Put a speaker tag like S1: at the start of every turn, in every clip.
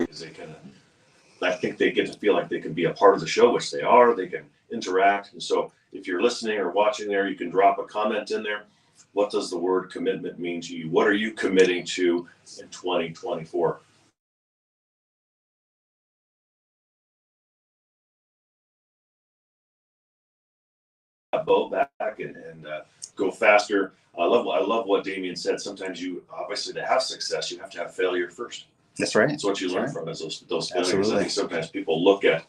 S1: because I think they get to feel like they can be a part of the show, which they are. They can interact. And so if you're listening or watching there, you can drop a comment in there. What does the word commitment mean to you? What are you committing to in 2024? Bow back and go faster. I love what Damian said. Sometimes you obviously to have success, you have to have failure first.
S2: That's right.
S1: That's what you learn from is those failures.
S2: Absolutely.
S1: I think sometimes people look at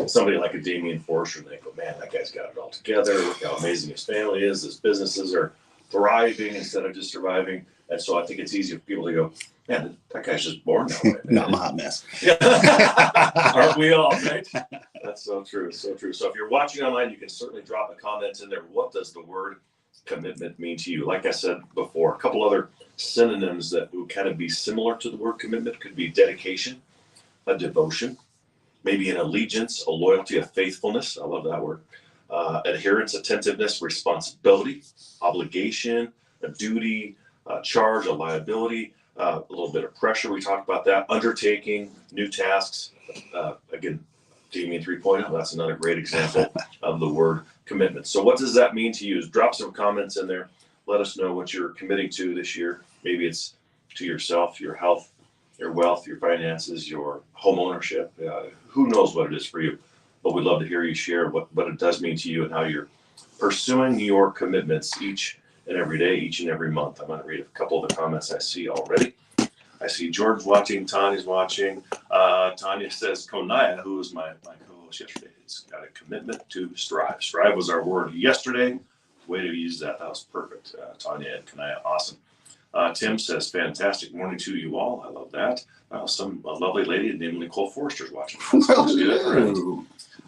S1: somebody like a Damian Forrester and they go, man, that guy's got it all together. Look how amazing his family is. His businesses are thriving instead of just surviving. And so I think it's easy for people to go, man, that guy's just born that way.
S2: Not my hot mess.
S1: Aren't we all, right? That's so true, so true. So if you're watching online, you can certainly drop a comment in there. What does the word commitment mean to you? Like I said before, a couple other synonyms that would kind of be similar to the word commitment could be dedication, a devotion, maybe an allegiance, a loyalty, a faithfulness. I love that word. Adherence, attentiveness, responsibility, obligation, a duty, a charge, a liability, a little bit of pressure. We talked about that. Undertaking, new tasks. Again, Damian 3.0, that's another great example of the word commitment. So what does that mean to you? Drop some comments in there. Let us know what you're committing to this year. Maybe it's to yourself, your health, your wealth, your finances, your home ownership. Who knows what it is for you? But we'd love to hear you share what it does mean to you and how you're pursuing your commitments each and every day, each and every month. I'm going to read a couple of the comments I see already. I see George's watching, Tanya's watching. Tanya says, Konaya, who was my co-host yesterday, has got a commitment to strive. Strive was our word yesterday. Way to use that. That was perfect. Tanya and Konaya, awesome. Tim says, fantastic morning to you all. I love that. A lovely lady named Nicole Forrester is watching.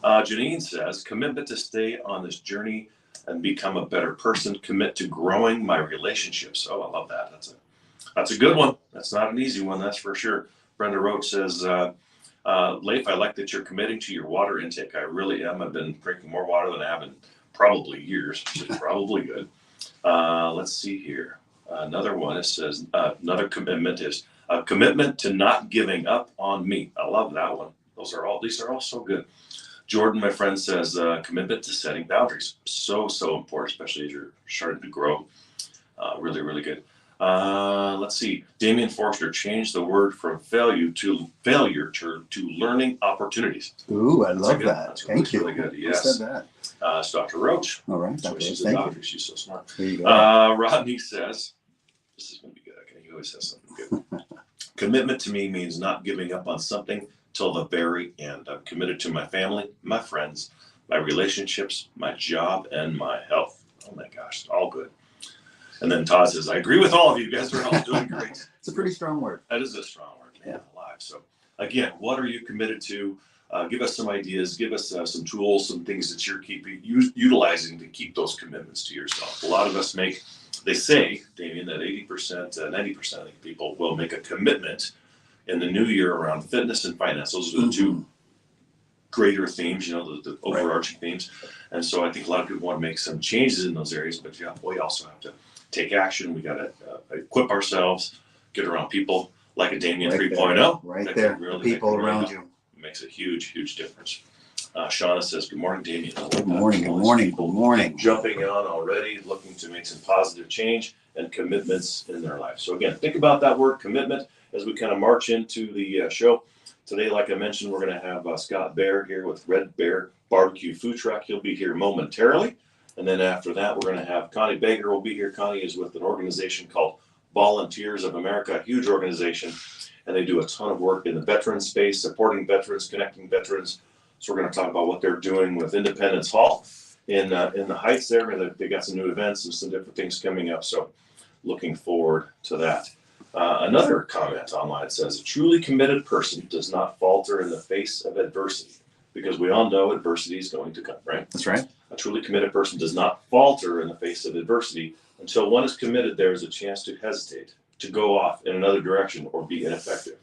S1: Janine says, commitment to stay on this journey and become a better person. Commit to growing my relationships. Oh, I love that. That's a good one. That's not an easy one, that's for sure. Brenda Roach says, Leif, I like that you're committing to your water intake. I really am. I've been drinking more water than I have in probably years, which is probably good. Let's see here. Another one, it says, another commitment is a commitment to not giving up on me. I love that one. These are all so good. Jordan, my friend, says commitment to setting boundaries. So important, especially as you're starting to grow. Really, really good. Let's see. Damian Forrester changed the word from failure to learning opportunities.
S2: Ooh, I love that.
S1: That's
S2: Thank you.
S1: Really good. Yes.
S2: Who said that?
S1: It's Dr. Roach.
S2: All right.
S1: So she's a doctor. She's so smart.
S2: There you go.
S1: Rodney says, this is going to be good. Okay, he always says something good. Commitment to me means not giving up on something till the very end. I'm committed to my family, my friends, my relationships, my job, and my health. Oh my gosh, all good. And then Todd says, I agree with all of you. You guys are all doing great.
S2: It's a pretty strong word.
S1: That is a strong word, man, alive. So again, what are you committed to? Give us some ideas. Give us some tools, some things that you're utilizing to keep those commitments to yourself. A lot of us they say, Damian, that 80%, 90% of people will make a commitment in the new year around fitness and finance. Those are the two greater themes, the overarching themes. And so I think a lot of people want to make some changes in those areas, but we also have to take action. We got to equip ourselves, get around people like a Damian 3.0.
S2: Right there, really people around you.
S1: Makes a huge, huge difference. Shauna says, good morning, Damian.
S2: Good morning.
S1: Jumping on already, looking to make some positive change and commitments in their life. So again, think about that word commitment as we kind of march into the show. Today, like I mentioned, we're going to have Scott Bear here with Red Bear Barbecue Food Truck. He'll be here momentarily. And then after that, we're going to have Connie Baker will be here. Connie is with an organization called Volunteers of America, a huge organization. And they do a ton of work in the veteran space, supporting veterans, connecting veterans. So we're going to talk about what they're doing with Independence Hall in the Heights there. They got some new events and some different things coming up. So looking forward to that. Another comment online says, a truly committed person does not falter in the face of adversity, because we all know adversity is going to come, right?
S2: That's right.
S1: A truly committed person does not falter in the face of adversity. Until one is committed, there is a chance to hesitate, to go off in another direction, or be ineffective.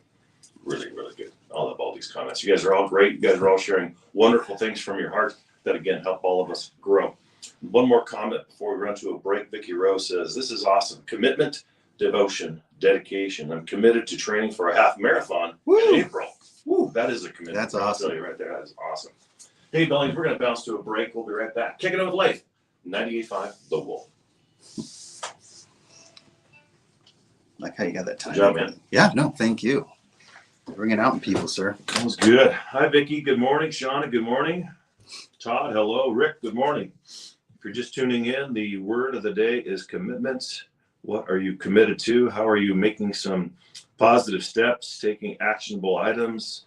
S1: Really, really good. I love all these comments. You guys are all great. You guys are all sharing wonderful things from your heart that, again, help all of us grow. One more comment before we run to a break. Vicky Rose says, this is awesome. Commitment, devotion, dedication. I'm committed to training for a half marathon in April. Woo, that is a commitment.
S2: That's
S1: I'll
S2: awesome.
S1: tell you right there. That is awesome. Hey, Billings, we're going to bounce to a break. We'll be right back. Kicking it with Leif. 98.5 The Wolf.
S2: Like how you got that time.
S1: Good job, man.
S2: Yeah, no, thank you. Bring it out in people, sir.
S1: That was good. Hi, Vicki. Good morning. Shauna, good morning. Todd, hello. Rick, good morning. If you're just tuning in, the word of the day is commitment. What are you committed to? How are you making some positive steps, taking actionable items,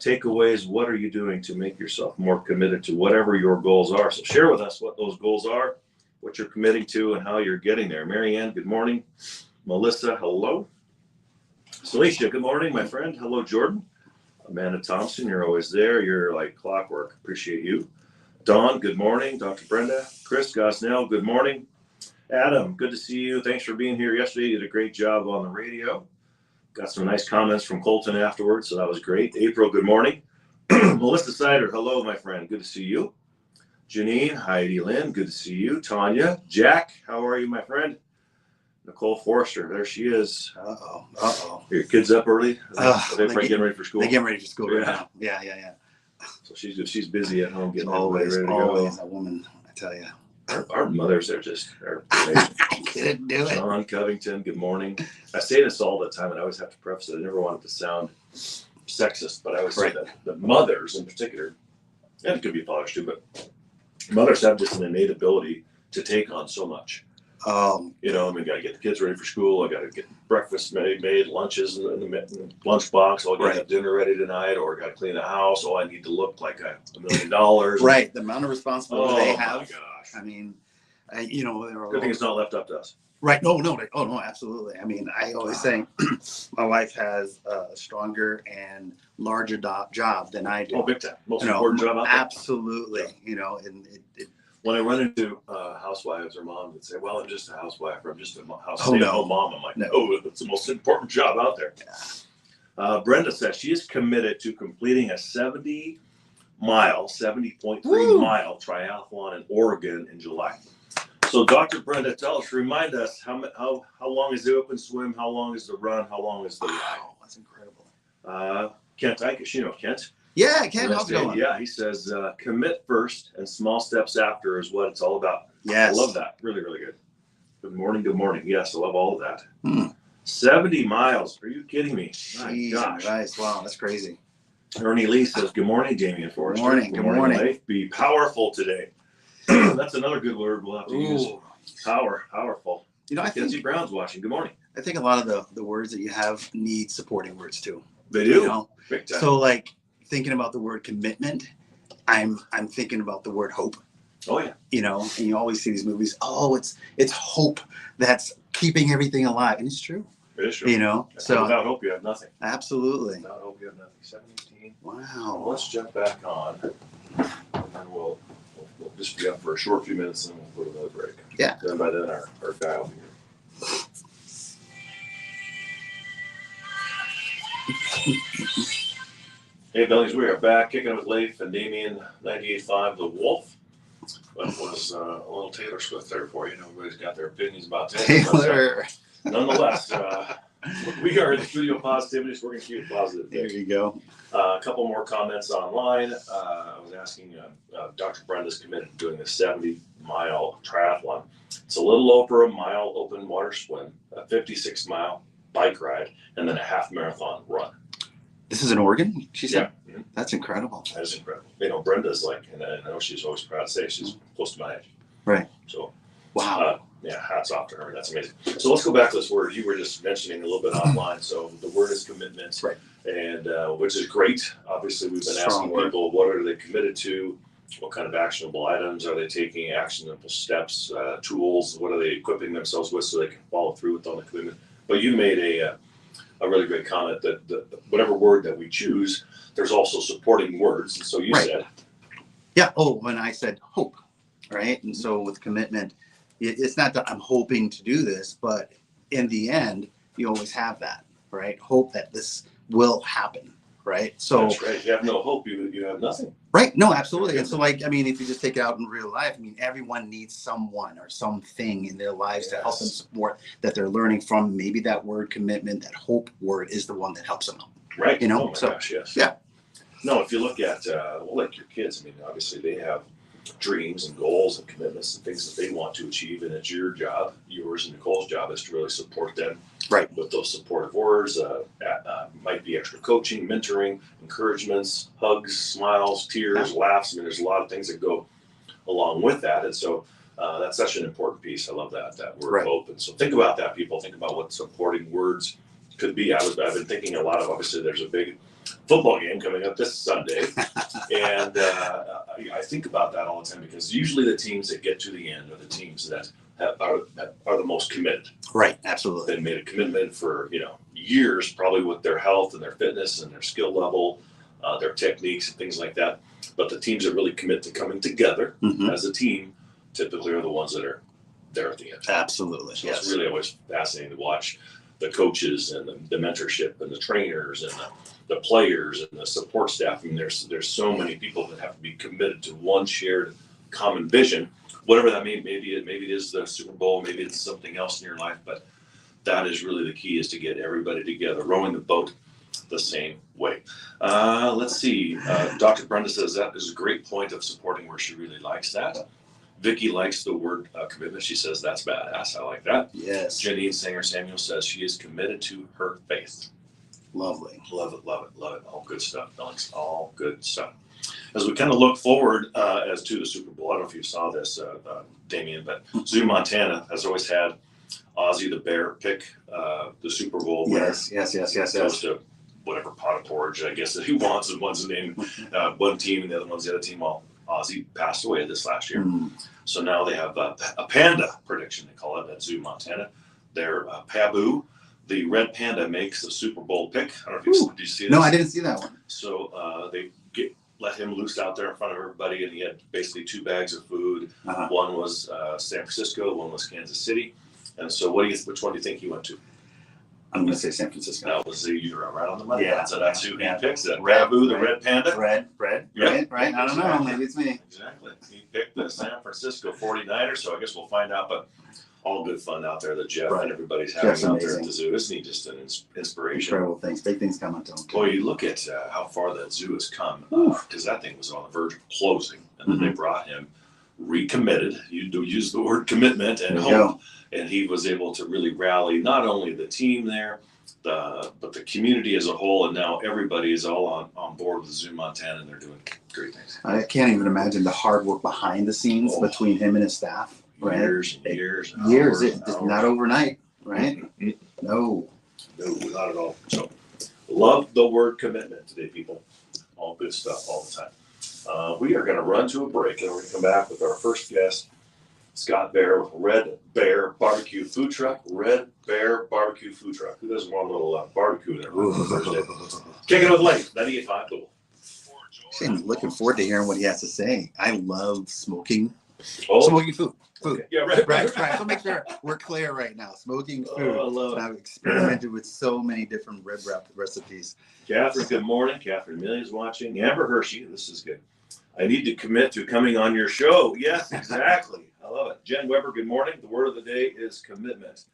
S1: takeaways? What are you doing to make yourself more committed to whatever your goals are? So share with us what those goals are, what you're committing to, and how you're getting there. Marianne, good morning. Melissa, hello. Celicia, good morning, my friend. Hello, Jordan. Amanda Thompson, you're always there. You're like clockwork. Appreciate you. Dawn, good morning. Dr. Brenda. Chris Gosnell, good morning. Adam, good to see you. Thanks for being here yesterday. You did a great job on the radio. Got some nice comments from Colton afterwards, so that was great. April, good morning. Melissa Sider, hello, my friend. Good to see you. Janine, Heidi Lynn, good to see you. Tanya, Jack, how are you, my friend? Nicole Forrester, there she is.
S2: Uh-oh.
S1: Are your kids up early? Are they getting ready for school?
S2: They're getting ready for school right
S1: Yeah.
S2: now. Yeah.
S1: So she's busy at home getting
S2: Always
S1: ready to go.
S2: a woman, I tell you.
S1: Our mothers are amazing.
S2: I couldn't do it.
S1: John Covington, good morning. I say this all the time, and I always have to preface it. I never want it to sound sexist, but I always say that mothers in particular, and it could be fathers too, but mothers have just an innate ability to take on so much. You know, I mean, got to get the kids ready for school. I got to get breakfast made, lunches in the lunch box. Oh, I got to have dinner ready tonight, or got to clean the house. Oh, I need to look like $1 million.
S2: Right, the amount of responsibility they have.
S1: Oh my gosh!
S2: I mean,
S1: Good thing it's not left up to us.
S2: Right? No, absolutely. I mean, I always say my wife has a stronger and larger job than I do.
S1: Oh, big time. Most important job out there.
S2: Absolutely. You know, and
S1: when I run into housewives or moms that say, well, I'm just a housewife or I'm just a stay-at-home mom, I'm like, no, that's the most important job out there. Yeah. Brenda says she is committed to completing a 70.3 mile triathlon in Oregon in July. So Dr. Brenda, remind us how long is the open swim? How long is the run? How long is the ride?
S2: Wow, that's incredible.
S1: Kent Ikesh, you know Kent.
S2: Yeah, Ken, how's it going?
S1: Yeah, he says, commit first and small steps after is what it's all about.
S2: Yes.
S1: I love that. Really, really good. Good morning. Yes, I love all of that. 70 miles. Are you kidding me? My gosh.
S2: Nice. Wow, that's crazy.
S1: Ernie Lee says, good morning, Damian Forrester.
S2: Good morning.
S1: Leif. Be powerful today. That's another good word we'll have to use. Powerful.
S2: You know, I think
S1: Kenzie Brown's watching. Good morning.
S2: I think a lot of the words that you have need supporting words too.
S1: They do.
S2: You know?
S1: Big time.
S2: So like thinking about the word commitment, I'm thinking about the word hope.
S1: Oh yeah.
S2: You know, and you always see these movies. Oh, it's hope that's keeping everything alive, and it's true.
S1: It is true.
S2: You know,
S1: so without hope you have nothing.
S2: Absolutely.
S1: Without hope you have nothing. 17.
S2: Wow.
S1: Well, let's jump back on, and then we'll just be up for a short few minutes, and then we'll go to another break.
S2: Yeah.
S1: Then by then our guy will be here. Hey, Billings, we are back kicking with Leif and Damian, 98.5 The Wolf. That was a little Taylor Swift there for you. Everybody's got their opinions about Taylor. Nonetheless, we are in the studio positivity, so we're going to keep it positive.
S2: There you go.
S1: A couple more comments online. I was asking Dr. Brenda's committed to doing the 70-mile triathlon. It's a little over a mile open water swim, a 56-mile bike ride, and then a half marathon run.
S2: This is in Oregon, she said?
S1: Yeah. Mm-hmm.
S2: That's incredible.
S1: That is incredible. You know, Brenda's like, and I know she's always proud to say she's close to my age.
S2: Right.
S1: So,
S2: wow.
S1: Yeah, hats off to her. That's amazing. So let's go back to this word. You were just mentioning a little bit online. So the word is commitment,
S2: right?
S1: And which is great. Obviously, we've been asking people, what are they committed to? What kind of actionable items are they taking? Actionable steps, tools. What are they equipping themselves with so they can follow through with on the commitment? But you made a really great comment that whatever word that we choose, there's also supporting words. And so you said,
S2: yeah. Oh, when I said hope, right? And so with commitment, it's not that I'm hoping to do this, but in the end, you always have that, right? Hope that this will happen, right? So
S1: that's right. If you have no hope, you have nothing.
S2: Right. No, absolutely. And so like, I mean, if you just take it out in real life, I mean, everyone needs someone or something in their lives to help them support that they're learning from. Maybe that word commitment, that hope word is the one that helps them out.
S1: Right.
S2: You know,
S1: Oh my
S2: so,
S1: gosh, yes.
S2: yeah.
S1: No, if you look at like your kids, I mean, obviously they have dreams and goals and commitments and things that they want to achieve, and it's your job, yours and Nicole's job, is to really support them.
S2: Right.
S1: With those supportive words, might be extra coaching, mentoring, encouragements, hugs, smiles, tears, laughs. I mean, there's a lot of things that go along with that, and so that's such an important piece. I love that word hope. And so think about that, people. Think about what supporting words could be. I've been thinking a lot of, obviously there's a big football game coming up this Sunday, and I think about that all the time, because usually the teams that get to the end are the teams that are the most committed.
S2: Right, absolutely.
S1: They made a commitment for years, probably with their health and their fitness and their skill level, their techniques and things like that. But the teams that really commit to coming together as a team typically are the ones that are there at the end.
S2: Absolutely.
S1: So it's really always fascinating to watch the coaches and the mentorship and the trainers and the players and the support staff. I mean, there's so many people that have to be committed to one shared common vision, whatever that means. Maybe it is the Super Bowl, maybe it's something else in your life, but that is really the key, is to get everybody together, rowing the boat the same way. Let's see. Dr. Brenda says that is a great point of supporting where she really likes that. Vicky likes the word commitment. She says that's badass. I like that.
S2: Yes.
S1: Janine Sanger Samuel says she is committed to her faith.
S2: Lovely.
S1: Love it, love it, love it. All good stuff, Alex. All good stuff. As we kind of look forward as to the Super Bowl, I don't know if you saw this, Damian, but Zoo, Montana has always had Ozzie the Bear pick the Super Bowl winner.
S2: Yes.
S1: Goes to whatever pot of porridge, I guess, that he wants, and one's named one team and the other one's the other team. Well, Ozzie passed away this last year. So now they have a panda prediction, they call it, at Zoo, Montana. Their Pabu, the red panda, makes the Super Bowl pick. I don't know if did you see this?
S2: No, I didn't see that one.
S1: So they let him loose out there in front of everybody, and he had basically 2 bags of food. One was San Francisco, one was Kansas City. And so which one do you think he went to?
S2: I'm going to say San Francisco.
S1: That was you're right on the money.
S2: Yeah.
S1: So that's who he picks. That Pabu, the red panda.
S2: Red.
S1: Yep.
S2: Right. I don't know. Maybe it's me.
S1: Exactly. He picked the San Francisco 49ers, so I guess we'll find out. But all good fun out there that Jeff and everybody's having out there at the zoo. Isn't he just an inspiration?
S2: Incredible things. Big things coming to him.
S1: Boy, you look at how far that zoo has come, because that thing was on the verge of closing, and then they brought him recommitted. You do use the word commitment and hope, and he was able to really rally not only the team there, but the community as a whole, and now everybody is all on board with Zoo Montana, and they're doing great things.
S2: I can't even imagine the hard work behind the scenes between him and his staff. Right?
S1: Years.
S2: Hours. Not overnight, right? No,
S1: not at all. So, love the word commitment today, people. All good stuff all the time. We are going to run to a break, and we're going to come back with our first guest, Scott Bear with Red Bear Barbecue Food Truck. Red Bear Barbecue Food Truck. Who doesn't want a little barbecue there on Thursday? Kickin with Leif, 98.5 Cool.
S2: I'm looking forward to hearing what he has to say. I love smoking food.
S1: Okay. Yeah, right.
S2: So make sure we're clear right now. Smoking food.
S1: I love it.
S2: I've experimented with so many different rib wrap recipes.
S1: Catherine, good morning. Catherine Amelia's watching. Amber Hershey, this is good. I need to commit to coming on your show. Yes, exactly. I love it. Jen Weber, good morning. The word of the day is commitment.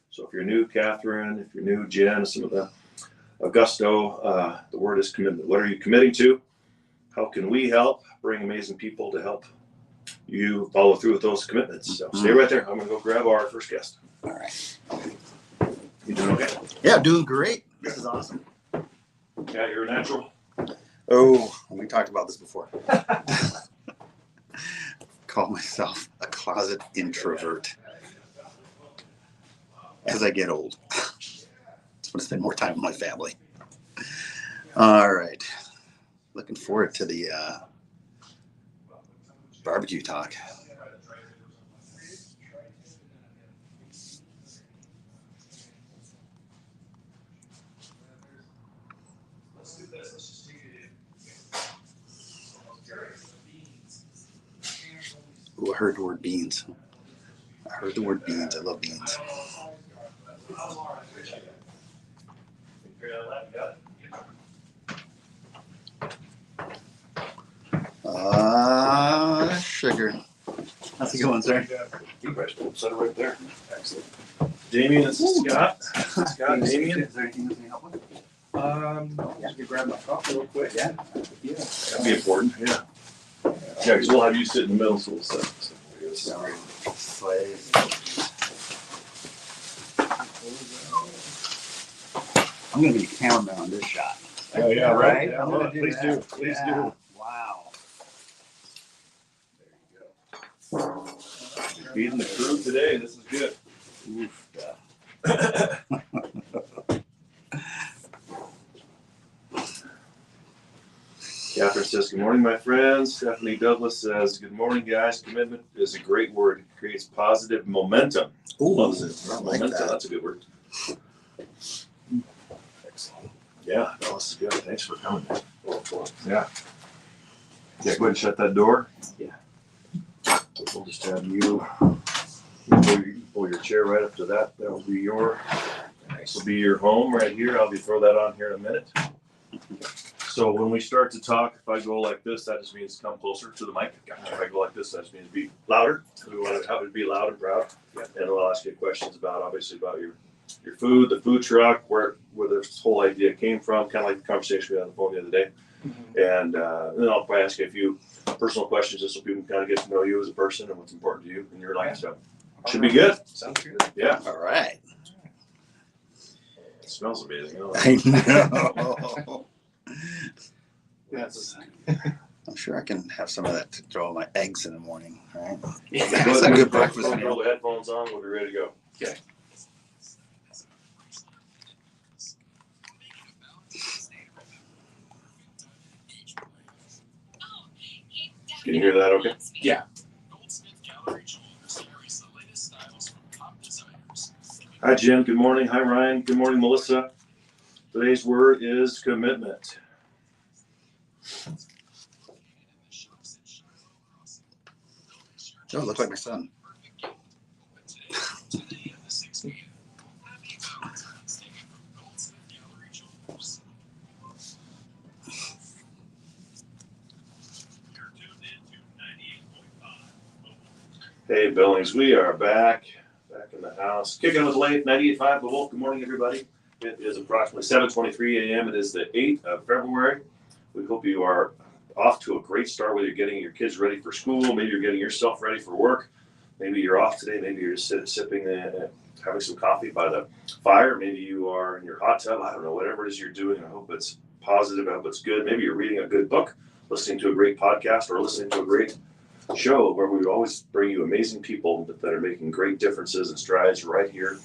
S1: So if you're new, Catherine, if you're new, Jen, some of the Augusto, the word is commitment. What are you committing to? How can we help bring amazing people to help you follow through with those commitments? So stay right there. I'm going to go grab our first guest.
S2: All right.
S1: You doing okay?
S2: Yeah, doing great. This is awesome.
S1: Yeah, you're a natural.
S2: Oh, we talked about this before. Call myself a closet introvert as I get old. Just want to spend more time with my family. All right. Looking forward to the barbecue talk. Ooh, I heard the word beans. I love beans. Sugar. How's it going, sir?
S1: Set it right there. Excellent. Damian, this is Scott. Scott, Damian.
S2: Is there anything else we can help with?
S3: Just grab my coffee real quick.
S2: Yeah.
S3: Yeah.
S1: That'd be important. Yeah. Yeah, because we'll have you sit in the middle, so we'll sit.
S2: I'm gonna be a cameraman on this shot.
S1: Oh yeah, right.
S2: Yeah,
S1: Yeah,
S2: I'm gonna do
S1: please
S2: that.
S1: do. Please
S2: Yeah.
S1: do.
S2: Wow.
S1: There you go. You're feeding the crew today. This is good.
S2: Oof.
S1: Catherine says, "Good morning, my friends." Stephanie Douglas says, "Good morning, guys. Commitment is a great word. It creates positive momentum."
S2: Ooh,
S1: Loves it.
S2: I like
S1: Momentum.
S2: that.
S1: That's a good word.
S2: Excellent.
S1: Yeah, no, this is good. Thanks for coming. Yeah. Yeah, go ahead and shut that door.
S2: Yeah.
S1: We'll just have you pull your chair right up to that. That will be your home right here. I'll be throw that on here in a minute. So when we start to talk, if I go like this, that just means come closer to the mic. If I go like this, that just means be louder. We want to have it be loud and proud. And I'll ask you questions about obviously about your food, the food truck, where this whole idea came from, kind of like the conversation we had on the phone the other day. And then I'll probably ask you a few personal questions just so people can kind of get to know you as a person and what's important to you in your life. So should be good.
S3: Sounds good.
S1: Yeah.
S2: All right.
S1: It smells amazing.
S2: I know.
S3: Yes.
S2: I'm sure I can have some of that to throw in my eggs in the morning, right?
S1: Yeah.
S2: It's a good breakfast
S1: Throw
S2: meal.
S1: the headphones on. We'll be ready to go.
S3: Okay.
S1: Can you hear that okay?
S3: Yeah.
S1: Hi, Jim. Good morning. Hi, Ryan. Good morning, Melissa. Today's word is commitment.
S2: Oh, look like my son.
S1: Hey, Billings, we are back in the house. Kicking with Leif, 98.5 The Wolf. Good morning, everybody. It is approximately 7:23 a.m. It is the 8th of February. We hope you are off to a great start, whether you're getting your kids ready for school, maybe you're getting yourself ready for work, maybe you're off today, maybe you're just sipping and having some coffee by the fire, maybe you are in your hot tub. I don't know, whatever it is you're doing. I hope it's positive. I hope it's good. Maybe you're reading a good book, listening to a great podcast, or listening to a great show where we always bring you amazing people that are making great differences and strides right here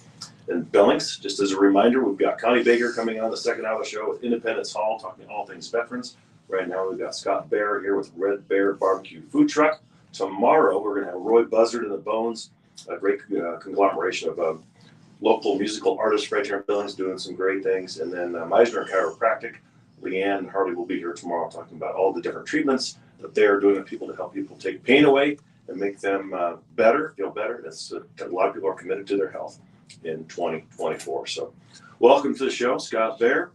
S1: in Billings. Just as a reminder, we've got Connie Baker coming on the second hour of the show with Independence Hall, talking all things veterans. Right now, we've got Scott Bear here with Red Bear Barbecue Food Truck. Tomorrow, we're going to have Roy Buzzard and the Bones, a great conglomeration of local musical artists right here in Billings doing some great things. And then Meisner Chiropractic, Leanne and Harley will be here tomorrow talking about all the different treatments that they are doing with people to help people take pain away and make them better, feel better. It's a lot of people are committed to their health in 2024. So welcome to the show, Scott Bear,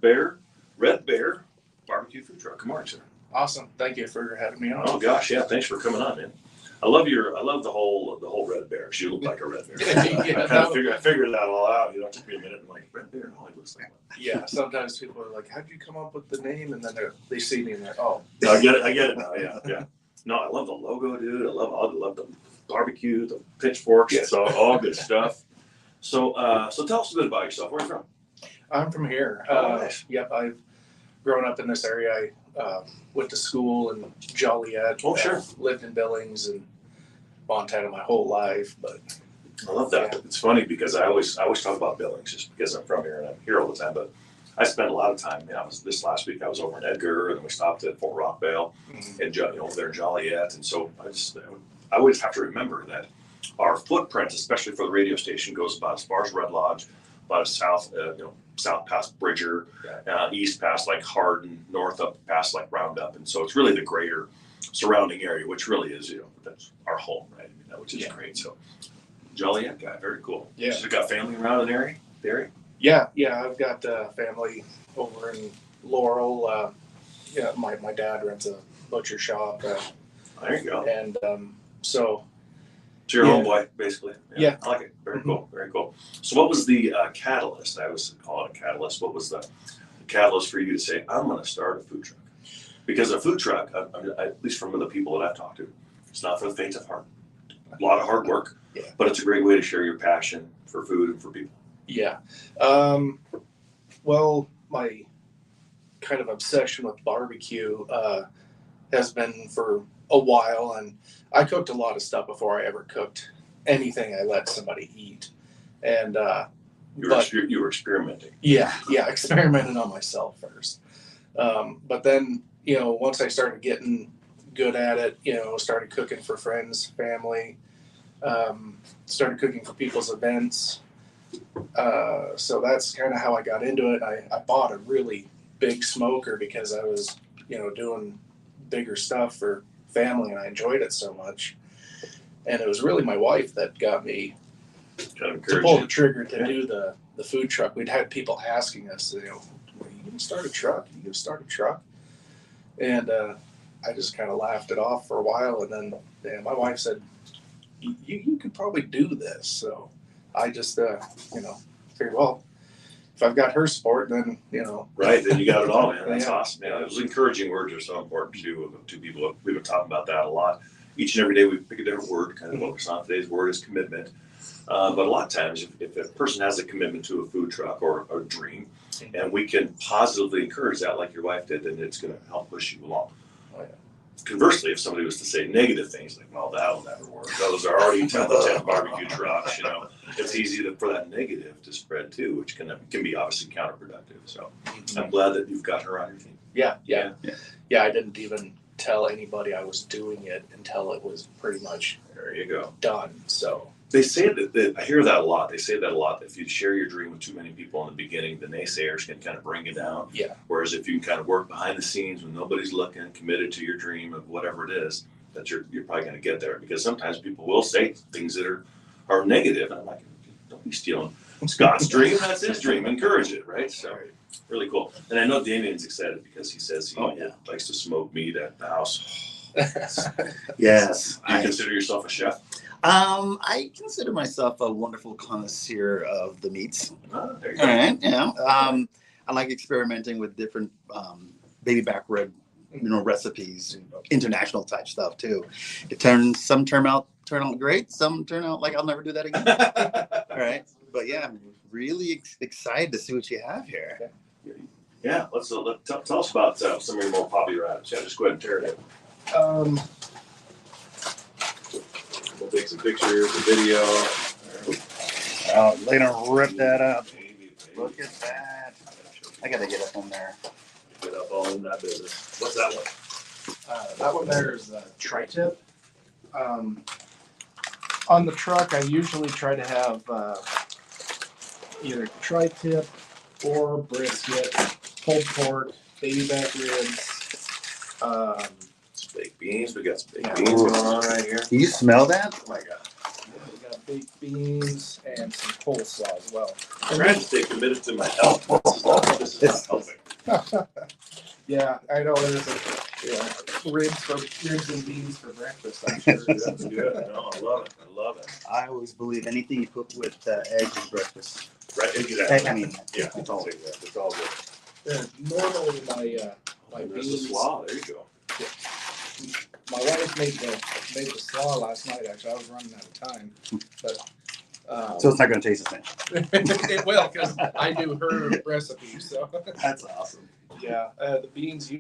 S1: Red Bear Barbecue Food Truck. Good morning, sir.
S3: Awesome. Thank you for having me on.
S1: Oh gosh, yeah, thanks for coming on, man. I love the whole Red Bear. She looked like a red bear.
S3: Yeah,
S1: I figured that all out. It took me a minute. I'm like, Red Bear, oh, it looks like one.
S3: Yeah, sometimes people are like, how'd you come up with the name? And then they see me and they're, oh.
S1: No, I get it now. Yeah. No, I love the logo, dude. I love the barbecue, the pitchforks.
S3: Yes.
S1: It's all good stuff. So tell us a bit about yourself. Where are you from?
S3: I'm from here.
S1: Nice.
S3: Yep, I've grown up in this area. I went to school in Joliet.
S1: Oh, sure.
S3: Lived in Billings and Montana my whole life, but
S1: I love that. Yeah. It's funny because I always talk about Billings just because I'm from here and I'm here all the time. But I spent a lot of time. This last week I was over in Edgar and we stopped at Fort Rockvale and over there in Joliet. And so I always have to remember that our footprint, especially for the radio station, goes about as far as Red Lodge, about as south past Bridger, east past like Hardin, north up past like Roundup. And so it's really the greater surrounding area, which really is, that's our home, right? Which is great. So Joliet guy, very cool.
S3: Yeah.
S1: So you got family around in the area?
S3: Yeah, I've got family over in Laurel. My dad runs a butcher shop.
S1: There you go.
S3: And so
S1: you're a homeboy, basically.
S3: Yeah.
S1: I like it. Very cool. Very cool. So what was the catalyst? I always call it a catalyst. What was the catalyst for you to say, I'm going to start a food truck? Because a food truck, at least from the people that I've talked to, it's not for the faint of heart. A lot of hard work,
S3: Yeah.
S1: but it's a great way to share your passion for food and for people.
S3: Yeah. Well, my kind of obsession with barbecue has been for a while, and I cooked a lot of stuff before I ever cooked anything I let somebody eat. And
S1: you were experimenting.
S3: Yeah, experimenting on myself first. But then, once I started getting good at it, started cooking for friends, family, started cooking for people's events. So that's kind of how I got into it. I bought a really big smoker because I was, doing bigger stuff for family, and I enjoyed it so much. And it was really my wife that got me
S1: Kind of
S3: to pull the trigger to do the food truck. We'd had people asking us, are you going to start a truck? Are you going to start a truck? And I just kind of laughed it off for a while. And then my wife said, you could probably do this. So I just, figured, well, if I've got her support, then,
S1: Right, then you got it all, man. That's
S3: Yeah.
S1: awesome. Yeah, those encouraging words are so important to people. We've been talking about that a lot. Each and every day we pick a different word, kind of focus on. Today's word is commitment. But a lot of times, if a person has a commitment to a food truck or a dream, and we can positively encourage that like your wife did, then it's going to help push you along.
S3: Oh, yeah.
S1: Conversely, if somebody was to say negative things like, well, that'll never work. Those are already 10 to 10 barbecue trucks, it's easy for that negative to spread too, which can be obviously counterproductive. So I'm glad that you've got her on your team.
S3: Yeah, I didn't even tell anybody I was doing it until it was pretty much
S1: There you go.
S3: done. So
S1: They say that I hear that a lot. They say that a lot. That if you share your dream with too many people in the beginning, the naysayers can kind of bring you down.
S3: Yeah.
S1: Whereas if you can kind of work behind the scenes when nobody's looking, committed to your dream of whatever it is, that you're probably going to get there. Because sometimes people will say things that are negative, and I'm like, don't be stealing Scott's dream. That's his dream. Encourage it, right? So really cool. And I know Damian's excited because he says he likes to smoke meat at the house.
S2: Yes.
S1: Do you consider yourself a chef?
S2: I consider myself a wonderful connoisseur of the meats.
S1: Oh, there you
S2: All
S1: go.
S2: right, I like experimenting with different baby back rib, recipes, international type stuff too. Some turn out great, some turn out like I'll never do that again. All right, but yeah, I'm really excited to see what you have here.
S1: Yeah, tell us about some of your more popular items. Yeah, just go ahead and tear it in. We'll take some pictures, a video.
S2: Later, rip that up.
S1: Baby.
S2: Look at that. I gotta get up in there.
S1: Get up all in that business. What's that one?
S3: that one there is a tri-tip. On the truck, I usually try to have either tri-tip or brisket, pulled pork, baby back ribs.
S1: Baked beans. We got some baked
S3: Yeah.
S1: beans going on right here.
S2: Can you smell that?
S1: Oh my God.
S3: We got baked beans and some coleslaw as well.
S1: I'm trying to stay committed to my health. This is not helping.
S3: Yeah, I know there's ribs and beans for breakfast. I'm sure
S1: That's good. No, I love it. I love it.
S2: I always believe anything you cook with eggs is breakfast.
S1: Right, exactly.
S2: I mean,
S1: Yeah, it's all good. It's all good.
S3: Normally my
S1: There's the
S3: beans.
S1: slaw. There you go.
S3: My wife made the slaw last night. Actually, I was running out of time, but
S2: so it's not going to taste the same.
S3: it will because I do her recipe. So
S2: That's awesome.
S3: yeah, the beans.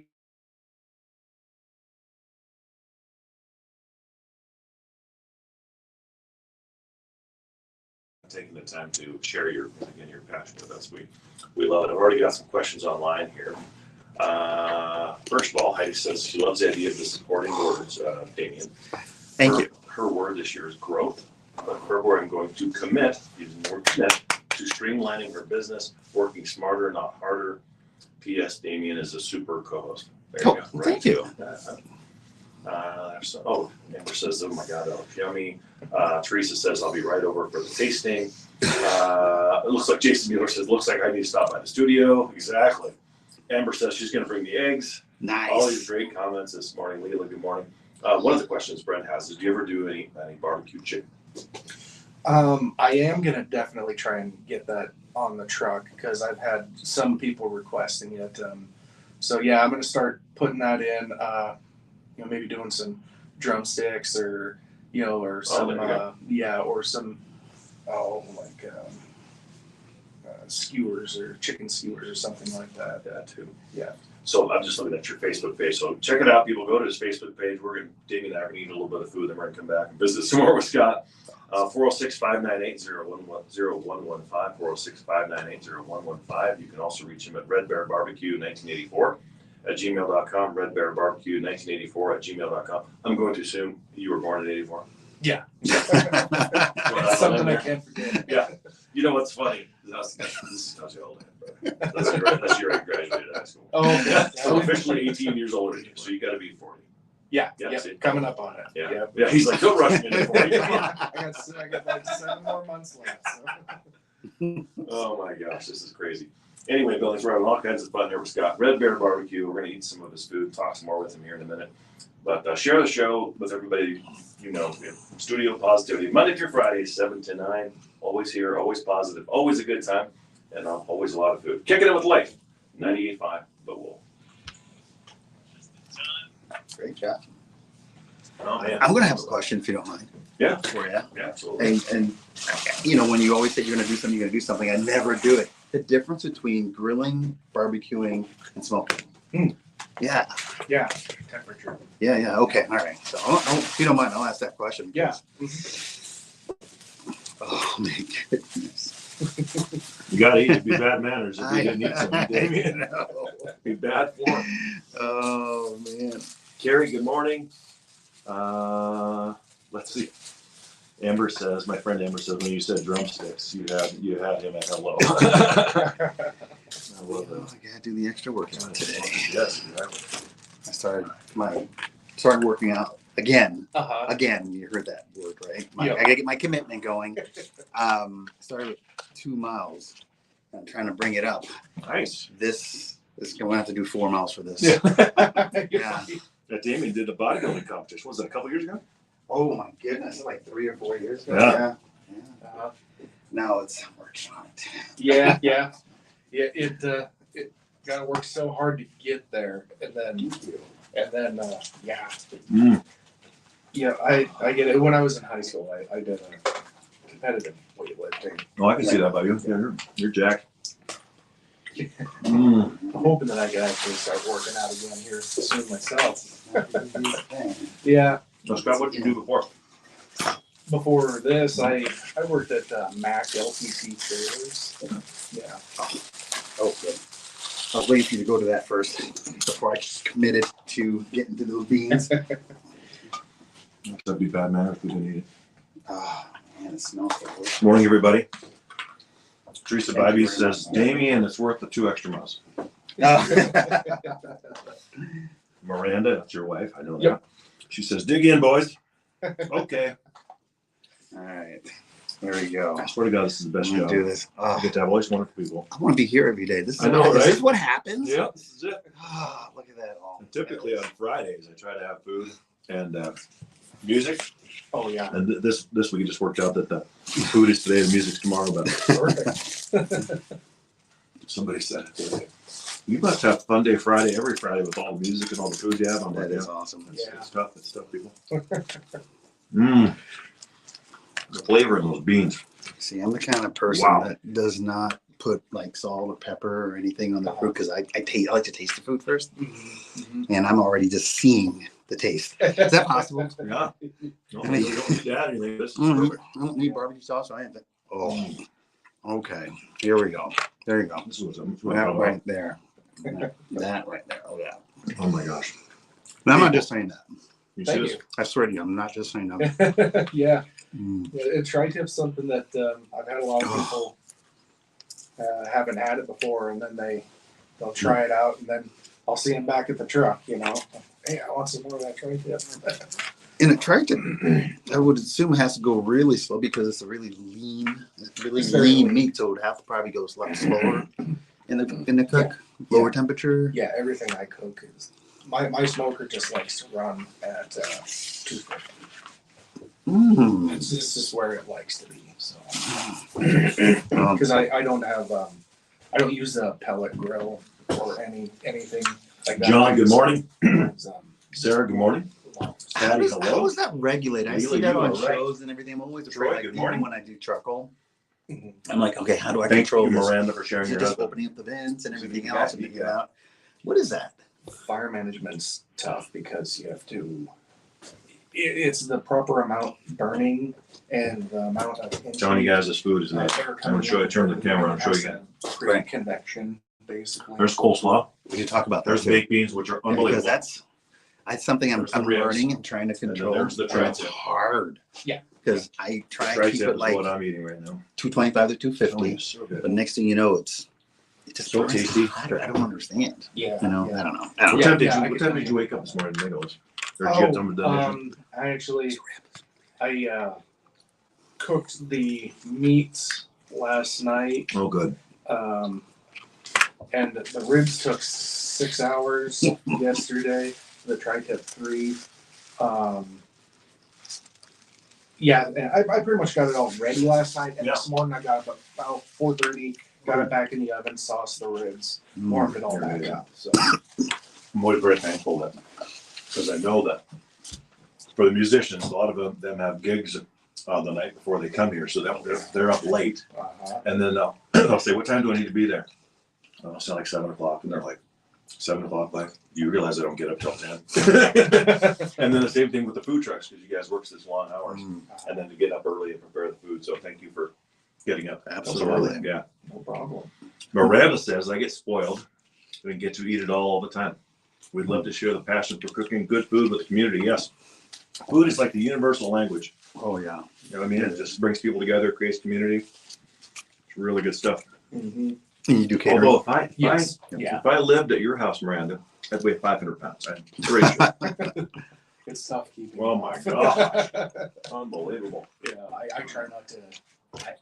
S1: Taking the time to share your passion with us. We love it. I've already got some questions online here. First of all, Heidi says she loves the idea of the supporting words, Damian.
S2: Thank you.
S1: Her word this year is growth. But her word, I'm going to commit, using the word commit, to streamlining her business, working smarter, not harder. P.S. Damian is a super co-host. There you go. Right.
S2: Thank you.
S1: Amber says, oh my God, that looks yummy. Teresa says, I'll be right over for the tasting. It looks like Jason Mueller says, looks like I need to stop by the studio. Exactly. Amber says she's going to bring the eggs.
S2: Nice.
S1: All these great comments this morning. Leila, good morning. One of the questions Brent has is, do you ever do any barbecue chicken?
S3: I am gonna definitely try and get that on the truck because I've had some people requesting it. So yeah, I'm gonna start putting that in. Maybe doing some drumsticks or or some or some skewers or chicken skewers or something like that. Yeah, too. Yeah.
S1: So I'm just looking at your Facebook page. So check it out, people. Go to his Facebook page. Damian and I are going to eat a little bit of food, then we're going to come back and visit some more with Scott. 406-598-0115, 406-598-0115. You can also reach him at Red Bear Barbecue 1984 at gmail.com, Red Bear Barbecue 1984 at gmail.com. I'm going to assume you were born in 84.
S3: Yeah.
S1: Something
S3: I can't forget.
S1: Yeah. You know what's funny? This is not your old man, bro. That's your graduated high school.
S3: Oh, yeah.
S1: So officially 18 years older than you, so you got to be 40.
S3: Yeah,
S1: see?
S3: Coming up on it.
S1: Yeah. He's like, don't rush me into 40.
S3: I got like 7 more months left. So.
S1: Oh my gosh, this is crazy. Anyway, Billings, we're having all kinds of fun here with Scott. Red Bear Barbecue. We're going to eat some of his food, talk some more with him here in a minute. But share the show with everybody. Studio Positivity, Monday through Friday, 7 to 9. Always here, always positive, always a good time, and always a lot of food. Kicking it with Leif, 98.5 The Wolf.
S2: Great job.
S1: Oh man,
S2: I'm gonna have a question if you don't mind.
S1: Yeah.
S2: For you.
S1: Yeah, absolutely.
S2: And when you always say you're gonna do something, I never do it. The difference between grilling, barbecuing, and smoking. Yeah.
S3: Yeah. Temperature.
S2: Yeah. Okay. All right. So if you don't mind, I'll ask that question.
S3: Yeah.
S2: Oh my goodness.
S1: You gotta eat to be bad manners. If you didn't eat something, be bad form.
S2: Oh man.
S1: Carrie, good morning. Let's see. Amber says, my friend Amber says, when you said drumsticks, you had him at hello. I love that.
S2: I gotta do the extra workout today.
S1: Yes, exactly.
S2: I started working out again.
S3: Uh-huh.
S2: Again, you heard that word, right?
S3: Yep.
S2: I gotta get my commitment going. Started with 2 miles. I'm trying to bring it up.
S1: Nice.
S2: This is gonna have to do 4 miles for this.
S3: Yeah.
S2: Yeah.
S1: Damian did the bodybuilding competition. Was it a couple years ago?
S2: Oh my goodness, like 3 or 4 years ago.
S1: Yeah.
S2: Now it's working on it.
S3: Yeah. It gotta work so hard to get there, and then I get it. When I was in high school, I did a competitive weightlifting.
S1: Oh, I can see that about you. Yeah, you're jacked.
S3: I'm hoping that I can actually start working out again here soon myself. Yeah.
S1: So Scott, what did you do before?
S3: Before this, I worked at Mac LTC trailers. Yeah.
S2: Oh, good. I was waiting for you to go to that first before I committed to getting to those beans.
S1: That'd be bad manners if we didn't eat it.
S2: Oh, man, it smells so good.
S1: Morning, everybody. Teresa Bybee says, Damian, it's worth the 2 extra miles. Miranda, that's your wife. I know that.
S3: Yep.
S1: She says, dig in, boys. Okay.
S2: All right. There we go.
S1: I swear to God, this is the best
S2: I'm
S1: job.
S2: gonna do this.
S1: I get to have all these wonderful people.
S2: I want to be here every day. This is
S1: I know,
S2: this
S1: right?
S2: is what happens.
S1: Yeah, this is it.
S2: Look at that. All.
S1: And typically on Fridays, I try to have food and music.
S3: Oh yeah.
S1: And this week it just worked out that the food is today, the music's tomorrow. But somebody said it today. You must have Fun Day Friday every Friday with all the music and all the food you have. I'm
S2: That
S1: like,
S2: is awesome.
S1: It's tough. It's tough, people. The flavor in those beans.
S2: See, I'm the kind of person that does not put like salt or pepper or anything on the food because I like to taste the food first, and I'm already just seeing the taste. Is that possible?
S1: Yeah. No, you don't need to add anything. This is perfect.
S2: I don't need barbecue sauce. I have that. Oh, okay. Here we go. There you go.
S1: This was
S2: That right there. That right there. Oh yeah.
S1: Oh my gosh.
S2: And I'm not just saying that.
S1: You
S3: Thank
S1: see this?
S3: you.
S2: I swear to you, I'm not just saying that.
S3: Yeah. Tri-tip's something that I've had a lot of people haven't had it before, and then they'll try it out, and then I'll see them back at the truck. Hey, I want some more of that tri-tip.
S2: In a tri-tip, I would assume it has to go really slow because it's a really lean meat, so it would have to probably go slower in the cook, lower temperature.
S3: Yeah, everything I cook is my smoker just likes to run at 250. It's just where it likes to be. So
S2: Um,
S3: because I don't have I don't use a pellet grill or anything like that.
S1: John, good morning.
S3: It's,
S1: Sarah, good morning. Patty,
S2: how
S1: hello.
S2: is that regulated? I
S1: Leela,
S2: see that
S1: you
S2: on
S1: are right.
S2: shows and everything. I'm always
S1: Troy,
S2: afraid, like,
S1: good
S2: even
S1: morning.
S2: when I do charcoal,
S3: Mhm.
S2: I'm like, okay, how do I
S1: Thank
S2: control
S1: you,
S2: this?
S1: Miranda, for sharing
S2: Is it
S1: your
S2: just
S1: husband.
S2: opening up the vents and
S1: He's a
S2: everything
S1: good guy,
S2: else and
S1: good
S2: taking it
S1: guy.
S2: out? What is that?
S3: Fire management's tough because you have to. It's the proper amount burning and the amount of
S1: Telling you guys this food is
S3: air
S1: nice.
S3: coming
S1: I'm gonna show you,
S3: in.
S1: turn the camera on, show you again.
S3: Create
S2: Right.
S3: convection, basically.
S1: There's coleslaw.
S2: We should talk about that
S1: There's
S2: too.
S1: baked beans, which are
S2: Because
S1: unbelievable.
S2: that's something I'm
S1: There's the ribs.
S2: learning and trying to
S1: then
S2: control.
S1: there's the
S2: And it's
S1: tri-tip.
S2: hard.
S3: Yeah.
S2: Because I try to
S1: Tri-tip
S2: keep
S1: is
S2: it like
S1: what I'm eating right now.
S2: 225 to
S1: Oh,
S2: 250.
S1: it's so good.
S2: But next thing you know, it just
S1: So
S2: burns
S1: tasty.
S2: hotter. I don't understand.
S3: Yeah.
S2: You know,
S3: yeah.
S2: I don't know.
S1: What
S3: Yeah,
S1: time did
S3: yeah, I
S1: you?
S3: can
S1: What time
S3: tell
S1: did
S3: you.
S1: you wake up this morning to make those? Or did you get them done?
S3: I actually I cooked the meats last night,
S1: Oh, good.
S3: and the ribs took 6 hours yesterday. The tri-tip 3. Yeah, and I pretty much got it all ready last night, and this morning I got up about 4:30, got it back in the oven, sauced the ribs, warmed it all back up. So
S1: I'm always very thankful that, because I know that for the musicians, a lot of them have gigs the night before they come here, so they're up late, and then they'll say, "What time do I need to be there?" I'll say like 7 o'clock, and they're like, 7 o'clock, like, you realize I don't get up till 10. And then the same thing with the food trucks, because you guys work such long hours, and then to get up early and prepare the food. So thank you for getting up.
S2: Absolutely.
S1: Yeah.
S3: no problem.
S1: Miranda says, I get spoiled and get to eat it all the time. We'd love to share the passion for cooking good food with the community. Yes. Food is like the universal language.
S2: Oh, yeah.
S1: You know what I mean? It just brings people together, creates community. It's really good stuff.
S3: Mm-hmm.
S2: And you do catering?
S1: Although
S3: Yes. Yeah.
S1: if I lived at your house, Miranda, I'd weigh 500 pounds. I'm pretty sure.
S3: It's tough keeping.
S1: Oh
S3: it
S1: my
S3: off.
S1: gosh. Unbelievable.
S3: Yeah, I try not to.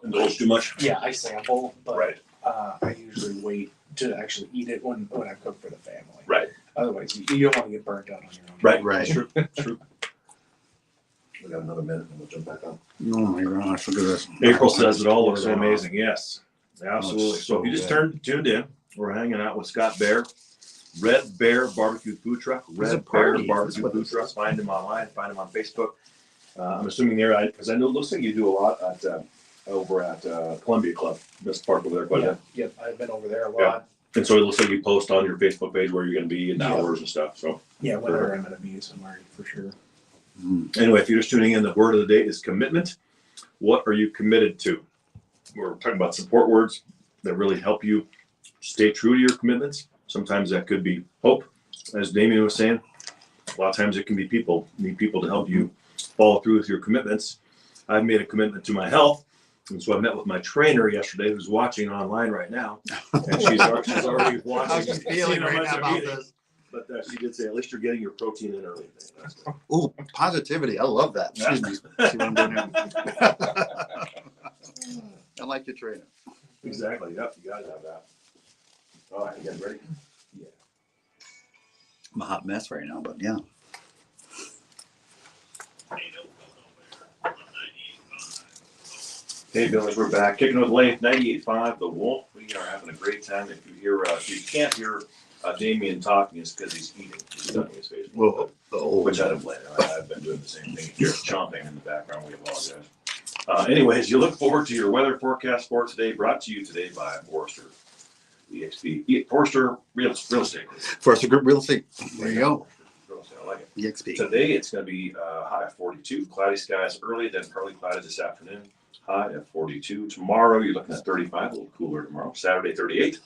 S1: Indulge too much?
S3: Yeah, I sample, but
S1: Right.
S3: I usually wait to actually eat it when I cook for the family.
S1: Right.
S3: Otherwise, you don't want to get burnt out on your own.
S1: Right.
S2: Right.
S1: True. True. We got another minute and we'll jump back on.
S2: Oh, my gosh. Look at this.
S1: April says it all looks so amazing. Yes, absolutely.
S2: Looks
S1: So if you
S2: so
S1: just
S2: good.
S1: tuned in, we're hanging out with Scott Bear, Red Bear Barbecue Food Truck,
S2: He's a
S1: Red Bear
S2: party.
S1: Barbecue
S2: That's what
S1: Food
S2: this
S1: Truck.
S2: is.
S1: Find him online, find him on Facebook. I'm assuming there, because I know it looks like you do a lot at over at Columbia Club, Best Park over there quite a bit.
S3: Yep, I've been over there a
S1: Yeah.
S3: lot.
S1: And so it looks like you post on your Facebook page where you're going to be in
S3: Yeah.
S1: hours and stuff. So
S3: Yeah, whenever I'm gonna be somewhere for sure.
S1: anyway, if you're just tuning in, the word of the day is commitment. What are you committed to? We're talking about support words that really help you stay true to your commitments. Sometimes that could be hope, as Damian was saying. A lot of times it can be people. You need people to help you follow through with your commitments. I've made a commitment to my health. And so I met with my trainer yesterday, who's watching online right now. And she's already watching.
S2: How's she feeling
S1: seeing how
S2: right
S1: much
S2: now
S1: I'm
S2: about
S1: eating.
S2: this?
S1: But she did say, at least you're getting your protein in early. That's good.
S2: Oh, positivity. I love that. Excuse me. See what I'm doing here? I like your trainer.
S1: Exactly. Yep. You gotta have that. All right. You guys ready? Yeah.
S2: I'm a hot mess right now, but yeah.
S1: Hey, Billings, we're back. Kicking with Leif, 98.5, The Wolf. We are having a great time. If you can't hear Damian talking, it's because he's eating. He's stuffing his face.
S2: Whoa. Oh,
S1: Which I don't blame him. I've been doing the same thing. If you're chomping in the background, we apologize. Anyways, you look forward to your weather forecast for today, brought to you today by Forrester. EXP. Forrester Real Estate.
S2: Forrester Group Real Estate. There you go.
S1: Real Estate, I like it.
S2: EXP.
S1: Today, it's going to be high of 42. Cloudy skies early, then partly cloudy this afternoon. High at 42. Tomorrow, you're looking at 35, a little cooler tomorrow. Saturday, 38.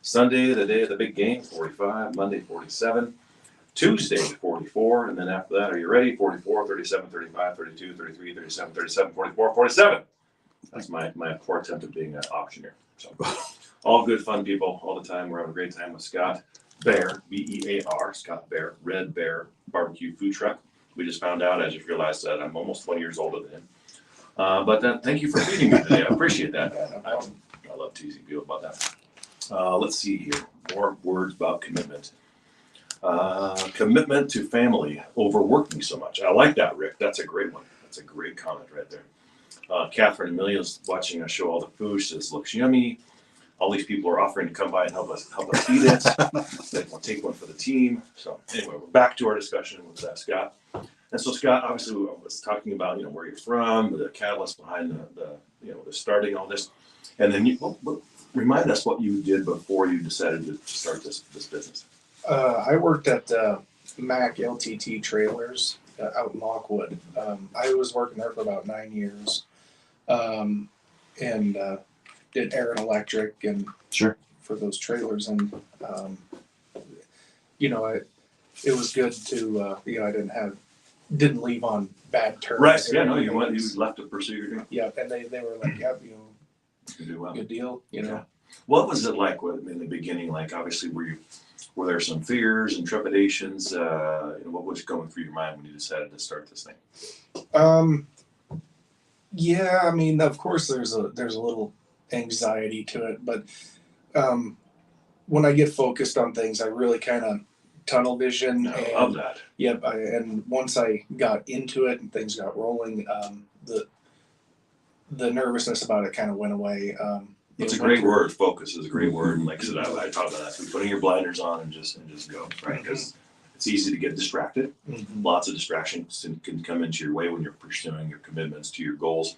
S1: Sunday, the day of the big game, 45. Monday, 47. Tuesday, 44. And then after that, are you ready? 44, 37, 35, 32, 33, 37, 37, 44, 47. That's my poor attempt at being an auctioneer. So, all good fun people all the time. We're having a great time with Scott Bear, B-E-A-R, Scott Bear, Red Bear Barbecue Food Truck. We just found out, I just realized that I'm almost 20 years older than him. But thank you for feeding me today. I appreciate that. I love teasing people about that. Let's see here. More words about commitment. Commitment to family over working so much. I like that, Rick. That's a great one. That's a great comment right there. Catherine Amelia's watching us show all the food. She says, looks yummy. All these people are offering to come by and help us eat it. They will take one for the team. So anyway, we're back to our discussion with Scott. And so Scott, obviously, was talking about where you're from, the catalyst behind the starting all this, and then remind us what you did before you decided to start this business.
S3: I worked at Mac LTT Trailers out in Lockwood. I was working there for about 9 years, and did air and electric and
S2: Sure.
S3: for those trailers, and it was good to I didn't leave on bad terms.
S1: Right. Yeah. No. You left to pursue your dream.
S3: Yeah, and they were like, yep,
S1: You do well.
S3: good deal.
S1: Yeah. What was it like in the beginning? Like, obviously, were there some fears and trepidations? What was going through your mind when you decided to start this thing?
S3: Yeah, I mean, of course, there's a little anxiety to it, but when I get focused on things, I really kind of tunnel vision.
S1: I love that.
S3: Yep, and once I got into it and things got rolling, the nervousness about it kind of went away.
S1: It's a great word. Focus is a great word. And like I said, I talk about that. So putting your blinders on and just go, right? Because it's easy to get distracted.
S3: Mm-hmm.
S1: Lots of distractions can come into your way when you're pursuing your commitments to your goals.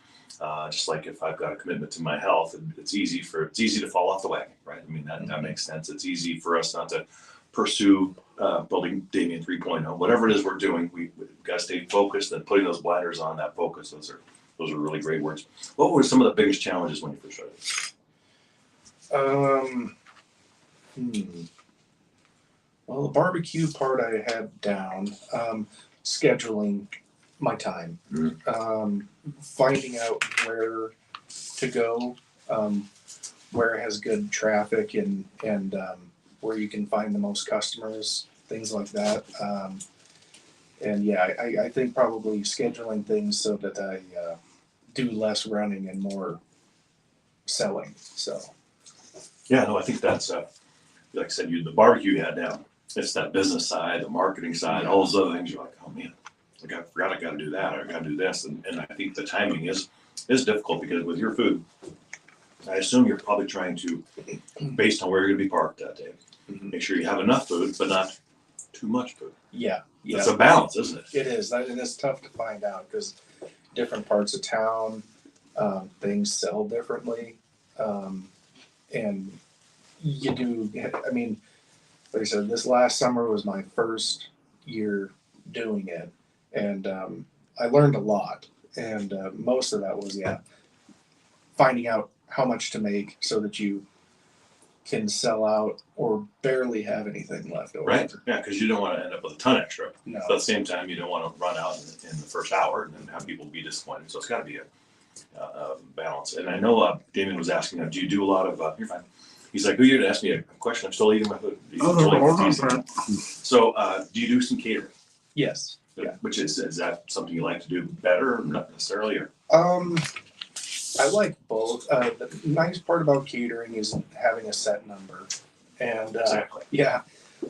S1: Just like if I've got a commitment to my health, it's easy to fall off the wagon, right? I mean, that makes sense. It's easy for us not to pursue building Damian 3.0, whatever it is we're doing. We've got to stay focused, and putting those blinders on, that focus. Those are really great words. What were some of the biggest challenges when you first started?
S3: Well, the barbecue part I had down, scheduling my time, finding out where to go, where it has good traffic and where you can find the most customers, things like that. And yeah, I think probably scheduling things so that I do less running and more selling. So.
S1: Yeah, no, I think that's like I said, the barbecue you had down. It's that business side, the marketing side, all those other things. You're like, oh man, I forgot I got to do that, or I got to do this, and I think the timing is difficult because with your food, I assume you're probably trying to, based on where you're going to be parked that day, make sure you have enough food, but not too much food.
S3: Yeah.
S1: It's a balance, isn't it?
S3: It is, and it's tough to find out because different parts of town, things sell differently. And you do, I mean, like I said, this last summer was my first year doing it, and I learned a lot. And most of that was, finding out how much to make so that you can sell out or barely have anything left over.
S1: Right. Yeah, because you don't want to end up with a ton extra.
S3: No.
S1: But at the same time, you don't want to run out in the first hour and then have people be disappointed. So it's got to be a balance. And I know Damon was asking, do you do a lot of, you're fine. He's like, you didn't ask me a question. I'm still eating my food. So do you do some catering?
S3: Yes. Yeah.
S1: Which is that something you like to do better or not necessarily? Or?
S3: I like both. The nice part about catering is having a set number. And
S1: Exactly.
S3: Yeah,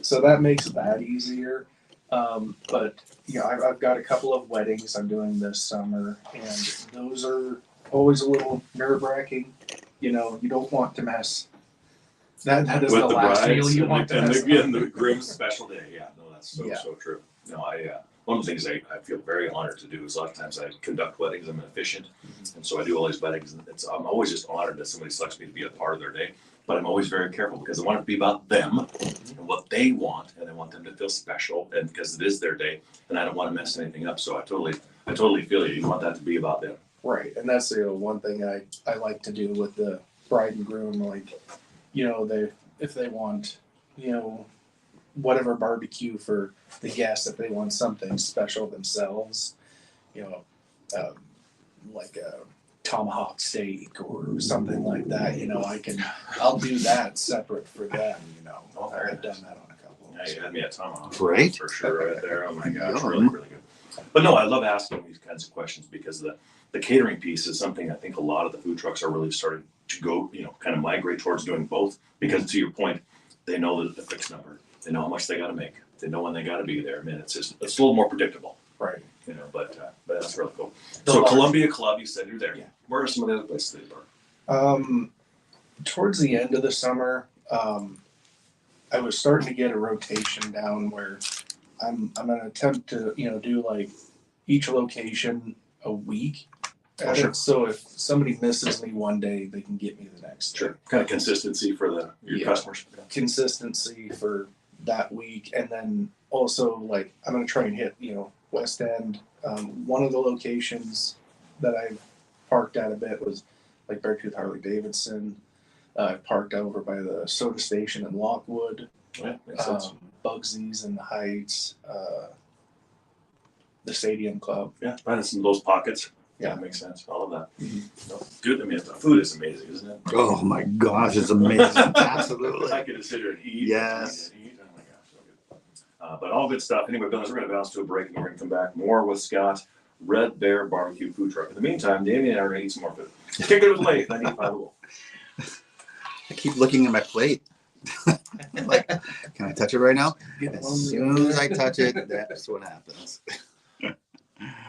S3: so that makes that easier. But I've got a couple of weddings I'm doing this summer, and those are always a little nerve-wracking. You don't want to mess. That is
S1: with
S3: the last meal you want to mess.
S1: And the groom's special day. Yeah, no, that's so true. No, one of the things I feel very honored to do is a lot of times I conduct weddings. I'm an officiant, and so I do all these weddings, and I'm always just honored that somebody selects me to be a part of their day. But I'm always very careful because I want it to be about them and what they want, and I want them to feel special, and because it is their day, and I don't want to mess anything up. So I totally feel you. You want that to be about them.
S3: Right, and that's one thing I like to do with the bride and groom. Like, if they want, whatever barbecue for the guests, if they want something special themselves, like a tomahawk steak or something like that, I'll do that separate for them, I've done that on a couple.
S1: Yeah, you had me at tomahawk.
S2: Right.
S1: For sure, right there. Oh my gosh, really, really good. But no, I love asking these kinds of questions because the catering piece is something I think a lot of the food trucks are really starting to go, kind of migrate towards doing both. Because to your point, they know the fixed number. They know how much they got to make. They know when they got to be there. I mean, it's a little more predictable.
S3: Right.
S1: but that's really cool. So Columbia Club, you said you're there.
S3: Yeah.
S1: Where are some of the other places that you are?
S3: Towards the end of the summer, I was starting to get a rotation down where I'm gonna attempt to, do like each location a week.
S1: Sure.
S3: So if somebody misses me one day, they can get me the next day.
S1: Sure. Kind of consistency for your customers.
S3: Consistency for that week, and then also like I'm gonna try and hit, West End. One of the locations that I parked at a bit was like Beartooth Harley Davidson. Parked over by the soda station in Lockwood.
S1: Yeah, makes sense.
S3: Bugsy's in the Heights. The Stadium Club.
S1: Yeah, right in some of those pockets. Yeah, makes sense. All of that. No, good. I mean, the food is amazing, isn't it?
S2: Oh my gosh, it's amazing. Absolutely.
S1: I could sit here and eat.
S2: Yes.
S1: And eat. Oh my gosh, so good. But all good stuff. Anyway, Billings, we're going to bounce to a break and we're going to come back more with Scott, Red Bear Barbecue Food Truck. In the meantime, Damian and I are going to eat some more food. Kick it with Leif. I need 5
S2: I keep looking at my plate. Like, can I touch it right now? As soon as I touch it, that's what happens.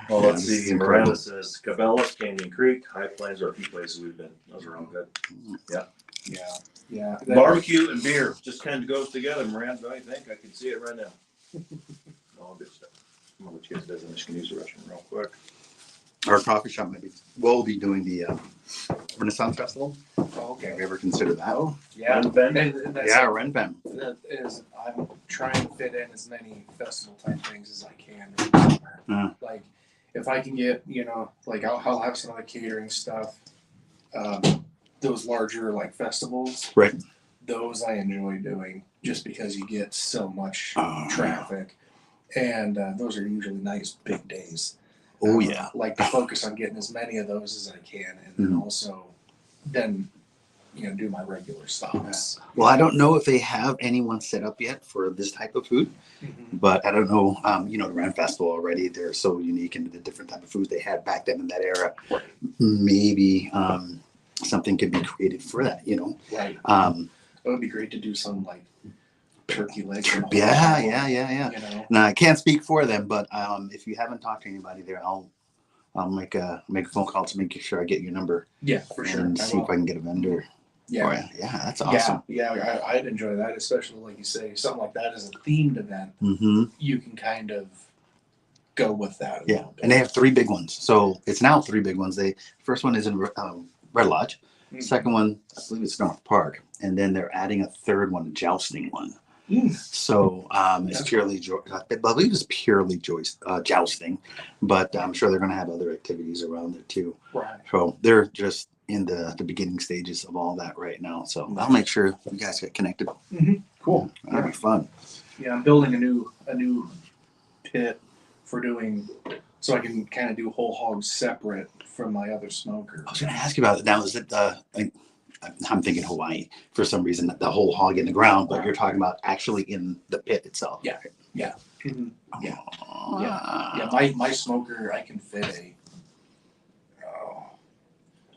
S1: Well,
S2: Yeah,
S1: let's
S2: this is
S1: see.
S2: incredible.
S1: Miranda says Cabela's, Canyon Creek, High Plains are a few places we've been. Those are all good.
S3: Yeah.
S1: Barbecue and beer just kind of goes together. Miranda, I think I can see it right now. All good stuff. I'm gonna let you guys visit. I'm just gonna use the restroom real quick.
S2: Our coffee shop will be doing the Renaissance Festival.
S3: Okay.
S2: Have you ever considered that?
S3: Oh, yeah.
S1: Ben?
S2: Yeah, Renben.
S3: That is, I'm trying to fit in as many festival type things as I can during the summer.
S2: Yeah.
S3: Like, if I can get, like I'll have some of the catering stuff. Those larger like festivals.
S2: Right.
S3: Those I enjoy doing just because you get so much
S2: Oh,
S3: traffic, and those are usually nice big days.
S2: Oh yeah.
S3: Like to focus on getting as many of those as I can, and then also then do my regular stops.
S2: Well, I don't know if they have anyone set up yet for this type of food, but I don't know. The Ren Festival already, they're so unique in the different type of foods they had back then in that era.
S1: Right.
S2: Maybe something could be created for that,
S3: Right. It would be great to do some like turkey legs. and
S2: Yeah. Now I can't speak for them, but if you haven't talked to anybody there, I'll make a phone call to make sure I get your number.
S3: Yeah, for sure.
S2: And see if I can get a vendor.
S3: Yeah.
S2: For you. Yeah, that's awesome.
S3: Yeah, I'd enjoy that, especially like you say, something like that is a themed event.
S2: Mm-hmm.
S3: You can kind of go with that.
S2: Yeah, and they have 3 big ones. So it's now 3 big ones. First one is in Red Lodge. Second one, I believe it's North Park, and then they're adding a third one, a jousting one. So it's purely, I believe it's purely jousting, but I'm sure they're going to have other activities around it too.
S3: Right.
S2: So they're just in the beginning stages of all that right now. So I'll make sure you guys get connected.
S3: Cool.
S2: That'll be fun.
S3: Yeah, I'm building a new pit for doing, so I can kind of do whole hogs separate from my other smoker.
S2: I was going to ask you about it. Now, is it, I'm thinking Hawaii for some reason, the whole hog in the ground, but you're talking about actually in the pit itself.
S3: Yeah. Yeah.
S2: Oh,
S3: Yeah. My smoker, I can fit a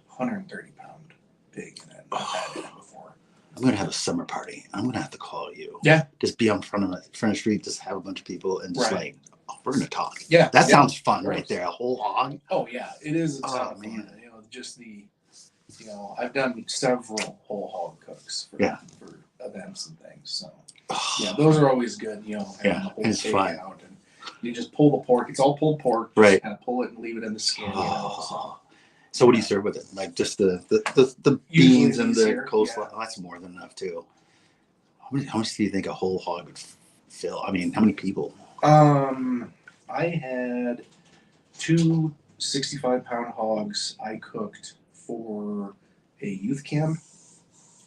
S3: 130 pound pig in it. I've had it before.
S2: I'm going to have a summer party. I'm going to have to call you.
S3: Yeah.
S2: Just be on front of the street, just have a bunch of people and just we're going to talk.
S3: Yeah.
S2: That sounds fun right there. A whole hog.
S3: Oh yeah, it is.
S2: Oh man.
S3: Just the, I've done several whole hog cooks for events and things. So yeah, those are always good. Having the whole
S2: it's
S3: cake
S2: fun.
S3: out and you just pull the pork. It's all pulled pork.
S2: Right.
S3: Just kind of pull it and leave it in the skin.
S2: So what do you serve with it? Like just the beans and the coleslaw? Yeah. Oh, that's more than enough too. How much do you think a whole hog would fill? I mean, how many people?
S3: I had 2 65-pound hogs I cooked for a youth camp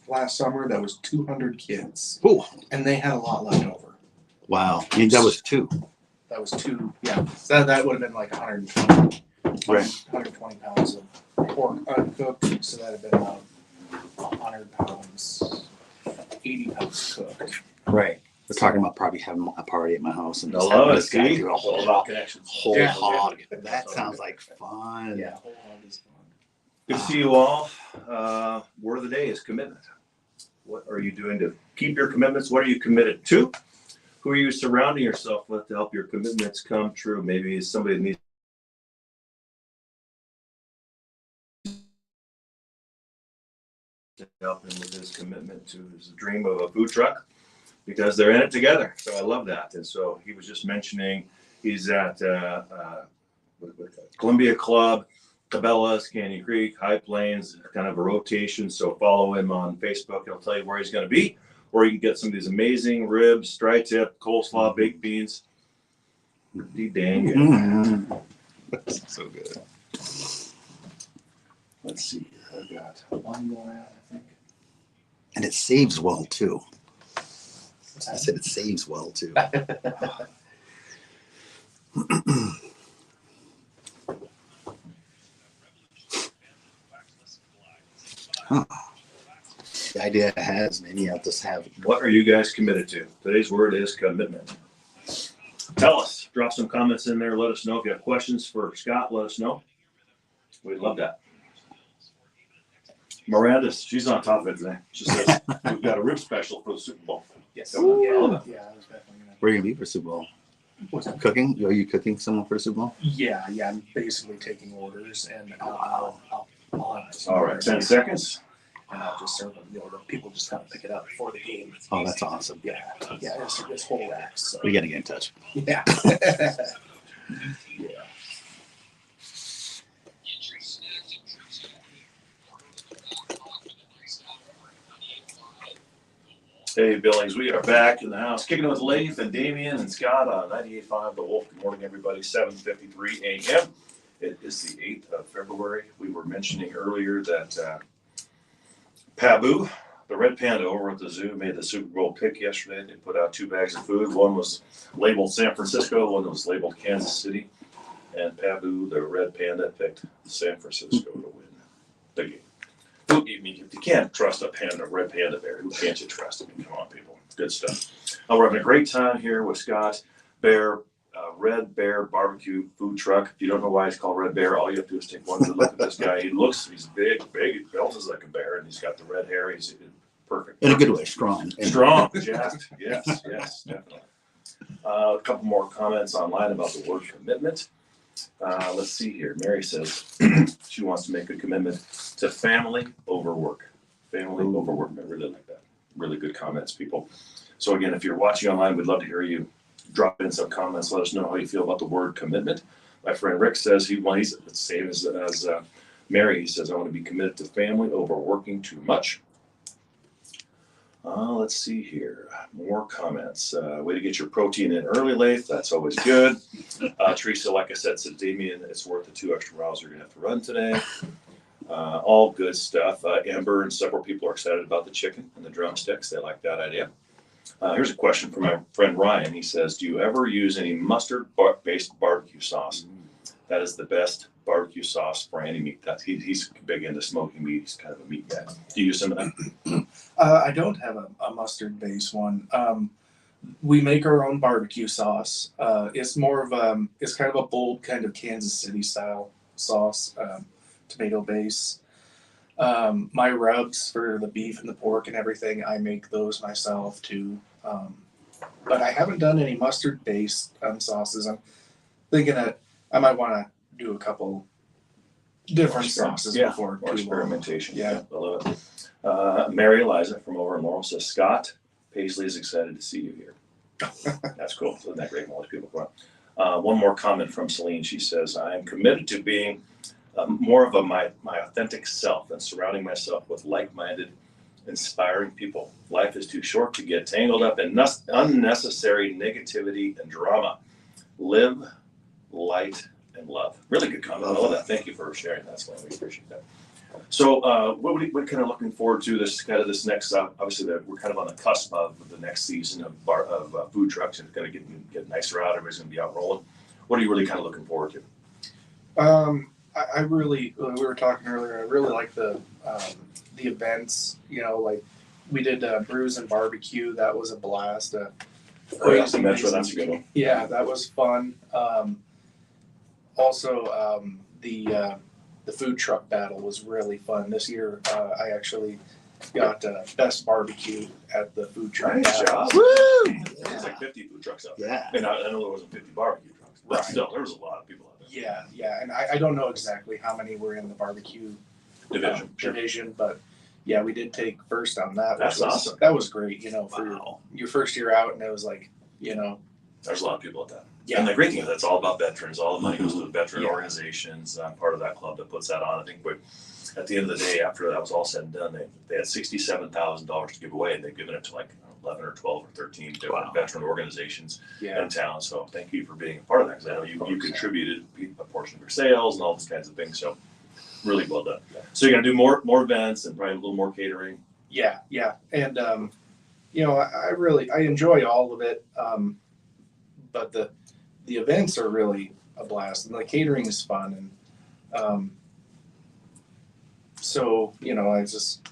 S3: last summer. That was 200 kids.
S2: Oh,
S3: and they had a lot left over.
S2: Wow. I mean, that was 2.
S3: That was 2. Yeah. So that would have been like 120.
S2: Right.
S3: 120 pounds of pork uncooked. So that would have been about 100 pounds, 80 pounds cooked.
S2: Right. We're talking about probably having a party at my house and just
S1: having
S2: having
S1: this
S2: this guy
S1: guy
S2: do a whole hog. That sounds like fun.
S3: Yeah, whole hog is fun.
S1: Good to see you all. Word of the day is commitment. What are you doing to keep your commitments? What are you committed to? Who are you surrounding yourself with to help your commitments come true? Maybe somebody needs to help him with his commitment to his dream of a food truck, because they're in it together. So I love that. And so he was just mentioning he's at Columbia Club, Cabela's, Canyon Creek, High Plains, kind of a rotation. So follow him on Facebook. He'll tell you where he's going to be, or you can get some of these amazing ribs, tri-tip, coleslaw, baked beans. Pretty dang good. So good. Let's see. I've got one more out, I think.
S2: And it saves well too. I said it saves well too. Huh. The idea has maybe I'll just have.
S1: What are you guys committed to? Today's word is commitment. Tell us. Drop some comments in there. Let us know if you have questions for Scott. Let us know. We'd love that. Miranda, she's on top of it today. She says we've got a rib special for the Super Bowl.
S3: Yes.
S1: Yeah, I love it.
S3: Yeah, I was definitely gonna.
S2: Where are you gonna be for Super Bowl?
S3: What's that?
S2: Cooking? Are you cooking someone for Super Bowl?
S3: Yeah. I'm basically taking orders, and I'll have some
S1: All right, 10 seconds.
S3: and I'll just serve them. The people just kind of pick it up before the game.
S2: Oh, that's awesome.
S3: Yeah. It's whole racks. So.
S2: We gotta get in touch.
S3: Yeah. Yeah.
S1: Hey, Billings, we are back in the house, kicking it with Leif and Damian and Scott on 98.5 The Wolf. Good morning, everybody. 7:53 a.m. It is the 8th of February. We were mentioning earlier that Pabu, the red panda over at the zoo, made the Super Bowl pick yesterday. They put out 2 bags of food. One was labeled San Francisco, one was labeled Kansas City. And Pabu, the red panda, picked San Francisco to win the game. You can't trust a panda, red panda bear. Who can't you trust? I mean, come on, people. Good stuff. We're having a great time here with Scott Bear, Red Bear Barbecue Food Truck. If you don't know why it's called Red Bear, all you have to do is take one good look at this guy. He's big, he belches like a bear, and he's got the red hair. He's perfect.
S2: In a good way, strong.
S1: Strong, jacked. Yes, definitely. A couple more comments online about the word commitment. Let's see here. Mary says she wants to make a commitment to family over work. Family over work. I really like that. Really good comments, people. So again, if you're watching online, we'd love to hear you drop in some comments. Let us know how you feel about the word commitment. My friend Rick says he's the same as Mary. He says, I want to be committed to family over working too much. Let's see here. More comments. Way to get your protein in early, Leif. That's always good. Teresa, like I said Damian, it's worth the 2 extra miles you're going to have to run today. All good stuff. Amber and several people are excited about the chicken and the drumsticks. They like that idea. Here's a question from my friend Ryan. He says, do you ever use any mustard-based barbecue sauce? That is the best barbecue sauce for any meat. He's big into smoking meat. He's kind of a meat guy. Do you use some of that?
S3: I don't have a mustard-based one. We make our own barbecue sauce. It's more of it's kind of a bold kind of Kansas City style sauce, tomato base. My rubs for the beef and the pork and everything, I make those myself too. But I haven't done any mustard-based sauces. I'm thinking that I might want to do a couple different sauces before
S1: or experimentation.
S3: Yeah,
S1: I love it. Mary Eliza from over in Laurel says, Scott Paisley is excited to see you here. That's cool. Isn't that great when all these people come out? One more comment from Celine. She says, I am committed to being more of my authentic self and surrounding myself with like-minded, inspiring people. Life is too short to get tangled up in unnecessary negativity and drama. Live, light, and love. Really good comment. I love that. Thank you for sharing that. We appreciate that. So what kind of looking forward to this next, obviously we're kind of on the cusp of the next season of food trucks, and it's going to get nicer out. Everybody's going to be out rolling. What are you really kind of looking forward to?
S3: I really, we were talking earlier, I really like the events, like we did Brews and Barbecue. That was a blast.
S1: That's a good one.
S3: Yeah, that was fun. Also, the food truck battle was really fun this year. I actually got best barbecue at the food truck.
S1: Nice job.
S2: Woo!
S1: There's like 50 food trucks out there.
S2: Yeah.
S1: And I know there wasn't 50 barbecue trucks, but
S3: Right.
S1: still, there was a lot of people out there.
S3: Yeah, and I don't know exactly how many were in the barbecue division, but yeah, we did take first on that.
S1: That's
S3: which was,
S1: awesome.
S3: That was great, you know, for
S2: Wow.
S3: your first year out, and it was like, you know,
S1: There's a lot of people at that.
S3: yeah,
S1: And the great thing is that's all about veterans. All the money goes to the veteran
S3: Yeah.
S1: organizations. I'm part of that club that puts that on. I think at the end of the day, after that was all said and done, they had $67,000 to give away, and they've given it to like 11 or 12 or 13 different veteran organizations
S3: yeah,
S1: in town. So thank you for being a part of that, because I know you contributed a portion of your sales and all those kinds of things. So really well done.
S3: Yeah.
S1: So you're gonna do more events and probably a little more catering.
S3: yeah, and you know, I enjoy all of it, but the events are really a blast, and the catering is fun, and so you know, I just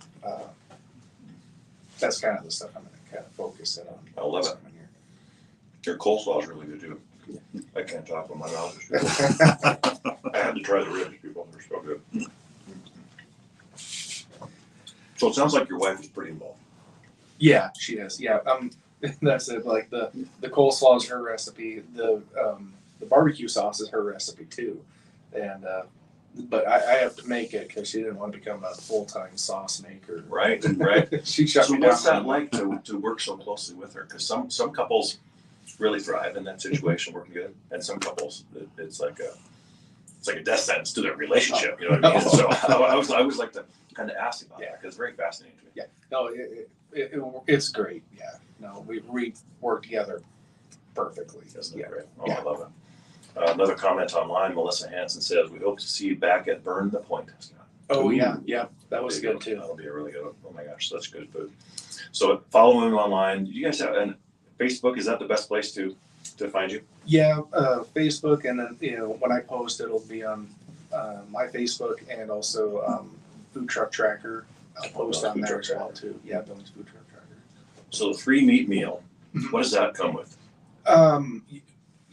S3: that's kind of the stuff I'm gonna kind of focus in on.
S1: I love it.
S3: Here.
S1: Your coleslaw is really good too. I can't talk with my mouth. I had to try the ribs, people. They're so good. So it sounds like your wife is pretty involved.
S3: Yeah, she is. Yeah, that's it. Like the coleslaw is her recipe. The barbecue sauce is her recipe too, and but I have to make it because she didn't want to become a full-time sauce maker.
S1: Right.
S3: She shut
S1: So
S3: me down.
S1: what's that like to work so closely with her? Because some couples really thrive in that situation, working together, and some couples it's like a death sentence to their relationship. You know what I mean? So I always like to kind of ask about that, because it's very fascinating to me.
S3: Yeah, no, it's great. Yeah, no, we work together perfectly.
S1: Isn't
S3: Yeah.
S1: it great? Oh,
S3: Yeah.
S1: I love it. Another comment online, Melissa Hansen says, "We hope to see you back at Burn the Point."
S3: Oh
S1: Ooh.
S3: yeah, that was
S1: There you
S3: good
S1: go.
S3: too.
S1: That'll be a really good one. Oh my gosh, such good food. So following online, do you guys have and Facebook? Is that the best place to find you?
S3: Yeah, Facebook, and then you know when I post, it'll be on my Facebook and also Food Truck Tracker. I'll post on
S1: Food
S3: there
S1: Truck
S3: as well
S1: Tracker.
S3: too. Yeah, Billings Food Truck Tracker.
S1: So the 3 meat meal, what does that come with?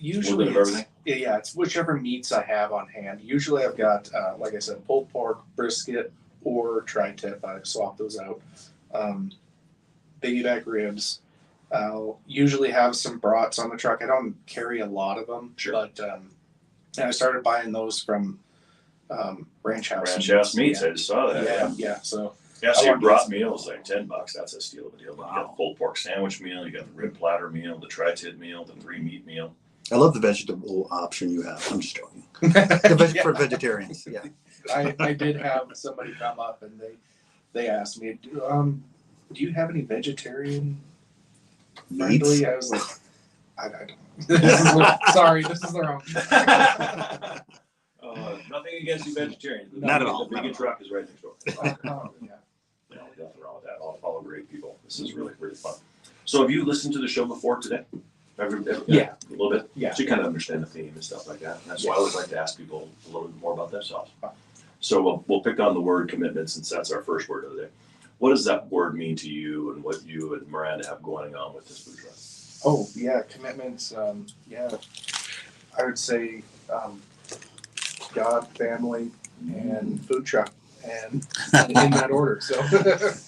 S3: Usually,
S1: A little bit of everything?
S3: yeah, it's whichever meats I have on hand. Usually, I've got like I said, pulled pork, brisket, or tri-tip. I swap those out. Piggyback ribs. I'll usually have some brats on the truck. I don't carry a lot of them,
S1: Sure.
S3: but and I started buying those from Ranch House.
S1: Ranch House Meats.
S3: Yeah.
S1: I just saw that.
S3: Yeah. So
S1: Yeah, so
S3: I
S1: your
S3: want
S1: brat
S3: these.
S1: meal is like $10. That's a steal of a deal. But you got
S2: Wow.
S1: the pulled pork sandwich meal, you got the rib platter meal, the tri-tip meal, the 3 meat meal.
S2: I love the vegetable option you have. I'm just joking. For vegetarians, yeah.
S3: I did have somebody come up and they asked me, do you have any vegetarian
S2: Meats.
S3: friendly? I was like, I don't. Sorry, this is the wrong.
S1: Nothing against you vegetarians. but
S2: Not at all,
S1: The
S2: not
S1: vegan
S2: at all.
S1: truck is right next door.
S3: Oh, yeah.
S1: No, nothing wrong with that. All great people. This is really, really fun. So have you listened to the show before today?
S3: Yeah.
S1: A little bit?
S3: Yeah.
S1: So you kind of understand the theme and stuff like that. And that's why I always like to ask people a little bit more about themselves.
S3: Fine.
S1: So we'll pick on the word commitment, since that's our first word of the day. What does that word mean to you, and what you and Miranda have going on with this food truck?
S3: Oh yeah, commitments. Yeah, I would say God, family, and food truck, and in that order. So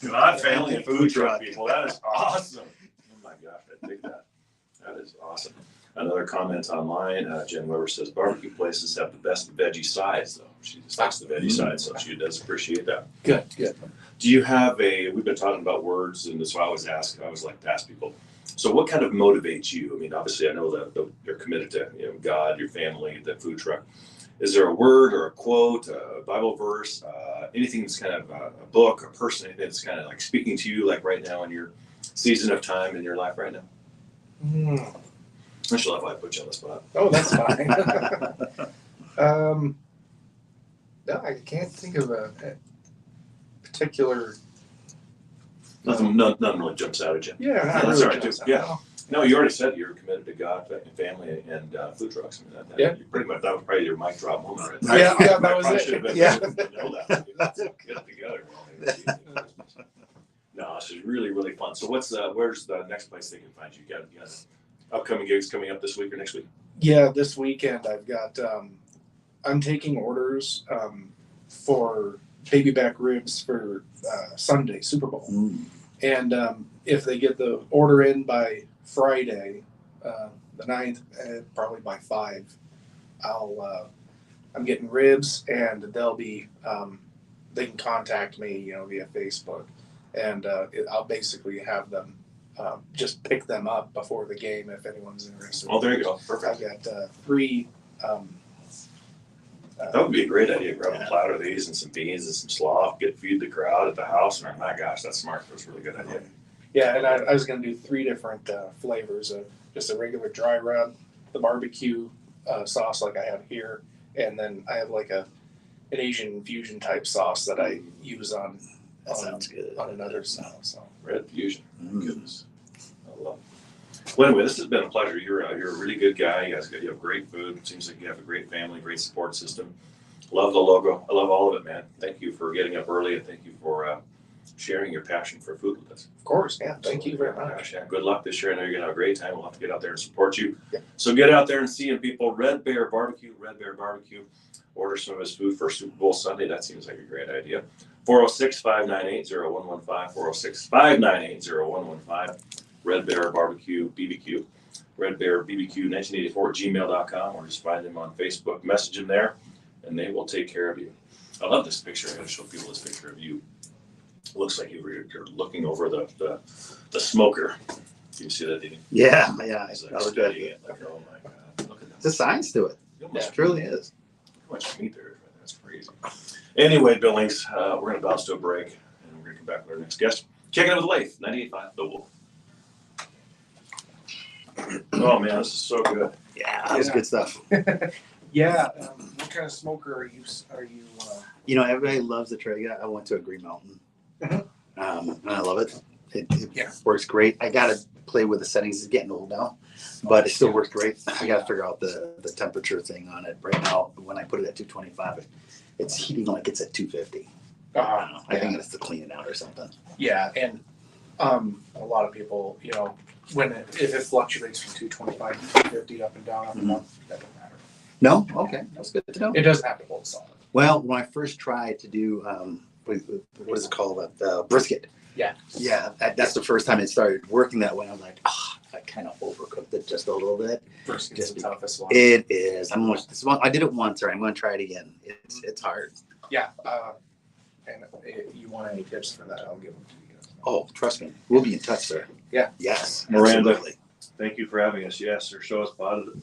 S1: God, family, and food truck people. That is awesome. Oh my gosh, I dig that. That is awesome. Another comment online, Jen Weber says, barbecue places have the best veggie sides, though. She just likes the veggie side, so she does appreciate that.
S3: good.
S1: Do you have we've been talking about words, and so I always like to ask people, so what kind of motivates you? I mean, obviously I know that you're committed to God, your family, the food truck. Is there a word or a quote, a Bible verse, anything that's kind of a book, a person, anything that's kind of like speaking to you, like right now in your season of time in your life right now? I should love why I put you on the spot.
S3: Oh, that's fine. No, I can't think of a particular.
S1: Nothing really jumps out at you.
S3: Yeah, not
S1: That's
S3: really
S1: all right,
S3: jumps
S1: too.
S3: out.
S1: Yeah. No, you already said you're committed to God, family, and food trucks. I mean,
S3: Yeah.
S1: pretty much that was probably your mic drop moment right there.
S3: Yeah, that
S1: I
S3: was
S1: probably
S3: it.
S1: should have been
S3: Yeah.
S1: able to know that. Get together. No, this is really, really fun. So where's the next place they can find you? You got upcoming gigs coming up this week or next week?
S3: Yeah, this weekend I've got. I'm taking orders for baby back ribs for Sunday Super Bowl. And if they get the order in by Friday, the 9th, probably by 5, I'm getting ribs, and they'll be they can contact me, via Facebook, and I'll basically have them just pick them up before the game if anyone's interested.
S1: Oh, there you go. Perfect.
S3: I've got 3.
S1: That would be a great idea. Grab a platter of these and some beans and some sloth. Feed the crowd at the house. And my gosh, that's smart. That's a really good idea.
S3: Yeah, and I was going to do 3 different flavors of just a regular dry rub, the barbecue sauce like I have here, and then I have like an Asian fusion type sauce that I use on
S2: That sounds good.
S3: on another sauce. So.
S1: Red fusion. Goodness, I love it. Well, anyway, this has been a pleasure. You're a really good guy. You have great food. It seems like you have a great family, great support system. Love the logo. I love all of it, man. Thank you for getting up early, and thank you for sharing your passion for food with us.
S3: Of course, yeah. Thank you very much.
S1: Gosh, yeah. Good luck this year. I know you're gonna have a great time. We'll have to get out there and support you.
S3: Yeah.
S1: So get out there and see him, people. Red Bear Barbecue. Order some of his food for Super Bowl Sunday. That seems like a great idea. 406-598-0115. 406-598-0115. Red Bear Barbecue BBQ. Red Bear BBQ 1984 gmail.com, or just find them on Facebook. Message them there, and they will take care of you. I love this picture. I'm going to show people this picture of you. It looks like you're looking over the smoker. Can you see that, Dean?
S2: Yeah.
S1: He's like
S2: That was
S1: studying
S2: good.
S1: it. Like, oh my God, look at that.
S2: There's a science to it. It truly is.
S1: How much meat there is, man. That's crazy. Anyway, Billings, we're going to bounce to a break, and we're going to come back with our next guest. Checking in with Leif, 98.5 The Wolf. Oh man, this is so good.
S2: Yeah, that was good stuff.
S3: Yeah. What kind of smoker are you?
S2: Everybody loves the Traeger. I went to a Green Mountain, and I love it. It
S3: Yeah.
S2: works great. I gotta play with the settings. It's getting old now, but it still works great. I gotta figure out the temperature thing on it. Right now, when I put it at 225, it's heating like it's at 250. I don't know. I think it's to clean it out or something.
S3: Yeah, and a lot of people, if it fluctuates from 225 to 250 up and down, that doesn't matter.
S2: No? Okay. That's good to know.
S3: It doesn't have to hold solid.
S2: Well, when I first tried to do, what is it called? Brisket.
S3: Yeah.
S2: Yeah, that's the first time it started working that way. I'm like, I kind of overcooked it just a little bit.
S3: Brisket's the toughest one.
S2: It is. I did it once, or I'm going to try it again. It's hard.
S3: Yeah, and if you want any tips for that, I'll give them to you.
S2: Oh, trust me. We'll be in touch, sir.
S3: Yeah.
S2: Yes.
S1: Miranda.
S2: Absolutely.
S1: Thank you for having us. Yes, our show is positive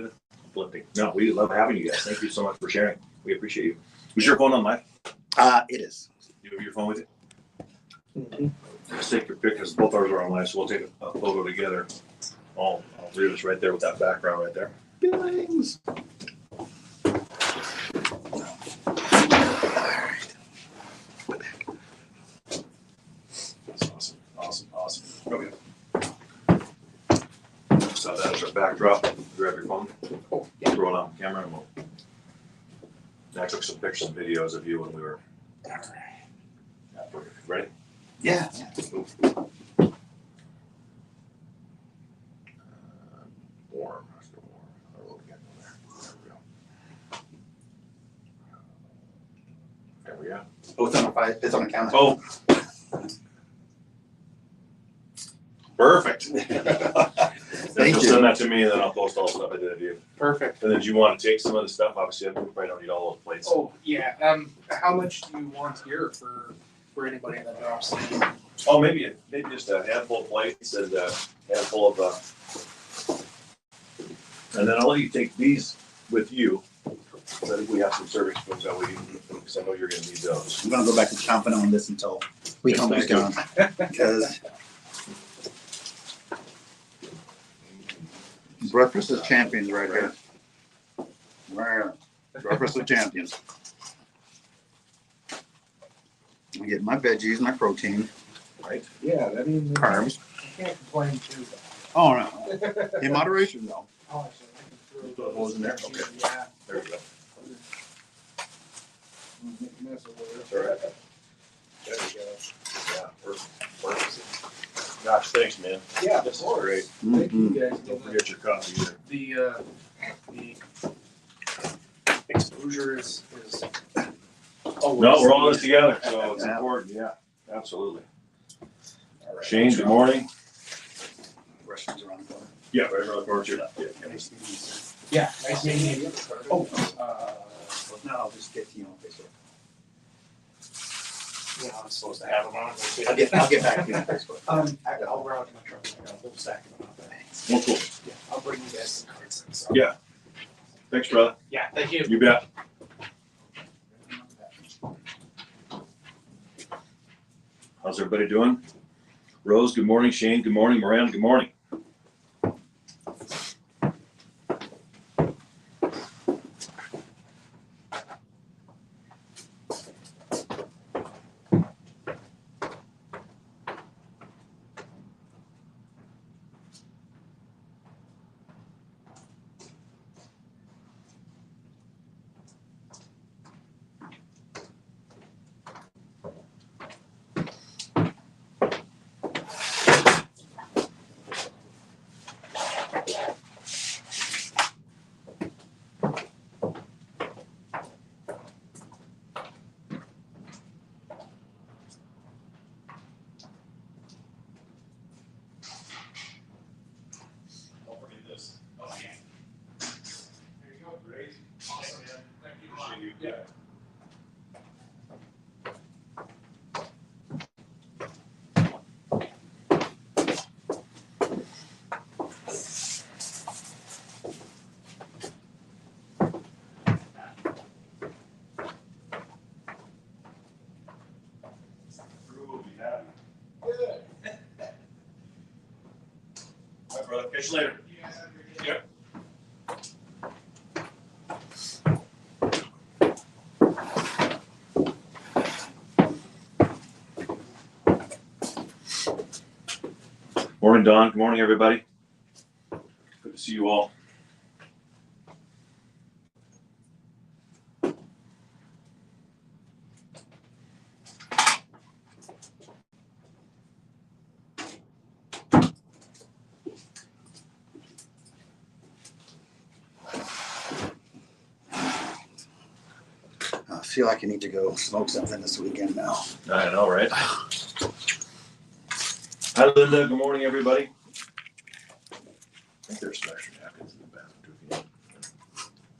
S1: and uplifting. No, we love having you guys. Thank you so much for sharing. We appreciate you. Was your phone on live?
S2: It is.
S1: You have your phone with you?
S3: Mm-hmm.
S1: Let's take your pic, because both ours are on live, so we'll take a photo together. All three of us right there with that background right there.
S2: Billings.
S1: That's awesome. Okay. So that is our backdrop. Grab your phone.
S3: Oh, yeah.
S1: Throw it on camera, and I took some pictures and videos of you when we were.
S3: All right.
S1: Ready?
S2: Yeah.
S1: Warm. Still warm. We'll get there. There we go.
S2: Oh, it's on the camera.
S1: Oh. Perfect.
S2: Thank
S1: You'll
S2: you.
S1: send that to me, and then I'll post all the stuff I did of you.
S3: Perfect.
S1: And then do you want to take some of the stuff? Obviously, we probably don't need all those plates.
S3: Oh yeah. How much do you want here for anybody that drops in?
S1: Oh, maybe just a handful of plates and a handful of, and then I'll let you take these with you. Because I think we have some serving spoons that we, because I know you're going to need those.
S2: I'm going to go back to chomping on this until we
S1: Yes,
S2: come back
S1: thank
S2: on. Because breakfast of champions right here. Wow. Breakfast of champions. I get my veggies, my protein,
S1: Right?
S3: Yeah, I mean,
S2: carbs.
S3: I can't complain too
S2: Oh, no. In moderation, though.
S3: bad.
S1: Put those in there? Okay.
S3: Yeah.
S1: There we go.
S3: Mess with it.
S1: That's all right.
S3: There we go.
S1: Yeah, perfect. Gosh, thanks, man.
S3: Yeah,
S1: This is
S3: of course.
S1: great.
S3: Thank you guys.
S1: Don't forget your coffee either.
S3: The exposure is Oh,
S1: No, we're all in this together, so it's
S2: Yeah.
S1: important. Yeah, absolutely.
S3: All right.
S1: Shane, good morning.
S2: Restaurants around the corner.
S1: Yeah, right around the corner too. Yeah.
S2: Nice to meet you, sir.
S3: Yeah, nice meeting you. Oh,
S2: No, I'll just get to you on Facebook.
S3: yeah, I'm supposed to have them on.
S2: I'll get back to you on Facebook.
S3: I'll route in my truck. I got a whole stack of them out there.
S1: Well, cool.
S3: Yeah, I'll bring you guys some cards. So.
S1: Yeah. Thanks, brother.
S3: Yeah, thank you.
S1: You bet. How's everybody doing? Rose, good morning. Shane, good morning. Miranda, good morning. Don't forget this. Oh, yeah. There you go. Great. Awesome, man. Thank you. Appreciate you. Yeah. Drew will be happy. Good. All right, brother. Catch you later. You guys have a great day. Yep. Morning, Don. Good morning, everybody. Good to see you all.
S2: I feel like I need to go smoke something this weekend now.
S1: I know, right? Hi, Linda. Good morning, everybody. I think there's some extra napkins in the bathroom, too.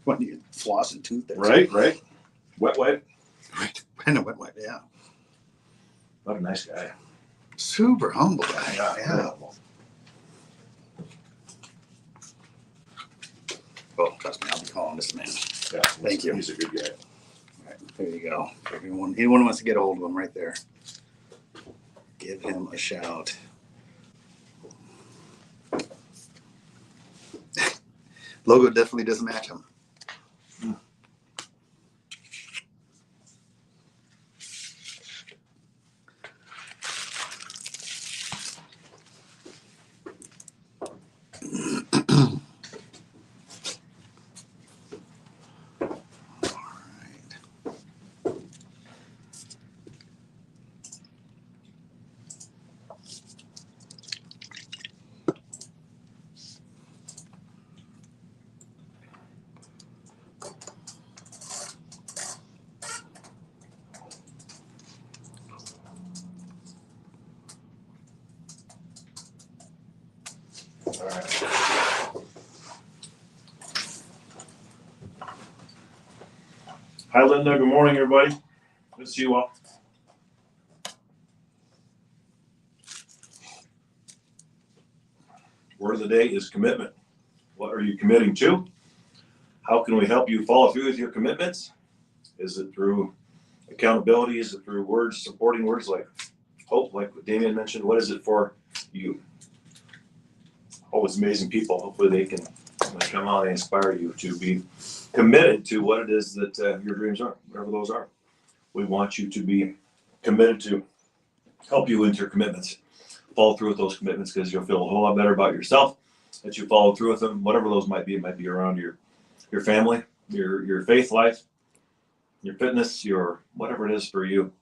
S2: When you floss and tooth.
S1: Right. Wet wipe.
S2: Right. And a wet wipe, yeah.
S1: What a nice guy.
S2: Super humble guy. Yeah. Well, trust me, I'll be calling this man.
S1: Yeah.
S2: Thank you.
S1: He's a good guy.
S2: All right, there you go. Anyone wants to get a hold of him right there. Give him a shout. Logo definitely doesn't match him.
S1: All right. Hi, Linda. Good morning, everybody. Good to see you all. Word of the day is commitment. What are you committing to? How can we help you follow through with your commitments? Is it through accountability? Is it through words, supporting words like hope, like what Damian mentioned? What is it for you? Always amazing people. Hopefully they can come on and inspire you to be committed to what it is that your dreams are, whatever those are. We want you to be committed to help you with your commitments. Follow through with those commitments because you'll feel a whole lot better about yourself that you follow through with them, whatever those might be. It might be around your family, your faith life, your fitness, your whatever it is for you.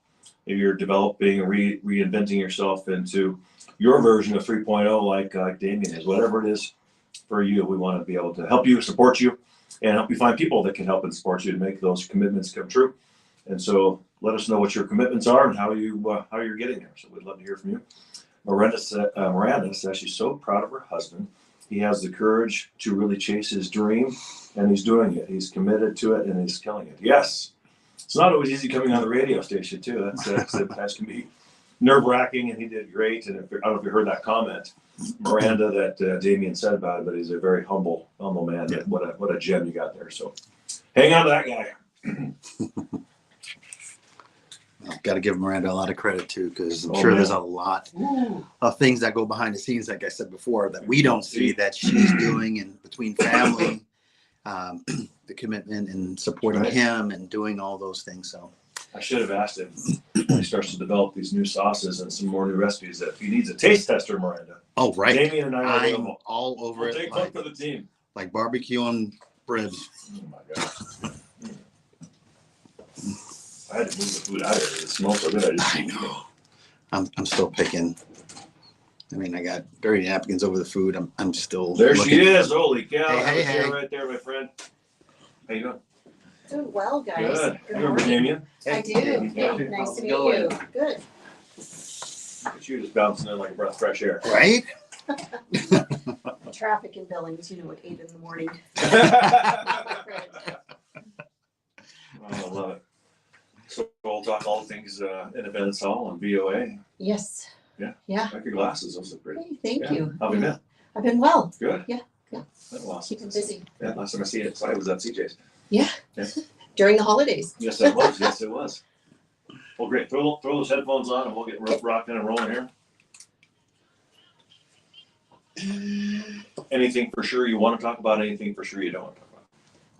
S1: Maybe you're developing and reinventing yourself into your version of 3.0 like Damian is. Whatever it is for you, we want to be able to help you, support you, and help you find people that can help and support you to make those commitments come true. And so let us know what your commitments are and how you're getting there. So we'd love to hear from you. Miranda says she's so proud of her husband. He has the courage to really chase his dream, and he's doing it. He's committed to it, and he's killing it. Yes. It's not always easy coming on the radio station, too. That can be nerve-wracking, and he did great. And I don't know if you heard that comment, Miranda, that Damian said about it, but he's a very humble man.
S2: Yeah.
S1: What a gem you got there. So hang on to that guy.
S2: I've got to give Miranda a lot of credit too, because I'm
S1: Oh,
S2: sure
S1: man.
S2: there's a lot of things that go behind the scenes, like I said before, that we don't see that she's doing, and between family, the commitment and supporting
S1: Right.
S2: him and doing all those things. So
S1: I should have asked him when he starts to develop these new sauces and some more new recipes that if he needs a taste tester, Miranda.
S2: oh right,
S1: Damian and I are
S2: I'm
S1: available.
S2: all over
S1: We'll
S2: it,
S1: take one
S2: like,
S1: for the team.
S2: like barbecue and ribs.
S1: Oh my gosh. I had to move the food out of here. It smells so good.
S2: I know. I'm still picking. I mean, I got dirty napkins over the food. I'm still.
S1: There
S2: looking.
S1: she is. Holy cow.
S2: Hey,
S1: Have a
S2: hey.
S1: chair right there, my friend. How you doing?
S4: Doing well, guys.
S1: Good. You remember
S4: morning.
S1: Damian?
S4: I do.
S1: Yeah.
S4: Hey, nice
S2: How's
S4: to
S2: it
S4: meet
S2: going?
S4: you. Good.
S1: Look at you just bouncing in like a breath of fresh air.
S2: Right?
S4: Traffic in Billings, you know, at 8 in the morning.
S1: I love it. So we'll talk all things Independence Hall and BOA.
S4: Yes.
S1: Yeah.
S4: Yeah.
S1: Like your glasses, those look pretty.
S4: Hey, thank
S1: Yeah.
S4: you.
S1: How have you been?
S4: I've been well.
S1: Good.
S4: Yeah, yeah.
S1: Been a while
S4: Keeping
S1: since-
S4: busy
S1: Yeah, last time I seen it, I was at CJ's.
S4: during the holidays.
S1: Yes, it was. Yes, it was. Well, great. Throw those headphones on and we'll get rocking and rolling here. Anything for sure you want to talk about? Anything for sure you don't want to talk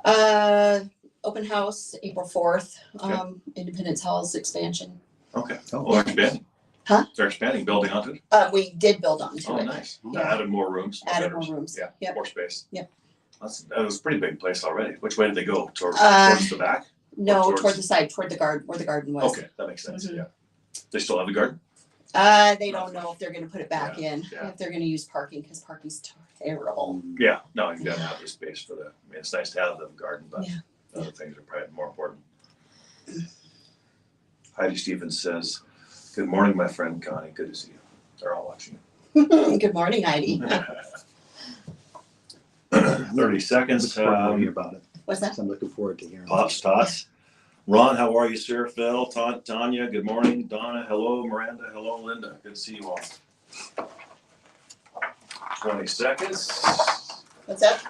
S1: about?
S4: Open house, April 4th.
S1: Okay.
S4: Independence Hall's expansion.
S1: Okay.
S2: Oh.
S1: Oh, they're expanding.
S4: Huh?
S1: They're expanding, building onto it.
S4: We did build onto
S1: Oh,
S4: it.
S1: nice.
S4: Yeah.
S1: Added more rooms.
S4: Added
S1: better-
S4: more rooms.
S1: Yeah.
S4: Yep.
S1: More space.
S4: Yep.
S1: That was a pretty big place already. Which way did they go? Towards the back?
S4: No,
S1: towards-
S4: toward the side, toward the garden, where the garden was.
S1: Okay, that makes sense.
S4: Mhm.
S1: Yeah. They still have the garden?
S4: They don't know if they're gonna put it back in,
S1: yeah.
S4: if they're gonna use parking, because parking's terrible.
S1: Yeah. No, you gotta have the space for the. I mean, it's nice to have the garden, but
S4: Yeah.
S1: other things are probably more important. Heidi Stevens says, "Good morning, my friend Connie. Good to see you." They're all watching.
S4: Good morning, Heidi.
S1: 30 seconds.
S2: Look forward to hearing about it.
S4: What's that?
S2: I'm looking forward to hearing.
S1: Pops, Tots. Ron, how are you, sir? Phil, Tanya, good morning. Donna, hello. Miranda, hello. Linda, good to see you all. 20 seconds.
S4: What's that?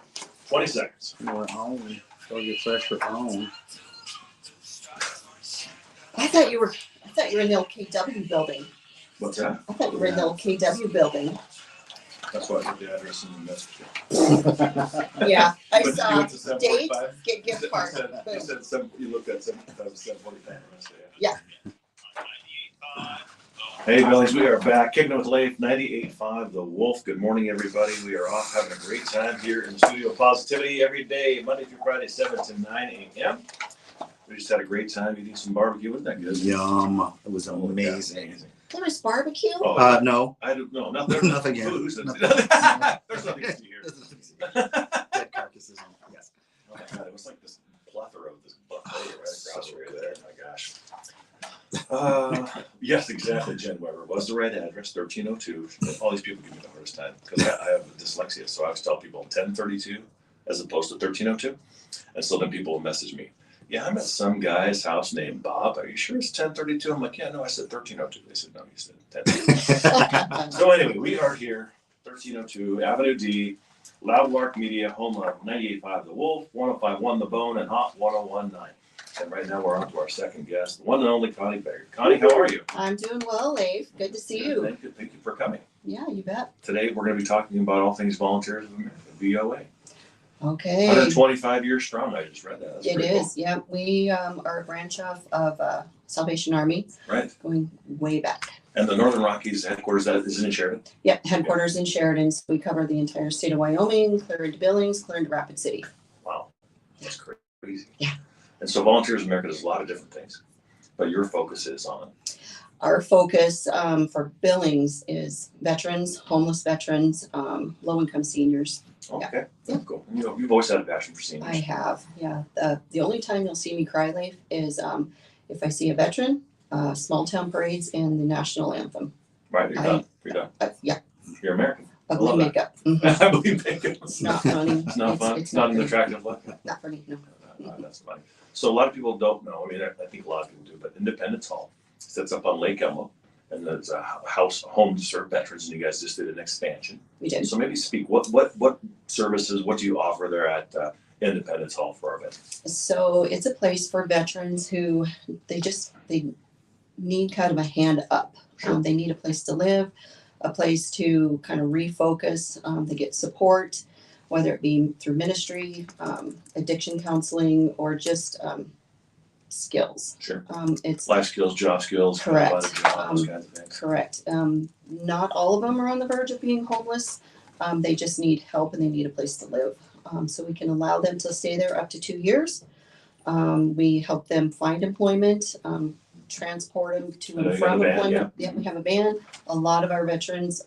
S1: 20 seconds.
S2: We're home. Gotta get fresh for home.
S4: I thought you were in the old KW building.
S1: What's that?
S4: I thought you were in the old KW building.
S1: That's why I put the address in the message.
S4: Yeah, I
S1: But you
S4: saw
S1: went to 745?
S4: dates, get gift cards.
S1: You said you looked at 745.
S4: Yeah.
S1: Hey, Billings, we are back. Kicking with Leif, 98.5 The Wolf. Good morning, everybody. We are off having a great time here in the studio. Positivity every day, Monday through Friday, 7 to 9 a.m. We just had a great time eating some barbecue. Wasn't that good?
S2: Yum. It was
S1: Oh, yeah,
S2: amazing.
S4: There was barbecue?
S1: Oh,
S2: No.
S1: I don't know. Nothing.
S2: Nothing yet.
S1: There's
S2: Nothing.
S1: nothing to see here.
S2: Dead carcasses. Yes.
S1: Oh my God, it was like this plethora of this buffet right across
S2: So
S1: right
S2: good.
S1: there. My gosh. Yes, exactly. Jen Weber was the right address, 1302. All these people give me the hardest time because I have dyslexia. So I always tell people 1032 as opposed to 1302. And so then people will message me. Yeah, I'm at some guy's house named Bob. Are you sure it's 1032? I'm like, yeah, no, I said 1302. They said, no, you said 1032. So anyway, we are here, 1302 Avenue D, Loudlark Media, home of 98.5 The Wolf, 105.1 The Bone, and Hot 101.9. And right now we're on to our second guest, the one and only Connie Baker. Connie, how are you?
S4: I'm doing well, Leif. Good to see you.
S1: Thank you for coming.
S4: Yeah, you bet.
S1: Today we're going to be talking about all things Volunteers of America, VOA.
S4: Okay.
S1: 125 years strong. I just read that. That's
S4: It
S1: pretty
S4: is, yeah. We are a branch of Salvation Army,
S1: cool. Right.
S4: going way back.
S1: And the Northern Rockies headquarters that is in Sheridan.
S4: Yep, headquarters in Sheridan. So we cover the entire state of Wyoming, clear into Billings, clear into Rapid City.
S1: Wow. That's crazy.
S4: Yeah.
S1: And so Volunteers of America does a lot of different things, but your focus is on.
S4: Our focus for Billings is veterans, homeless veterans, low-income seniors.
S1: Okay.
S4: Yeah.
S1: Cool. And you've always had a passion for seniors.
S4: I have, yeah. The only time you'll see me cry, Leif, is If I see a veteran, small town parades and the national anthem.
S1: Right, you're done. You're done.
S4: Yeah,
S1: You're American.
S4: ugly
S1: love that.
S4: makeup. Mhm.
S1: I believe makeup.
S4: It's not funny.
S1: It's not fun. It's not an
S4: funny.
S1: attractive look.
S4: Not funny, no.
S1: That's funny. So a lot of people don't know. I mean, I think a lot of people do, but Independence Hall sits up on Lake Elmo, and there's a home to serve veterans, and you guys just did an expansion.
S4: We did.
S1: So maybe speak. What services? What do you offer there at Independence Hall for our veterans?
S4: So it's a place for veterans who they need kind of a hand up.
S1: Sure.
S4: They need a place to live, a place to kind of refocus. They get support, whether it be through ministry, addiction counseling, or just skills.
S1: Sure.
S4: It's
S1: Life skills, job skills,
S4: Correct.
S1: Those kinds of things.
S4: correct. Not all of them are on the verge of being homeless. They just need help and they need a place to live. So we can allow them to stay there up to 2 years. We help them find employment, transport them to
S1: I know
S4: and
S1: you have
S4: from
S1: a van,
S4: employment. Yeah, we have a van. A lot of our veterans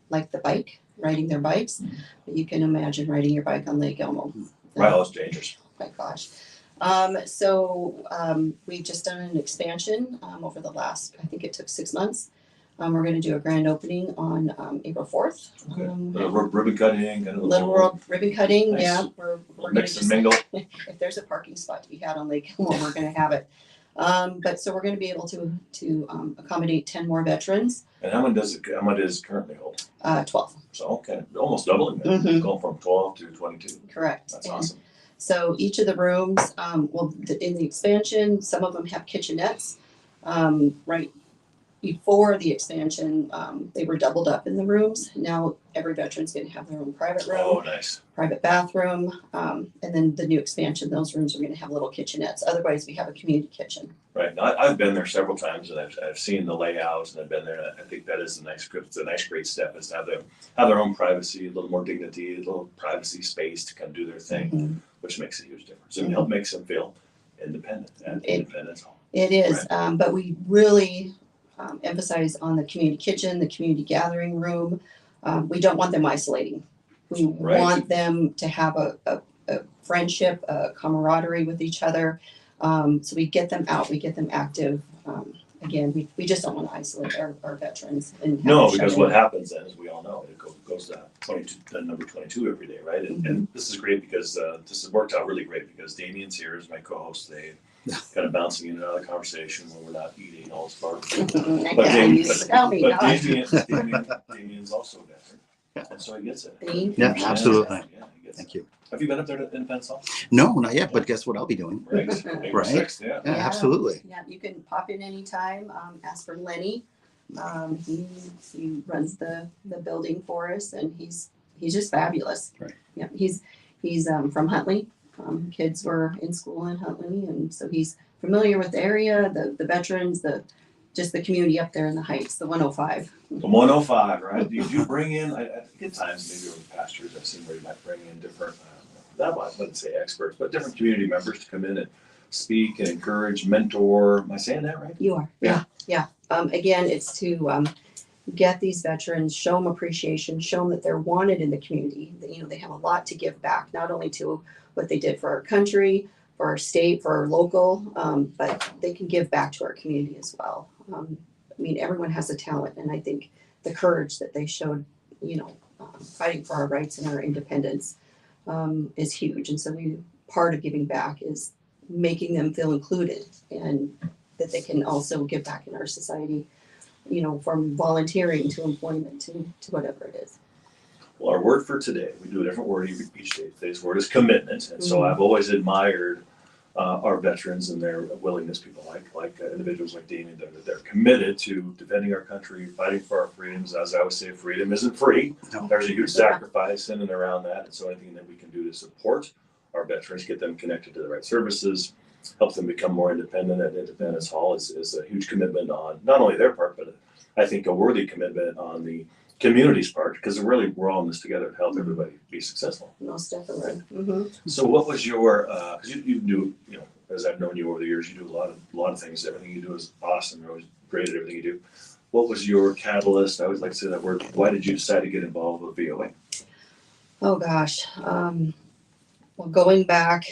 S4: like the bike, riding their bikes. But you can imagine riding your bike on Lake Elmo.
S1: Right, oh, it's dangerous.
S4: My gosh. We've just done an expansion over the last, I think it took 6 months. We're going to do a grand opening on April 4th.
S1: Okay. Ribbon cutting, kind of a
S4: Little World ribbon cutting,
S1: Nice.
S4: yeah. We're going
S1: mix
S4: to
S1: and
S4: just,
S1: mingle.
S4: if there's a parking spot to be had on Lake Elmo, we're going to have it. So we're going to be able to accommodate 10 more veterans,
S1: And how many is currently hold?
S4: 12.
S1: So okay, almost doubling that.
S4: Mhm.
S1: Going from 12 to 22.
S4: Correct.
S1: That's
S4: And
S1: awesome.
S4: So each of the rooms, in the expansion, some of them have kitchenettes. Right before the expansion, they were doubled up in the rooms. Now every veteran's going to have their own private room,
S1: Oh, nice.
S4: private bathroom, and then the new expansion, those rooms are going to have little kitchenettes. Otherwise, we have a community kitchen.
S1: Right. Now, I've been there several times, and I've seen the layouts, and I've been there. And I think that is a nice great step, is to have their own privacy, a little more dignity, a little privacy space to kind of do their thing,
S4: Mhm.
S1: which makes a huge difference. And help makes them feel independent at Independence Hall.
S4: It is, but we really emphasize on the community kitchen, the community gathering room. We don't want them isolating. We
S1: Right.
S4: want them to have a friendship, a camaraderie with each other. So we get them out, we get them active. Again, we just don't want to isolate our veterans. And have
S1: No,
S4: them
S1: because
S4: shut
S1: what
S4: in.
S1: happens then, as we all know, it goes to 22, number 22 every day, right? And this is great because this has worked out really great because Damian's here as my co-host today, kind of bouncing in and out of the conversation when we're not eating all this barbecue. But
S4: Yeah, you used to tell me,
S1: but
S4: gosh.
S1: Damian's also a veteran, and so he gets it.
S4: Thank
S2: Yeah,
S4: you.
S2: absolutely.
S1: Yeah, he gets it.
S2: Thank you.
S1: Have you been up there to Independence Hall?
S2: No, not yet, but guess what I'll be doing?
S1: Right. April
S2: Right.
S1: 6th, yeah.
S2: Yeah,
S4: Yeah.
S2: absolutely.
S4: Yeah, you can pop in anytime, ask for Lenny. He runs the building for us and he's just fabulous.
S2: Right.
S4: Yeah, he's from Huntley. Kids were in school in Huntley and so he's familiar with the area, the veterans, just the community up there in the Heights, the 105.
S1: The 105, right? Did you bring in, I think at times maybe over the past years I've seen where you might bring in different, I wouldn't say experts, but different community members to come in and speak and encourage, mentor. Am I saying that right?
S4: You are, yeah. Again, it's to get these veterans, show them appreciation, show them that they're wanted in the community. That, they have a lot to give back, not only to what they did for our country, for our state, for our local, but they can give back to our community as well. Everyone has a talent, and I think the courage that they showed, fighting for our rights and our independence is huge. And so part of giving back is making them feel included and that they can also give back in our society, from volunteering to employment to whatever it is.
S1: Well, our word for today, we do a different word each day. Today's word is commitment. And so I've always admired our veterans and their willingness, people like individuals like Damian, that they're committed to defending our country, fighting for our freedoms. As I always say, freedom isn't free.
S2: No.
S1: There's a huge sacrifice in and around that. And so anything that we can do to support our veterans, get them connected to the right services, help them become more independent at Independence Hall is a huge commitment on not only their part, but I think a worthy commitment on the community's part, because we're all in this together to help everybody be successful.
S4: Most definitely. Mm-hmm.
S1: So what was your, because you do, as I've known you over the years, you do a lot of things. Everything you do is awesome. You're always great at everything you do. What was your catalyst? I always like to say that word. Why did you decide to get involved with VOA?
S4: Oh gosh. Well, going back,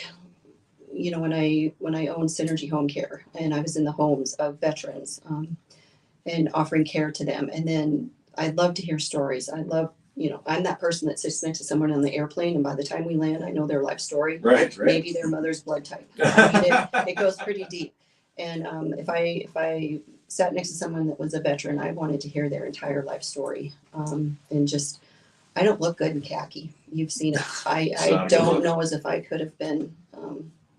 S4: you know, when I owned Synergy Home Care and I was in the homes of veterans and offering care to them. And then I love to hear stories. I love, you know, I'm that person that sits next to someone on the airplane, and by the time we land, I know their life story.
S1: Right.
S4: Maybe their mother's blood type. I mean, it goes pretty deep. And if I sat next to someone that was a veteran, I wanted to hear their entire life story. And just, I don't look good in khaki. You've seen it. I don't know as if I could have been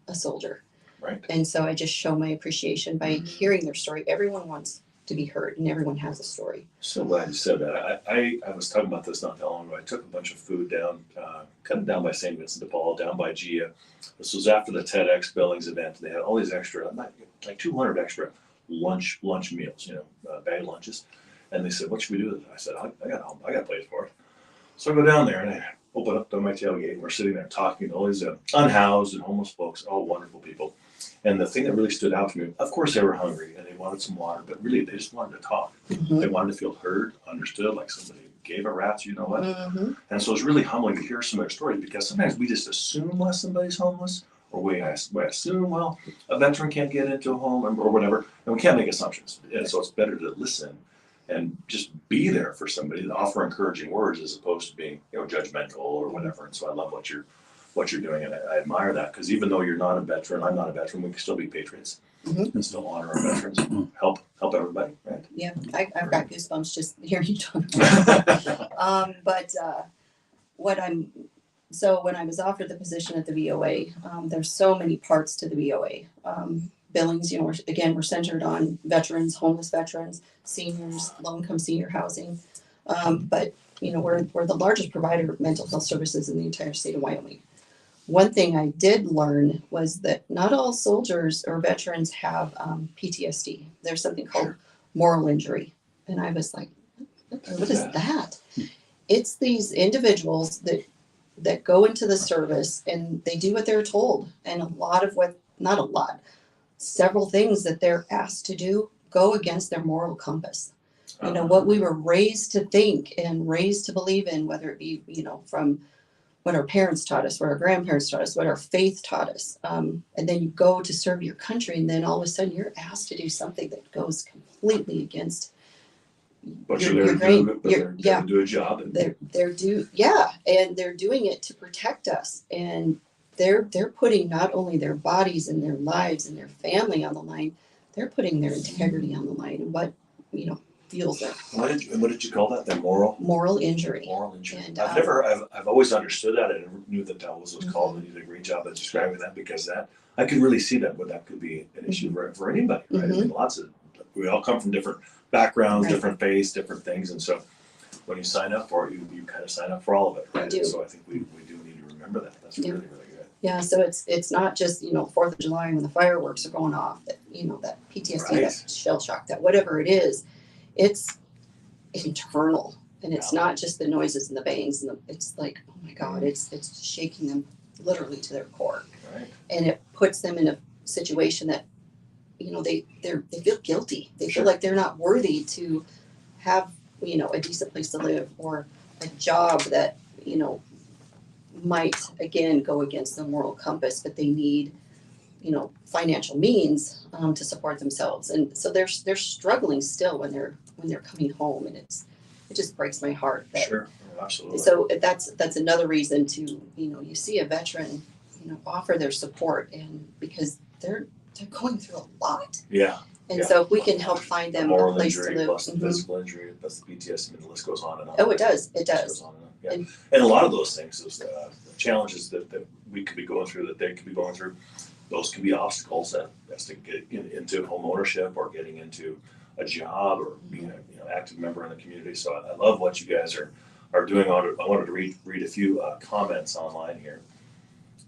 S4: a soldier.
S1: Right.
S4: And so I just show my appreciation by hearing their story. Everyone wants to be heard, and everyone has a story.
S1: So glad you said that. I was talking about this not that long ago. I took a bunch of food down, kind of down by St. Vincent de Paul, down by Gia. This was after the TEDx Billings event. They had all these extra, like 200 extra lunch meals, you know, bag lunches. And they said, "What should we do with it?" I said, I got plates for it. So I go down there and I open up my tailgate, and we're sitting there talking to all these unhoused and homeless folks, all wonderful people. And the thing that really stood out to me, of course they were hungry and they wanted some water, but really they just wanted to talk.
S4: Mm-hmm.
S1: They wanted to feel heard, understood, like somebody gave a rat's you know what.
S4: Mm-hmm.
S1: And so it's really humbling to hear some of their stories, because sometimes we just assume, well, somebody's homeless, or we assume, well, a veteran can't get into a home or whatever, and we can't make assumptions. And so it's better to listen and just be there for somebody, to offer encouraging words as opposed to being, you know, judgmental or whatever. And so I love what you're doing, and I admire that, because even though you're not a veteran, I'm not a veteran, we can still be patriots and still honor our veterans, help everybody, right?
S4: Yeah, I've got goosebumps just hearing you talk about it. So when I was offered the position at the VOA, there's so many parts to the VOA. Billings, you know, we're centered on veterans, homeless veterans, seniors, low-income senior housing. But, you know, we're the largest provider of mental health services in the entire state of Wyoming. One thing I did learn was that not all soldiers or veterans have PTSD. There's something called moral injury. And I was like, what is that? It's these individuals that go into the service and they do what they're told. And several things that they're asked to do go against their moral compass. You know, what we were raised to think and raised to believe in, whether it be, you know, from what our parents taught us, what our grandparents taught us, what our faith taught us. And then you go to serve your country, and then all of a sudden you're asked to do something that goes completely against
S1: But
S4: your
S1: they're
S4: brain.
S1: going to do a job. And
S4: They're doing it to protect us. And they're putting not only their bodies and their lives and their family on the line, they're putting their integrity on the line, and what, you know, fuels them.
S1: what did you call that? The moral
S4: injury.
S1: Moral injury.
S4: And,
S1: I've always understood that. I never knew that was called, and you did a great job of describing that, because that I could really see that, but that could be an issue for anybody, right? I mean, we all come from different backgrounds, different faiths, different things, and so when you sign up for it, you kind of sign up for all of it, right?
S4: I do.
S1: And so I think we do need to remember that. That's really, really good.
S4: Yeah, so it's not just, you know, 4th of July when the fireworks are going off, that, you know, that PTSD, that shell shock, that whatever it is, it's internal, and it's not just the noises and the bangs, and it's like, oh my God, it's shaking them literally to their core.
S1: Right.
S4: And it puts them in a situation that, you know, they feel guilty. They feel like they're not worthy to have, you know, a decent place to live, or a job that, you know, might again go against the moral compass, but they need, you know, financial means to support themselves. And so they're struggling still when they're coming home, and it just breaks my heart.
S1: Absolutely.
S4: So that's another reason to, you know, you see a veteran, you know, offer their support, and because they're going through a lot.
S1: Yeah.
S4: And so if we can help find them a place to live.
S1: Plus the physical injury, plus the PTSD, and the list goes on and on.
S4: Oh, it does. It
S1: Goes
S4: does.
S1: on and on. Yeah. And a lot of those things, those challenges that we could be going through, that they could be going through, those can be obstacles that has to get into home ownership, or getting into a job, or being a active member in the community. So I love what you guys are doing. I wanted to read a few comments online here.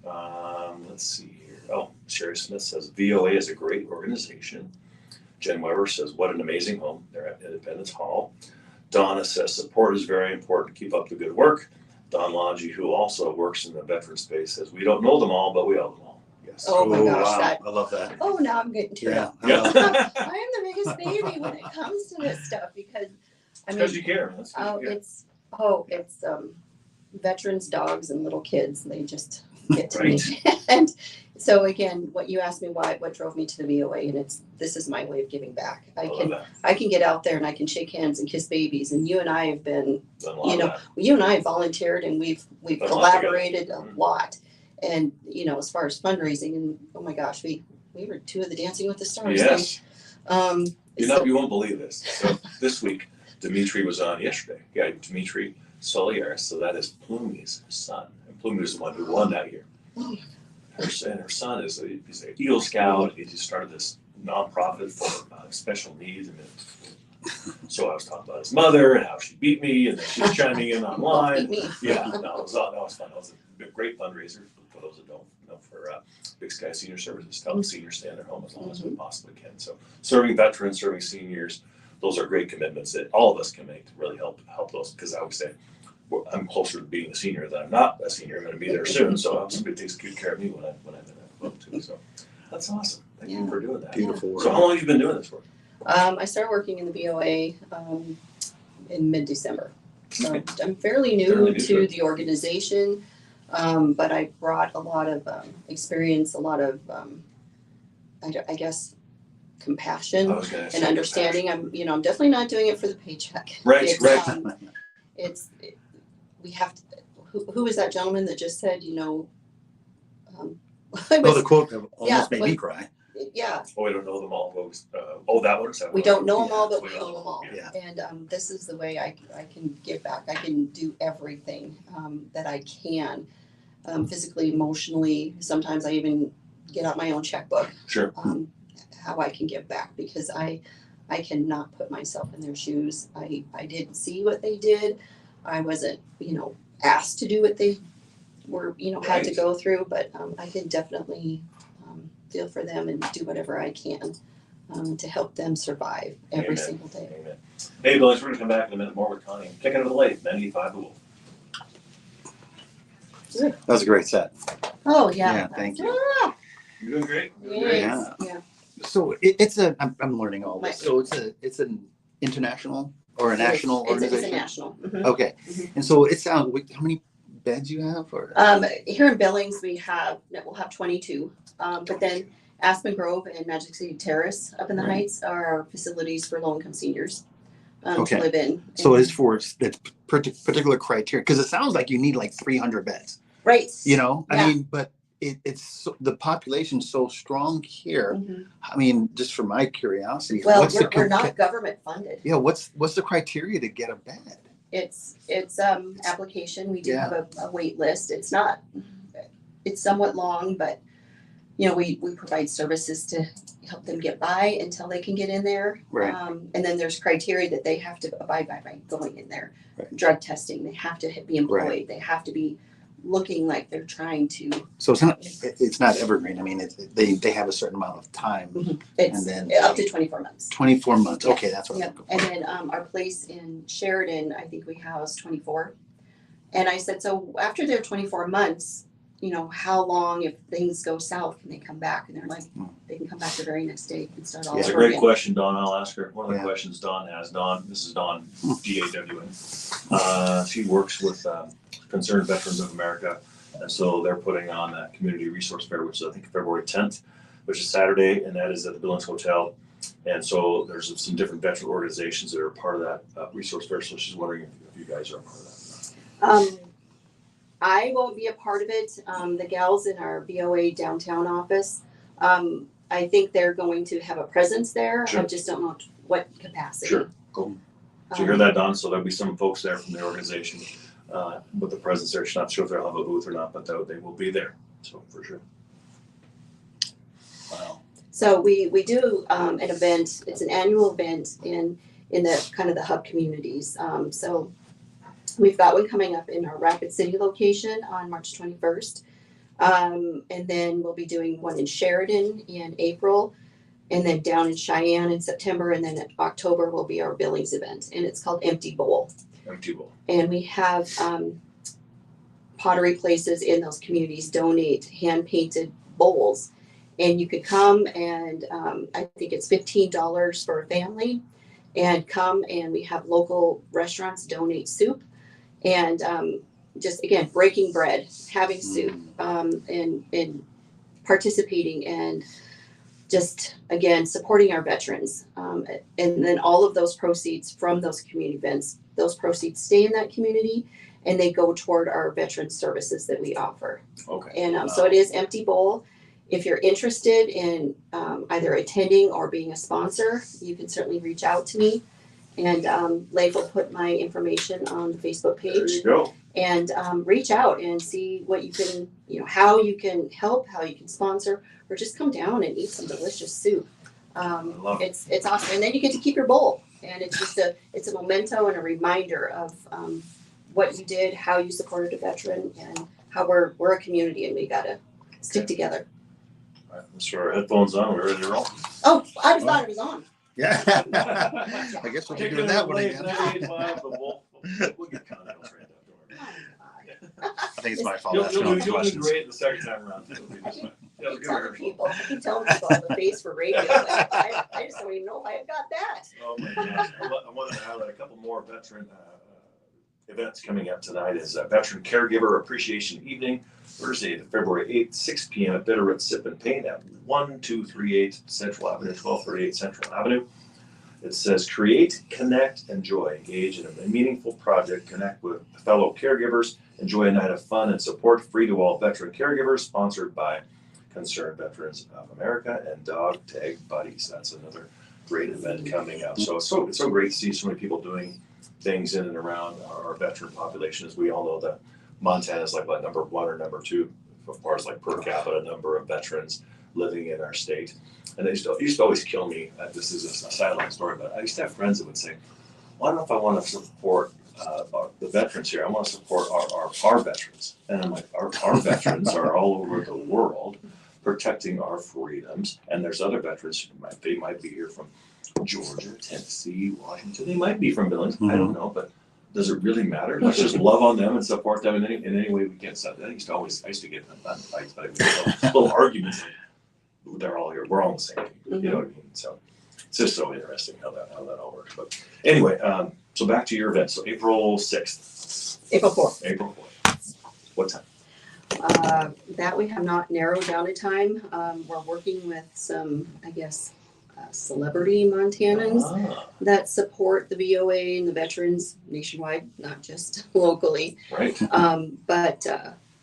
S1: Let's see here. Oh, Sherry Smith says VOA is a great organization. Jen Weber says, what an amazing home. They're at Independence Hall. Donna says, support is very important. Keep up the good work. Don Longi, who also works in the veteran space, says, we don't know them all, but we owe them all. Yes.
S4: Oh my gosh,
S2: wow. I love that.
S4: Oh, now I'm getting teary.
S2: Yeah.
S1: Yeah.
S4: I am the biggest baby when it comes to this stuff, because I
S1: Because
S4: mean,
S1: you care. That's good.
S4: it's veterans, dogs, and little kids. They just get to
S1: Right.
S4: me, and So again, what you asked me, what drove me to the VOA, and this is my way of giving back. I can get out there and I can shake hands and kiss babies, and you and I have been, you and I have volunteered, and we've collaborated a lot. And as far as fundraising, and oh my gosh, we were 2 of the Dancing with the Stars.
S1: Yes. You won't believe this. So this week, Dimitri was on yesterday. Yeah, Dimitri Solier. So that is Plumie's son, and Plumie was the one who won that year. Her son he's an Eagle Scout. He just started this nonprofit for special needs. And so I was talking about his mother and how she beat me, and then she was chiming in online. Yeah, no, that was fun. It was a great fundraiser for those that don't know, for Big Sky Senior Services to help seniors stay in their home as long as we possibly can. So serving veterans, serving seniors, those are great commitments that all of us can make to really help those. Because I always say, I'm closer to being a senior than I'm not a senior. I'm going to be there soon, so I hope somebody takes good care of me when I'm in that boat too. So that's awesome. Thank you for doing that.
S2: Beautiful work.
S1: So how long have you been doing this work?
S4: I started working in the BOA in mid-December. So I'm fairly new to the organization, but I brought a lot of experience, a lot of, I guess, compassion and understanding. I'm definitely not doing it for the paycheck.
S1: Right.
S4: We have to. Who was that gentleman that just said,
S2: the quote almost made me cry.
S4: Yeah.
S1: Oh, we don't know them all, folks. That one.
S4: We don't know them all, but we know them all.
S2: Yeah.
S4: And this is the way I can give back. I can do everything that I can, physically, emotionally. Sometimes I even get out my own checkbook.
S1: Sure.
S4: How I can give back, because I cannot put myself in their shoes. I didn't see what they did. I wasn't, asked to do what they were, had to go through, but I can definitely feel for them and do whatever I can to help them survive every single day.
S1: Amen. Hey, Billings, we're going to come back in a minute more with Connie. Kicking it with the Leif, 95 The Wolf.
S2: That was a great set.
S4: Oh, yeah.
S2: Yeah, thank you.
S1: You're doing great.
S4: Yeah.
S2: So I'm learning all this. So it's an international or a national organization?
S4: It's a national. Mm-hmm.
S2: Okay.
S4: Mm-hmm.
S2: And so it sounds, how many beds you have? Or
S4: here in Billings, we'll have 22. But then Aspen Grove and Magic City Terrace up in the Heights are our facilities for low-income seniors to live in.
S2: So it's for that particular criteria, because it sounds like you need like 300 beds.
S4: Right.
S2: I mean, but it's the population's so strong here.
S4: Mm-hmm.
S2: I mean, just for my curiosity,
S4: well, we're not government funded.
S2: Yeah, what's the criteria to get a bed?
S4: It's application. We do have a wait list. It's somewhat long, but we provide services to help them get by until they can get in there.
S2: Right.
S4: And then there's criteria that they have to abide by going in there.
S2: Right.
S4: Drug testing. They have to be employed. Right. They have to be looking like they're trying to.
S2: So it's not evergreen. I mean, they have a certain amount of time.
S4: Mm-hmm. It's
S2: and then
S4: up to 24 months.
S2: 24 months. Okay, that's what I'm looking for.
S4: And then our place in Sheridan, I think we house 24. And I said, so after their 24 months, how long, if things go south, can they come back? And they're like, they can come back the very next day and start all over.
S1: It's a great question, Dawn. I'll ask her. One of the questions Dawn has. This is Dawn, DAWN. She works with Concerned Veterans of America. And so they're putting on that community resource fair, which is I think February 10th, which is Saturday, and that is at the Billings Hotel. And so there's some different veteran organizations that are part of that resource fair. So she's wondering if you guys are a part of that.
S4: I won't be a part of it. The gals in our BOA downtown office, I think they're going to have a presence there.
S1: Sure.
S4: I just don't know what capacity.
S1: Sure, cool. So you hear that, Don? So there'll be some folks there from the organization with the presence there. She's not sure if they'll have a booth or not, but they will be there. So for sure. Wow.
S4: So we do an event. It's an annual event in the kind of the hub communities. So we've got one coming up in our Rapid City location on March 21st. And then we'll be doing one in Sheridan in April, and then down in Cheyenne in September. And then in October will be our Billings event, and it's called Empty Bowl.
S1: Empty Bowl.
S4: And we have pottery places in those communities donate hand-painted bowls. And you could come and I think it's $15 for a family, and come, and we have local restaurants donate soup. And just again, breaking bread, having soup, and participating and just, again, supporting our veterans. And then all of those proceeds from those community events, those proceeds stay in that community and they go toward our veteran services that we offer.
S1: Okay.
S4: And so it is Empty Bowl. If you're interested in either attending or being a sponsor, you can certainly reach out to me. And Leif will put my information on the Facebook
S1: There
S4: page.
S1: you go.
S4: And reach out and see what you can, how you can help, how you can sponsor, or just come down and eat some delicious soup.
S1: Love it.
S4: It's awesome. And then you get to keep your bowl. And it's just it's a memento and a reminder of what you did, how you supported a veteran, and how we're a community and we gotta stick together.
S1: All right, let's throw our headphones on. We're ready to roll.
S4: Oh, I just thought it was on.
S2: Yeah. I guess we'll be doing that one again.
S1: 98.5, but we'll get content right up.
S2: I think it's my fault.
S1: You'll
S2: asking all the
S1: do
S2: questions.
S1: great the second time around. Too.
S4: I keep telling people I have a face for radio. I just don't even know if I've got that.
S1: Oh my gosh. I wanted to highlight a couple more veteran events coming up tonight. Is Veteran Caregiver Appreciation Evening, Thursday, February 8th, 6 p.m. at Bitterroot Sip and Paint at 1238 Central Avenue, 1238 Central Avenue. It says, create, connect, enjoy. Engage in a meaningful project. Connect with fellow caregivers. Enjoy a night of fun and support. Free to all veteran caregivers. Sponsored by Concerned Veterans of America and Dog Tag Buddies. That's another great event coming up. So it's so great to see so many people doing things in and around our veteran population. As we all know, that Montana is like number 1 or number 2 as far as like per capita number of veterans living in our state. And it used to always kill me. This is a sideline story, but I used to have friends that would say, well, I don't know if I want to support the veterans here. I want to support our veterans. And I'm like, our veterans are all over the world protecting our freedoms. And there's other veterans who might be here from Georgia, Tennessee, Washington. They might be from Billings. I don't know, but does it really matter? Let's just love on them and support them in any way we can. So I used to get not fights, but little arguments. They're all here. We're all in the same team. You know what I mean? So it's just so interesting how that all works. But anyway, so back to your event. So April 6th.
S4: April 4th.
S1: April 4th. What time?
S4: That we have not narrowed down a time. We're working with some, I guess, celebrity Montanans that support the VOA and the veterans nationwide, not just locally.
S1: Right.
S4: But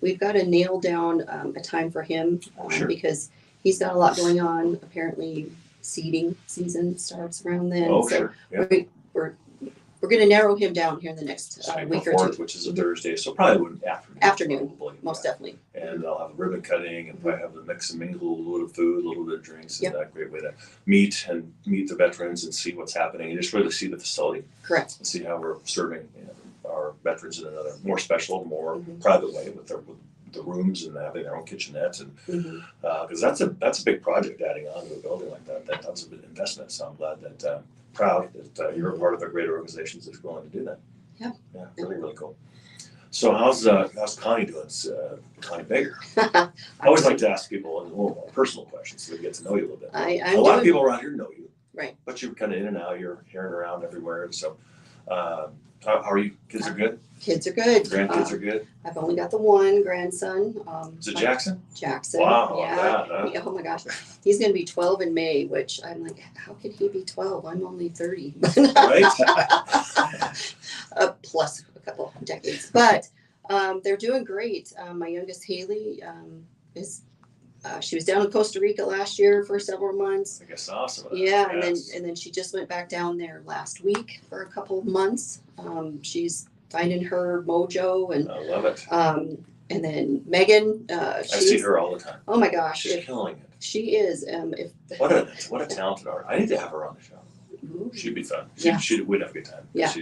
S4: we've got to nail down a time for him
S1: Sure.
S4: because he's got a lot going on. Apparently, seeding season starts around then.
S1: Oh,
S4: so
S1: sure. Yeah.
S4: We're going to narrow him down here in the next
S1: So
S4: week
S1: April
S4: or
S1: 4th,
S4: two.
S1: which is a Thursday, so probably would
S4: Afternoon,
S1: probably,
S4: most
S1: yeah.
S4: definitely.
S1: And I'll have a ribbon cutting and probably have the mix and mingle, a little bit of food, a little bit of drinks.
S4: Yep.
S1: And a great way to meet the veterans and see what's happening and just really see the facility
S4: Correct.
S1: and see how we're serving our veterans in another more special, more
S4: Mhm.
S1: private way with the rooms and having their own kitchenettes and because that's a big project adding on to a building like that. That's a big investment. So I'm glad that proud that you're a part of a great organization that's willing to do that.
S4: Yeah.
S1: Yeah, really cool. So how's Connie doing? Connie Baker. I always like to ask people a little more personal questions so we get to know you a little bit.
S4: I'm
S1: A lot of
S4: doing-
S1: people around here know you,
S4: Right.
S1: but you're kind of in and out. You're here and around everywhere. And so, how are you? Kids are good.
S4: Kids are good.
S1: Grandkids are good.
S4: I've only got the one grandson.
S1: Is it Jackson?
S4: Jackson.
S1: Wow.
S4: Yeah.
S1: Yeah.
S4: Oh my gosh. He's going to be 12 in May, which I'm like, how could he be 12? I'm only 30.
S1: Right.
S4: Plus a couple decades. But they're doing great. My youngest, Haley, she was down in Costa Rica last year for several months.
S1: I guess awesome.
S4: Yeah,
S1: Yes.
S4: and then she just went back down there last week for a couple of months. She's finding her mojo, and
S1: I love it.
S4: and then Megan,
S1: I see her all the time.
S4: Oh my gosh,
S1: She's killing it.
S4: she is.
S1: What a talented artist. I need to have her on the show. She'd be fun.
S4: Yeah.
S1: We'd have a good time.
S4: Yeah.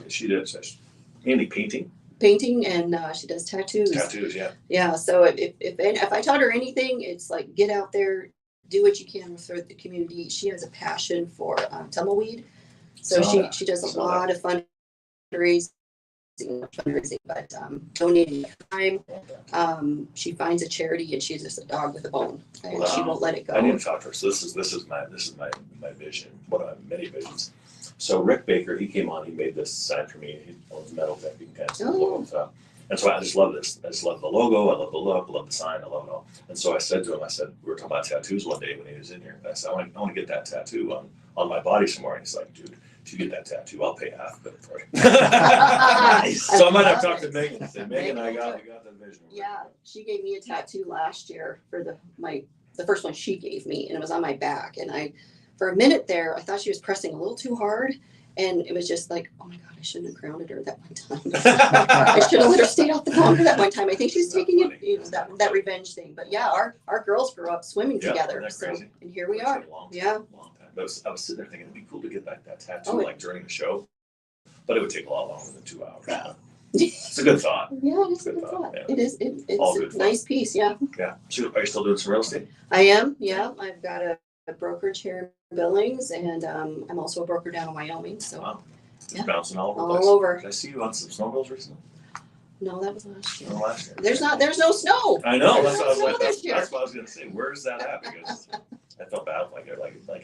S1: She does mainly painting.
S4: Painting, and she does tattoos.
S1: Tattoos, yeah.
S4: Yeah, so if I taught her anything, it's like get out there, do what you can with the community. She has a passion for tumbleweed, so she does a lot of fundraising, but donating time. She finds a charity, and she's just a dog with a bone, and she won't let it go.
S1: I need to talk to her. So this is my vision. One of my many visions. So Rick Baker, he came on. He made this sign for me. He owns metal technique pens.
S4: Oh.
S1: And so I just love this. I just love the logo. I love the look. I love the sign. I love it all. And so I said to him, we were talking about tattoos one day when he was in here. And I said, I want to get that tattoo on my body somewhere. And he's like, dude, if you get that tattoo, I'll pay half of it for you.
S2: Nice.
S1: So I might have to talk to Megan and say, Megan, we got the vision.
S4: Yeah, she gave me a tattoo last year for the first one she gave me, and it was on my back. And for a minute there, I thought she was pressing a little too hard, and it was just like, oh my God, I shouldn't have grounded her that one time. I should have let her stay out the longer that one time. I think she's taking it, that revenge thing. But yeah, our girls grew up swimming together, so and here we are. Yeah.
S1: I was sitting there thinking it'd be cool to get that tattoo like during the show, but it would take a lot longer than 2 hours.
S2: Yeah.
S1: It's a good thought.
S4: Yeah, it is a good thought.
S1: Yeah.
S4: It is. It's a nice piece. Yeah.
S1: Yeah. So are you still doing some real estate?
S4: I am. Yeah, I've got a brokerage here in Billings, and I'm also a broker down in Wyoming. So
S1: Wow.
S4: Yeah.
S1: Bouncing all over the
S4: all
S1: place.
S4: over.
S1: Did I see you on some snowmobiles recently?
S4: No, that was last year.
S1: No, last year.
S4: There's no snow.
S1: I know.
S4: There's
S1: That's what I was
S4: no
S1: like.
S4: snow this year.
S1: That's what I was gonna say. Where's that at? Because I felt bad like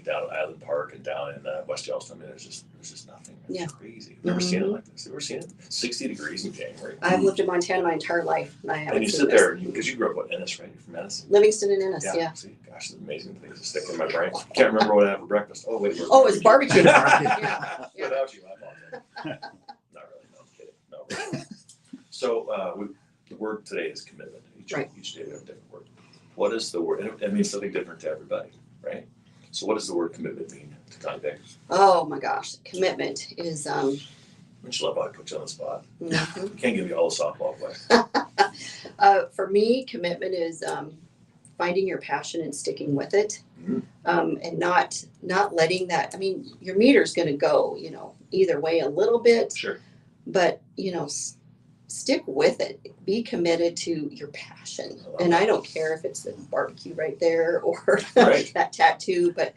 S1: down at Island Park and down in West Yellowstone. I mean, there's just nothing. It's
S4: Yeah.
S1: crazy. I've never seen it like this. You've ever seen it? 60 degrees in January.
S4: I've lived in Montana my entire life, and I haven't
S1: And you
S4: seen
S1: sit
S4: this.
S1: there because you grew up in Ennis, right? You're from Ennis.
S4: Livingston and Ennis. Yeah.
S1: See, gosh, the amazing things that stick in my brain. Can't remember what I had for breakfast. Oh wait.
S4: Oh, it's barbecue.
S2: Yeah.
S4: Yeah.
S1: Without you, I apologize. Not really. No, I'm kidding. No. Really. So the word today is commitment. Each day we have a different word. What is the word? And it means something different to everybody, right? So what does the word commitment mean to Connie Beck?
S4: Oh my gosh, commitment is
S1: Don't you love how I put you on the spot?
S4: mhm.
S1: Can't give you all the softball play.
S4: For me, commitment is finding your passion and sticking with it,
S1: Mhm.
S4: and not letting that. I mean, your meter's going to go, either way a little bit,
S1: Sure.
S4: but stick with it. Be committed to your passion,
S1: I love
S4: and
S1: that.
S4: I don't care if it's the barbecue right there or
S1: Right.
S4: that tattoo, but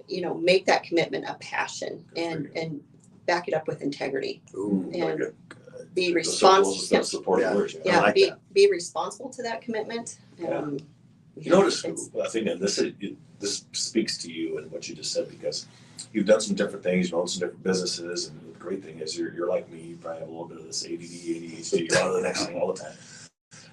S4: make that commitment a passion
S1: Good for
S4: and back it up with integrity.
S2: Ooh,
S1: Very
S4: And
S1: good.
S4: be
S1: Those are
S4: responsible.
S1: supportive
S2: Yeah.
S1: words.
S4: Yeah,
S2: like that.
S4: be responsible to that commitment.
S1: Yeah.
S4: Yeah,
S1: Notice,
S4: it's-
S1: I think, and this speaks to you and what you just said, because you've done some different things, you've owned some different businesses, and the great thing is you're like me, you probably have a little bit of this ADD, ADHD, you're on to the next thing all the time.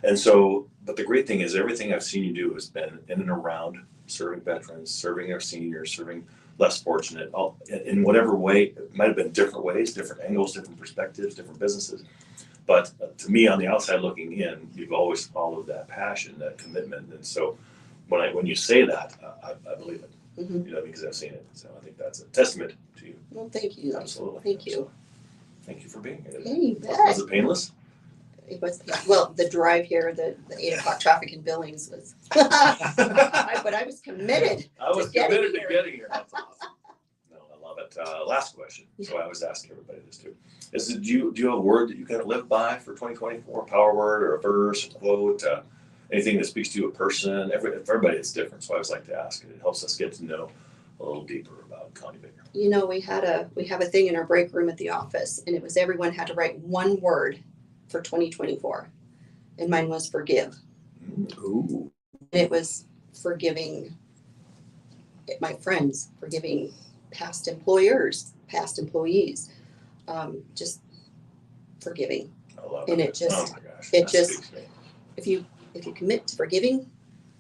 S1: And so, but the great thing is everything I've seen you do has been in and around serving veterans, serving our seniors, serving less fortunate, in whatever way. It might have been different ways, different angles, different perspectives, different businesses. But to me, on the outside looking in, you've always followed that passion, that commitment. And so when you say that, I believe it,
S4: Mhm.
S1: because I've seen it. So I think that's a testament to you.
S4: Well, thank you.
S1: Absolutely.
S4: Thank you.
S1: So, thank you for being here today.
S4: Hey, you
S1: Was
S4: bet.
S1: it painless?
S4: It was, well, the drive here, the 8 o'clock traffic in Billings was, but I was committed.
S1: I was
S4: getting
S1: committed to
S4: here.
S1: getting here. That's awesome. No, I love it. Last question. So I always ask everybody this too. Do you have a word that you kind of live by for 2024? Power word or a verse, a quote, anything that speaks to you, a person? For everybody it's different. So I always like to ask it. It helps us get to know a little deeper about Connie Baker.
S4: We have a thing in our break room at the office, and it was everyone had to write one word for 2024, and mine was forgive.
S2: Ooh.
S4: And it was forgiving my friends, forgiving past employers, past employees, just forgiving.
S1: I love
S4: And
S1: it.
S4: it just-
S1: oh my gosh,
S4: it
S1: that
S4: just-
S1: speaks to me.
S4: If you commit to forgiving,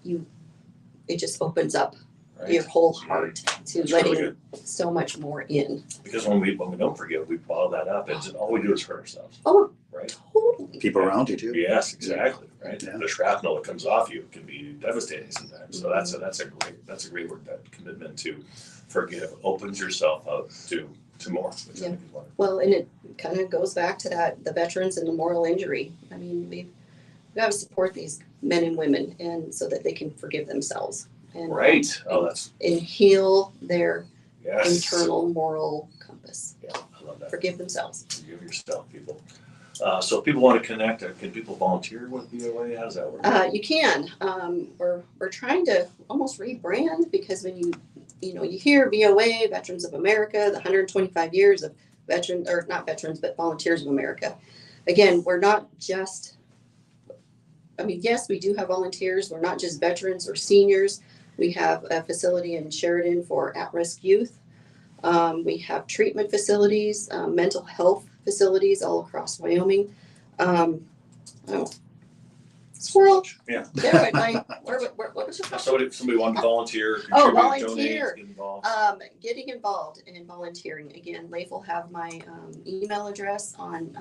S4: it just opens up
S1: Right?
S4: your whole heart to
S1: That's
S4: letting
S1: really good.
S4: so much more in.
S1: Because when we don't forgive, we bottle that up, and all we do is hurt ourselves.
S4: Oh,
S1: Right?
S4: totally.
S2: People around you too.
S1: Yes, exactly. Right.
S2: Yeah.
S1: The shrapnel that comes off you can be devastating sometimes. So that's a great word. That commitment to forgive opens yourself up to more. Which I think is wonderful.
S4: Well, and it kind of goes back to the veterans and the moral injury. I mean, we've got to support these men and women, and so that they can forgive themselves and
S1: Right. Oh, that's
S4: and heal their
S1: yes.
S4: internal moral compass.
S1: Yeah, I love that.
S4: Forgive themselves.
S1: Forgive yourself, people. So if people want to connect, can people volunteer with BOA? How does that work?
S4: You can. We're trying to almost rebrand, because when you hear VOA, Veterans of America, the 125 years of not veterans, but Volunteers of America. Again, we're not just. I mean, yes, we do have volunteers. We're not just veterans or seniors. We have a facility in Sheridan for at-risk youth. We have treatment facilities, mental health facilities all across Wyoming. Oh. Squirrel.
S1: Yeah.
S4: There, what was your question?
S1: Somebody wanted to volunteer,
S4: Oh,
S1: contribute,
S4: volunteer.
S1: donate, get involved.
S4: Getting involved and volunteering. Again, Leif will have my email address on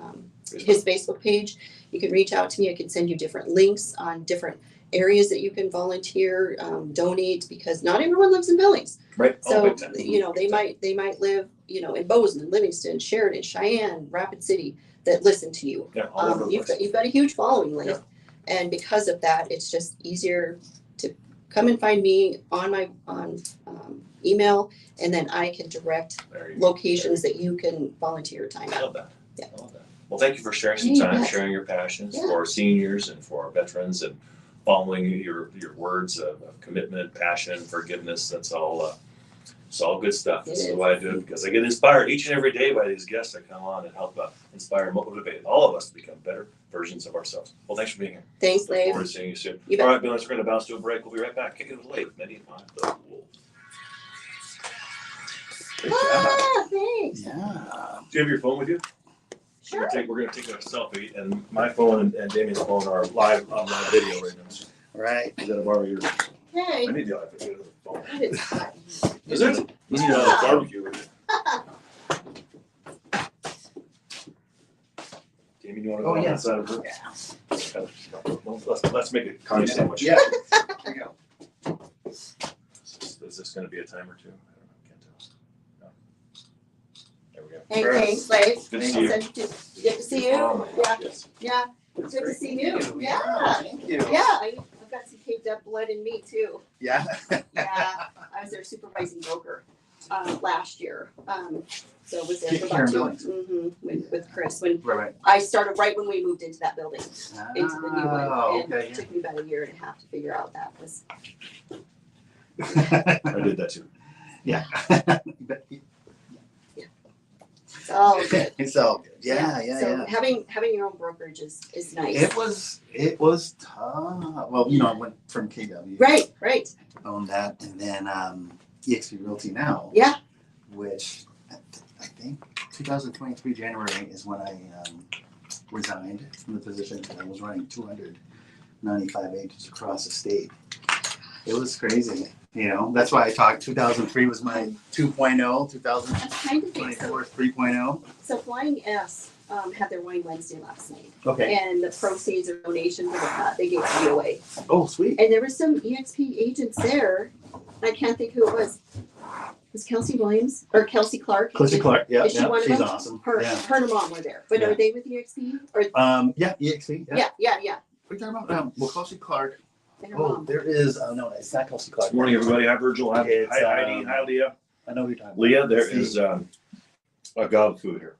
S4: his Facebook page. You can reach out to me. I can send you different links on different areas that you can volunteer, donate, because not everyone lives in Billings.
S1: Right.
S4: So, they might live, in Bozeman, Livingston, Sheridan, Cheyenne, Rapid City, that listen to you.
S1: Yeah, all over the place.
S4: You've got a huge following, Leif.
S1: Yeah.
S4: And because of that, it's just easier to come and find me on my email, and then I can direct locations that you can volunteer your time
S1: I
S4: at.
S1: love that.
S4: Yeah.
S1: I love that. Well, thank you for sharing some
S4: You
S1: time,
S4: bet.
S1: sharing your passions
S4: Yeah.
S1: for our seniors and for our veterans, and following your words of commitment, passion, forgiveness. That's all. It's all good stuff. This is why I do it, because I get inspired each and every day by these guests that come on and help inspire and motivate all of us to become better versions of ourselves. Well, thanks for being here.
S4: Thanks,
S1: Look
S4: Leif.
S1: forward to seeing you soon.
S4: You bet.
S1: All right, Billings, we're going to bounce to a break. We'll be right back. Kicking with Leif, 95 the Wolves.
S4: Thanks.
S2: Yeah.
S1: Do you have your phone with you?
S4: Sure.
S1: We're gonna take a selfie, and my phone and Damian's phone are live on live video right now.
S2: Right.
S1: You gotta borrow yours.
S4: Hey.
S1: I need the iPad. Phone.
S4: That is hot.
S1: Is it? You need a barbecue with you. Damian, you wanna go
S2: Oh,
S1: on
S2: yeah.
S1: that side of her?
S2: Yeah.
S1: Let's make a connie sandwich.
S2: Yeah. There you go.
S1: Is this gonna be a time or two? I don't know. Can't tell. No. There we go.
S4: Hey, thanks, Leif.
S1: Good to see you.
S4: Good to see you.
S1: Oh, my
S4: Yeah,
S1: gosh, yes.
S4: yeah. Good to see you. Yeah.
S2: Thank you.
S4: Yeah, I've got some caked up blood in me too.
S2: Yeah.
S4: Yeah, I was their supervising broker last year. So was there for
S2: Here
S4: about
S2: in
S4: 2
S2: Billings.
S4: with Chris. When
S2: Right.
S4: I started right when we moved into that building, into the new one.
S2: Oh,
S4: And
S2: okay.
S4: it took me about a year and a half to figure out that was.
S1: I did that too.
S2: Yeah.
S4: It's all good.
S2: It's all good. Yeah, yeah,
S4: So
S2: yeah.
S4: having your own brokerage is nice.
S2: It was tough. Well, I went from KW.
S4: Right.
S2: Owned that, and then EXP Realty now.
S4: Yeah.
S2: Which I think 2023 January is when I resigned from the position. I was running 295 agents across the state. It was crazy. That's why I talked 2003 was my 2.0,
S4: That's kind of thing.
S2: 2024 is 3.0.
S4: So Flying S had their Wine Wednesday last night,
S2: Okay.
S4: and the proceeds or donations or whatnot they gave to me away.
S2: Oh, sweet.
S4: And there were some EXP agents there. I can't think who it was. Was Kelsey Williams or Kelsey Clark?
S2: Kelsey Clark. Yeah,
S4: Is she one of
S2: she's
S4: them?
S2: awesome.
S4: Her
S2: Yeah.
S4: and her mom were there. But
S2: Yeah.
S4: are they with EXP? Or
S2: Yeah, EXP. Yeah.
S4: yeah.
S2: What are you talking about? Well, Kelsey Clark.
S4: And her
S2: Oh,
S4: mom.
S2: there is. No, it's not Kelsey Clark.
S1: Good morning, everybody. Hi, Virgil. Hi,
S2: It's,
S1: Heidi. Hi, Leah.
S2: I know who you're talking about.
S1: Leah, there is a god food here.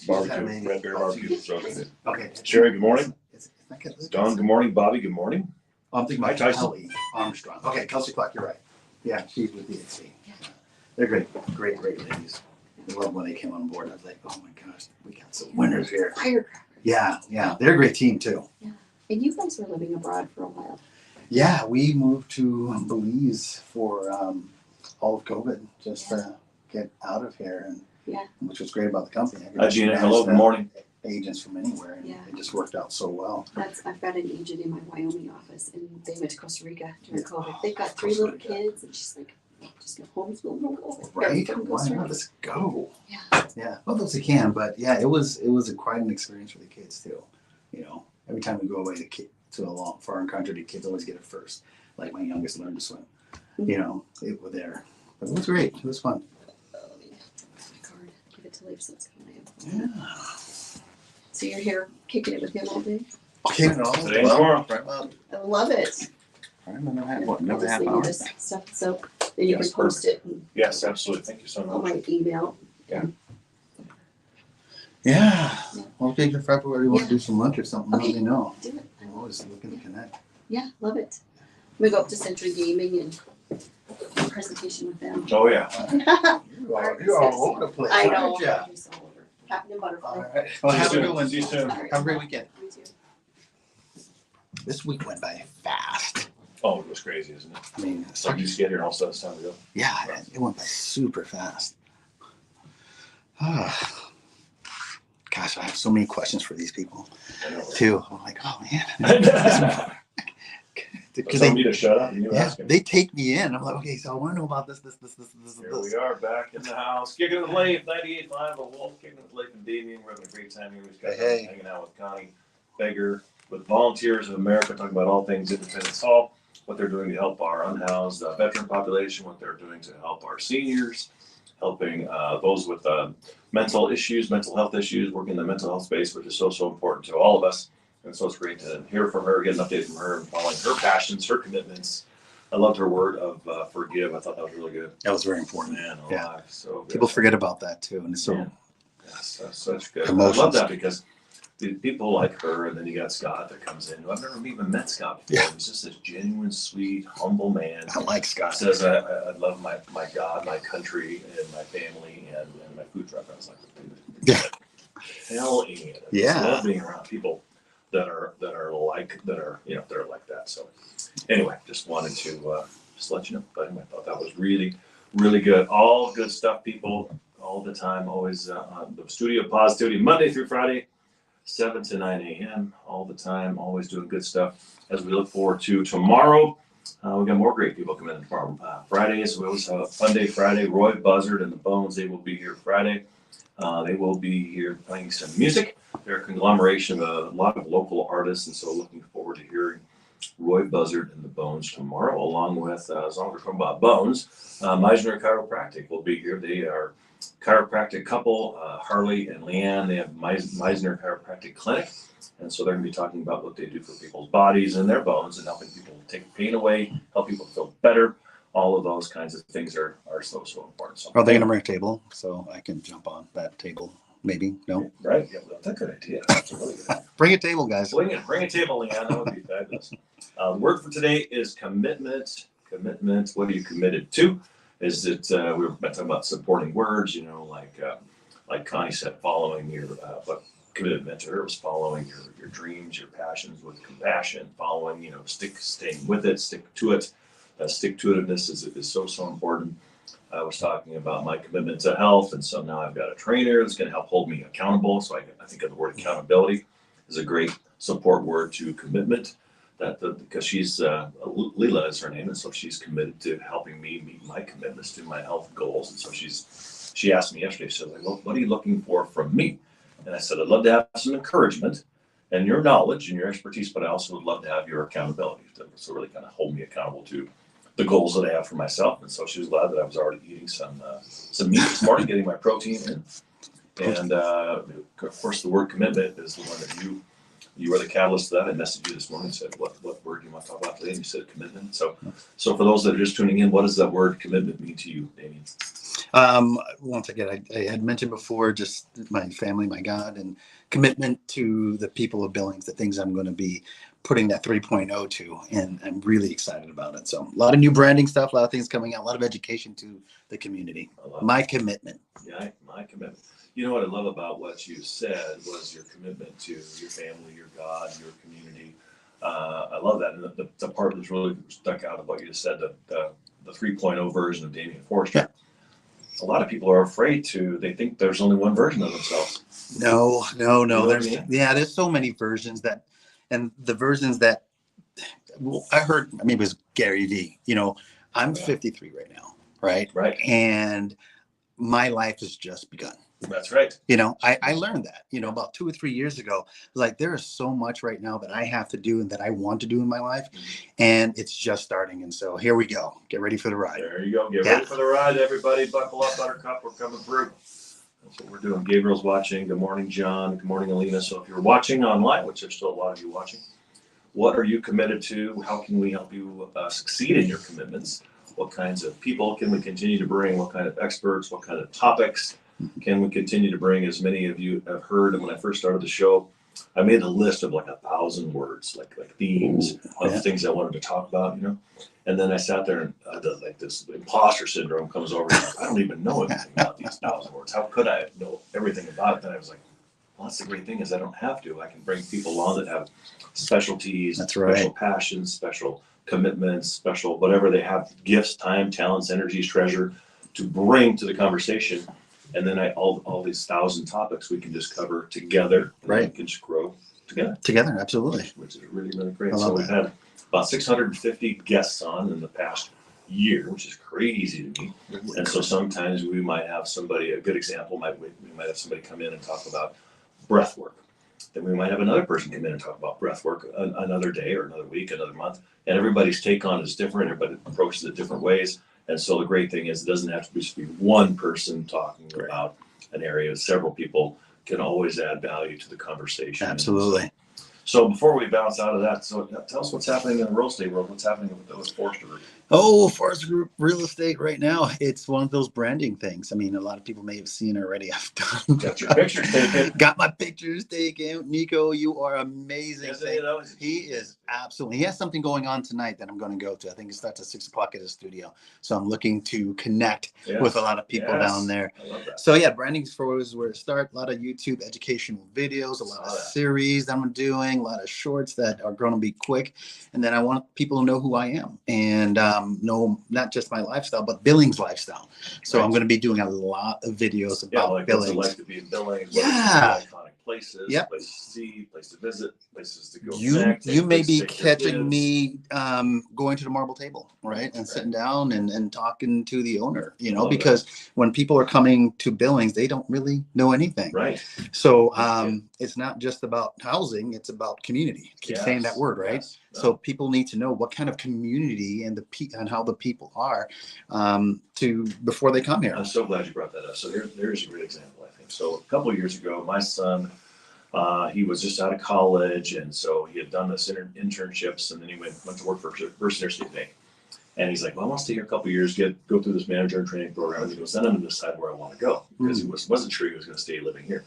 S2: Got
S1: Barbecue,
S2: me.
S1: red bear barbecue. So good.
S2: Okay.
S1: Sherry, good morning.
S2: It's not Kelsey.
S1: Don, good morning. Bobby, good morning.
S2: Oh, I'm thinking
S1: Hi,
S2: about
S1: Tyson.
S2: Kelly Armstrong. Okay, Kelsey Clark. You're right. Yeah, she's with EXP. They're great ladies. I love when they came on board. I was like, oh my gosh, we got some winners here.
S4: Firecracker.
S2: Yeah, they're a great team too.
S4: And you guys were living abroad for a while.
S2: Yeah, we moved to Belize for all of COVID, just to get out of here, and which was great about the company.
S1: Hi, Gina. Hello, good morning.
S2: Agents from anywhere, and
S4: Yeah.
S2: it just worked out so well.
S4: I've got an agent in my Wyoming office, and they went to Costa Rica during COVID. They've got 3 little kids, and she's like, just go homeschool them over.
S2: Right?
S4: Go to
S2: Why
S4: Costa
S2: not?
S4: Rica.
S2: Let's go.
S4: Yeah.
S2: Yeah. Well, those they can, but yeah, it was quite an experience for the kids too. Every time we go away to a long foreign country, the kids always get it first. Like my youngest learned to swim. It was there. But it was great. It was fun.
S4: Oh, yeah. My card. Give it to Leif so it's coming out.
S2: Yeah.
S4: So you're here kicking it with him all day?
S2: Okay, no.
S1: Today and tomorrow.
S4: I love it.
S2: I remember that.
S4: I'll
S2: Never
S4: just
S2: half
S4: leave you
S2: hour.
S4: this stuff so then you
S1: Yes,
S4: can post it and
S1: Yes, absolutely. Thank you so
S4: on
S1: much.
S4: my email.
S2: Yeah. Well, okay, for February, we'll
S4: Yeah.
S2: do some lunch or something.
S4: Okay.
S2: Let me know.
S4: Do it.
S2: I'm always looking to connect.
S4: Yeah, love it. We go up to Century Gaming and do a presentation with them.
S1: Oh, yeah.
S2: You're all over the place.
S4: I know.
S2: aren't ya?
S4: Just all over. Captain and Butterfly.
S2: All right. Well,
S1: See you
S2: have a
S1: soon.
S2: good one.
S1: See you soon.
S4: All right.
S2: Have a great weekend.
S4: You too.
S2: This week went by fast.
S1: Oh, it was crazy, isn't it?
S2: I mean,
S1: So you just get here and all of a sudden it's time to go.
S2: yeah, it went by super fast. gosh, I have so many questions for these people
S1: I know.
S2: too. I'm like, oh man. Because
S1: Tell me to shut up and you
S2: yeah,
S1: ask him.
S2: they take me in. I'm like, okay, so I want to know about this.
S1: Here we are back in the house. Kicking with Leif, 98.5, a Wolf, Kicking with Leif and Damian. We're having a great time here. We've got
S2: Hey.
S1: hanging out with Connie Beggar, with Volunteers of America, talking about all things Independence Hall, what they're doing to help our unhoused veteran population, what they're doing to help our seniors, helping those with mental issues, mental health issues, working in the mental health space, which is so, so important to all of us. And so it's great to hear from her, get an update from her, and following her passions, her commitments. I loved her word of forgive. I thought that was really good.
S2: That was very important.
S1: Man,
S2: Yeah.
S1: alive. So good.
S2: People forget about that too, and it's so
S1: Yeah. Yes, that's such good.
S2: Emotions.
S1: I love that because the people like her, and then you got Scott that comes in. I've never even met Scott before.
S2: Yeah.
S1: He's just this genuine, sweet, humble man.
S2: I like Scott.
S1: Says I love my God, my country, and my family, and my food truck. I was like, dude,
S2: Yeah.
S1: hell yeah. I
S2: Yeah.
S1: just love being around people that are like that. So anyway, just wanted to just let you know. But anyway, I thought that was really, really good. All good stuff, people, all the time. Always on the Studio Positivity, Monday through Friday, 7 to 9 a.m. all the time. Always doing good stuff. As we look forward to tomorrow, we got more great people coming in tomorrow. Fridays, we always have a fun day Friday. Roy Buzzard and the Bones, they will be here Friday. They will be here playing some music. They're a conglomeration of a lot of local artists, and so looking forward to hearing Roy Buzzard and the Bones tomorrow, along with, as long as we're talking about Bones, Meisner Chiropractic will be here. They are chiropractic couple, Harley and Leanne. They have Meisner Chiropractic Clinic, and so they're going to be talking about what they do for people's bodies and their bones and helping people take pain away, help people feel better. All of those kinds of things are so, so important. So,
S2: Are they gonna bring a table so I can jump on that table? Maybe. No.
S1: right? Yeah, well, that's a good idea. That's a really good idea.
S2: Bring a table, guys.
S1: Bring a table, Leanne. That would be fabulous. The word for today is commitment. Commitment. What are you committed to? Is it? We were talking about supporting words. You know, like Connie said, following your. But commitment to her was following your dreams, your passions with compassion. Following, staying with it, stick to it. Stick-to-itiveness is so, so important. I was talking about my commitment to health, and so now I've got a trainer that's going to help hold me accountable. So I think of the word accountability is a great support word to commitment. Because she's Leela is her name, and so she's committed to helping me meet my commitments to my health goals. And so she asked me yesterday, she said, "Well, what are you looking for from me?" And I said, "I'd love to have some encouragement and your knowledge and your expertise, but I also would love to have your accountability to really kind of hold me accountable to the goals that I have for myself." And so she was glad that I was already eating some meat this morning, getting my protein in. And of course, the word commitment is the one that you were the catalyst to that. I messaged you this morning and said, what word do you want to talk about today? And you said commitment. So for those that are just tuning in, what does that word commitment mean to you, Damian?
S2: Once again, I had mentioned before, just my family, my God, and commitment to the people of Billings, the things I'm going to be putting that 3.0 to, and I'm really excited about it. So a lot of new branding stuff, a lot of things coming out, a lot of education to the community. My commitment.
S1: Yeah, my commitment. You know what I love about what you said was your commitment to your family, your God, your community. I love that. And the part that's really stuck out of what you just said, the 3.0 version of Damian Forrester.
S2: Yeah.
S1: A lot of people are afraid they think there's only one version of themselves.
S2: No.
S1: You know what I mean?
S2: There's so many versions and the versions that I heard, maybe it was Gary V. I'm 53 right now, right?
S1: Right.
S2: And my life has just begun.
S1: That's right.
S2: I learned that, about 2 or 3 years ago. Like, there is so much right now that I have to do and that I want to do in my life. And it's just starting. And so here we go. Get ready for the ride.
S1: There you go. Get ready for the ride, everybody. Buckle up, Buttercup. We're coming through. That's what we're doing. Gabriel's watching. Good morning, John. Good morning, Alina. So if you're watching online, which there's still a lot of you watching, what are you committed to? How can we help you succeed in your commitments? What kinds of people can we continue to bring? What kind of experts? What kind of topics can we continue to bring? As many of you have heard, and when I first started the show, I made a list of like 1,000 words, like themes of things I wanted to talk about, And then I sat there and this imposter syndrome comes over. I don't even know anything about these 1,000 words. How could I know everything about it? Then I was like, well, that's the great thing is I don't have to. I can bring people on that have specialties, special passions, special commitments, special whatever they have, gifts, time, talents, energies, treasure to bring to the conversation. And then all these 1,000 topics we can just cover together. And
S2: Right.
S1: we can just grow together.
S2: Together, absolutely.
S1: Which is really, really great.
S2: I
S1: So
S2: love
S1: we've had about 650 guests on in the past year, which is crazy to me. And so sometimes we might have somebody, a good example, we might have somebody come in and talk about breath work. Then we might have another person come in and talk about breath work another day or another week, another month. And everybody's take on is different. Everybody approaches it different ways. And so the great thing is it doesn't have to just be one person talking about an area. Several people can always add value to the conversation.
S2: Absolutely.
S1: So before we bounce out of that, so tell us what's happening in the real estate world. What's happening with Forrester Group?
S2: Oh, Forrester Group Real Estate right now, it's one of those branding things. I mean, a lot of people may have seen already. I've done.
S1: Got your pictures taken.
S2: Got my pictures taken. Nico, you are amazing.
S1: Yes, you know,
S2: He is absolutely. He has something going on tonight that I'm going to go to. I think it starts at 6 o'clock at his studio. So I'm looking to connect with a lot of people down there.
S1: I love that.
S2: So yeah, branding for is where to start. A lot of YouTube educational videos, a lot of series that I'm doing, a lot of shorts that are going to be quick. And then I want people to know who I am and know not just my lifestyle, but Billings lifestyle. So I'm going to be doing a lot of videos about
S1: like
S2: Billings.
S1: What's it like to be in Billings?
S2: Yeah.
S1: Iconic places,
S2: Yep.
S1: places to see, places to visit, places to go.
S2: You may be catching me going to the marble table, right? And sitting down and talking to the owner, you know, because when people are coming to Billings, they don't really know anything.
S1: Right.
S2: So it's not just about housing, it's about community. Keep saying that word, right?
S1: Yes.
S2: So people need to know what kind of community and and how the people are before they come here.
S1: I'm so glad you brought that up. So there's a great example, I think. So a couple of years ago, my son, he was just out of college, and so he had done this internships, and then he went to work for First Interstate Bank. And he's like, well, I want to stay here a couple of years, go through this manager and training program. And he goes, then I'm going to decide where I want to go, because he wasn't sure he was going to stay living here.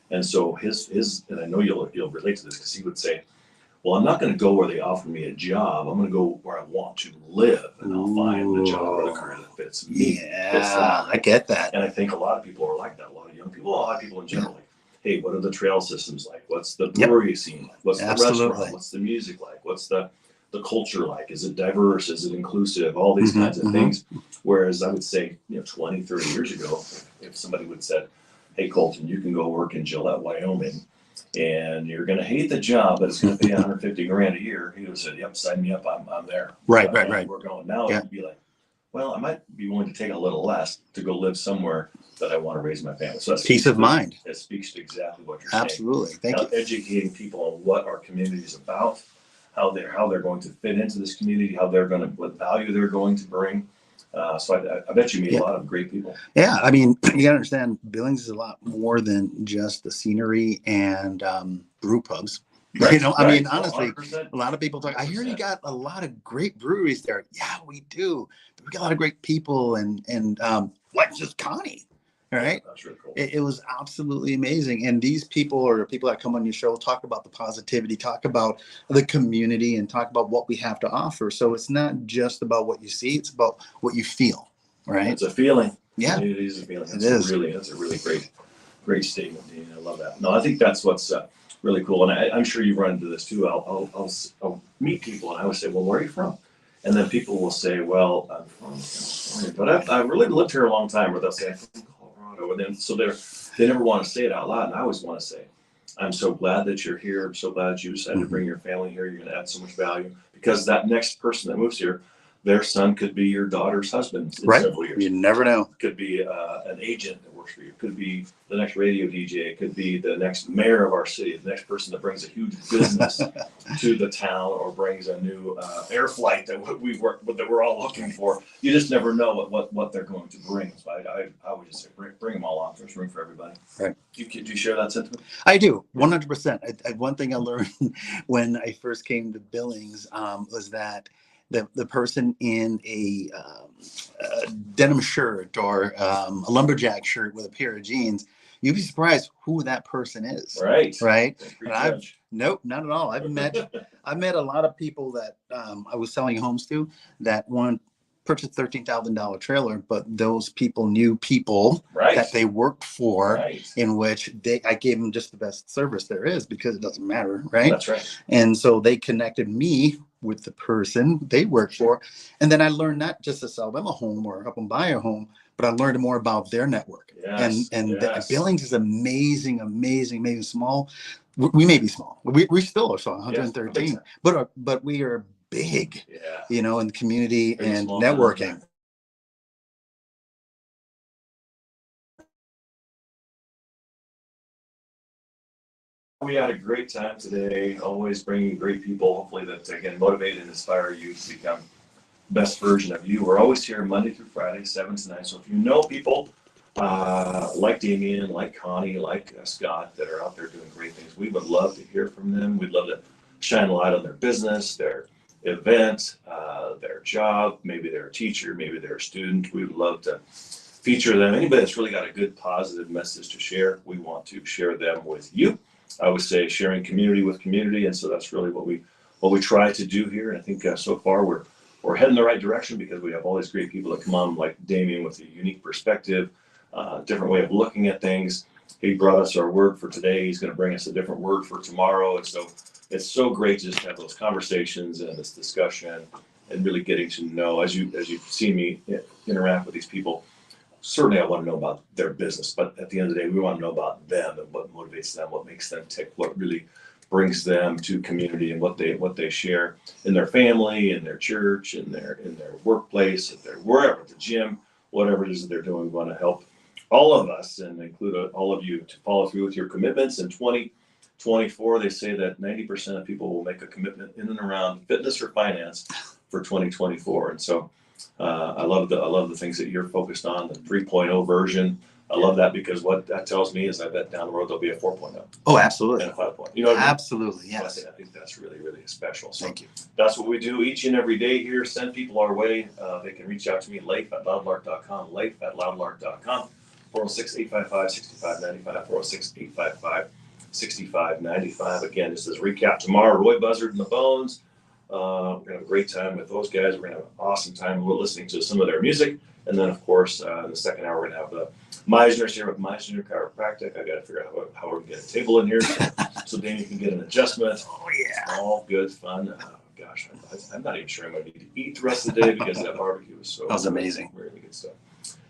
S1: And so his and I know you'll relate to this, because he would say, well, I'm not going to go where they offer me a job. I'm going to go where I want to live, and I'll find the job or the career that fits me.
S2: Yeah, I get that.
S1: And I think a lot of people are like that. A lot of young people, a lot of people in general, like, hey, what are the trail systems like? What's the brewery scene like? What's the restaurant? What's the music like? What's the culture like? Is it diverse? Is it inclusive? All these kinds of things. Whereas I would say, 20, 30 years ago, if somebody would have said, hey, Colton, you can go work in Gillette, Wyoming, and you're going to hate the job, but it's going to pay $150,000 a year, he would have said, yep, sign me up. I'm there.
S2: Right.
S1: We're going now. It'd be like, well, I might be willing to take a little less to go live somewhere that I want to raise my family. So that's
S2: peace of mind.
S1: It speaks to exactly what you're
S2: Absolutely.
S1: saying.
S2: Thank you.
S1: Educating people on what our community is about, how they're going to fit into this community, what value they're going to bring. So I bet you meet a lot of great people.
S2: Yeah, I mean, you gotta understand, Billings is a lot more than just the scenery and brew pubs.
S1: Right,
S2: I mean, honestly,
S1: 100%.
S2: a lot of people talk. I hear you got a lot of great breweries there. Yeah, we do. But we got a lot of great people, and like just Connie. All right.
S1: That's really cool.
S2: It was absolutely amazing. And these people or people that come on your show talk about the positivity, talk about the community, and talk about what we have to offer. So it's not just about what you see, it's about what you feel. Right.
S1: It's a feeling.
S2: Yeah.
S1: It is a feeling.
S2: It is.
S1: That's a really great statement, Dean. I love that. No, I think that's what's really cool. And I'm sure you've run into this too. I'll meet people and I always say, well, where are you from? And then people will say, well, I'm from California, but I've really lived here a long time. Or they'll say, I'm from Colorado. And then so they never want to say it out loud. And I always want to say, I'm so glad that you're here. I'm so glad that you decided to bring your family here. You're going to add so much value, because that next person that moves here, their son could be your daughter's husband in several years.
S2: You never know.
S1: Could be an agent that works for you. Could be the next radio DJ. It could be the next mayor of our city. The next person that brings a huge business to the town, or brings a new air flight that that we're all looking for. You just never know what they're going to bring. So I would just say bring them all on. There's room for everybody. Right. Do you share that sentiment?
S2: I do, 100%. One thing I learned when I first came to Billings was that the person in a denim shirt or a lumberjack shirt with a pair of jeans, you'd be surprised who that person is.
S1: Right.
S2: And nope, not at all. I've met a lot of people that I was selling homes to that want to purchase $13,000 trailer, but those people knew people that they worked for, in which I gave them just the best service there is, because it doesn't matter, right?
S1: That's right.
S2: And so they connected me with the person they work for. And then I learned not just to sell them a home or help them buy a home, but I learned more about their network.
S1: Yes,
S2: And
S1: yes.
S2: Billings is amazing, small. We may be small. We still are small,
S1: Yes,
S2: 113,
S1: big time.
S2: but we are big,
S1: Yeah.
S2: you know, in the community
S1: Pretty
S2: and
S1: small
S2: networking.
S1: We had a great time today, always bringing great people, hopefully that, again, motivate and inspire you to become best version of you. We're always here Monday through Friday, 7 to 9. So if you know people like Damian, like Connie, like Scott that are out there doing great things, we would love to hear from them. We'd love to shine a light on their business, their event, their job. Maybe they're a teacher, maybe they're a student. We would love to feature them. Anybody that's really got a good positive message to share, we want to share them with you. I would say sharing community with community, and so that's really what we try to do here. And I think so far we're heading the right direction because we have all these great people that come on, like Damian, with a unique perspective, different way of looking at things. He brought us our word for today. He's going to bring us a different word for tomorrow, and so it's so great to just have those conversations and this discussion, and really getting to know, as you see me interact with these people. Certainly I want to know about their business, but at the end of the day, we want to know about them and what motivates them, what makes them tick, what really brings them to community, and what they share in their family, in their church, in their workplace, at their wherever, the gym, whatever it is that they're doing. We want to help all of us and include all of you to follow through with your commitments. In 2024, they say that 90% of people will make a commitment in and around fitness or finance for 2024, and so I love the things that you're focused on, the 3.0 version. I love that because what that tells me is I bet down the road there'll be a 4.0
S2: Oh, absolutely.
S1: and a 5.0. You know what I mean?
S2: Absolutely, yes.
S1: I think that's really, really special. So
S2: Thank you.
S1: that's what we do each and every day here. Send people our way. They can reach out to me, Leif@loudlark.com, Leif@loudlark.com, 406-855-6595, 406-855-6595. Again, this is recap tomorrow. Roy Buzzard and the Bones. We're going to have a great time with those guys. We're going to have an awesome time listening to some of their music. And then, of course, in the second hour, we're going to have the Meisners here with Meisner Chiropractic. I got to figure out how we're going to get a table in here so Danny can get an adjustment.
S2: Oh, yeah.
S1: All good fun. Oh, gosh, I'm not even sure I'm going to need to eat the rest of the day because that barbecue was so
S2: That was amazing.
S1: really good stuff.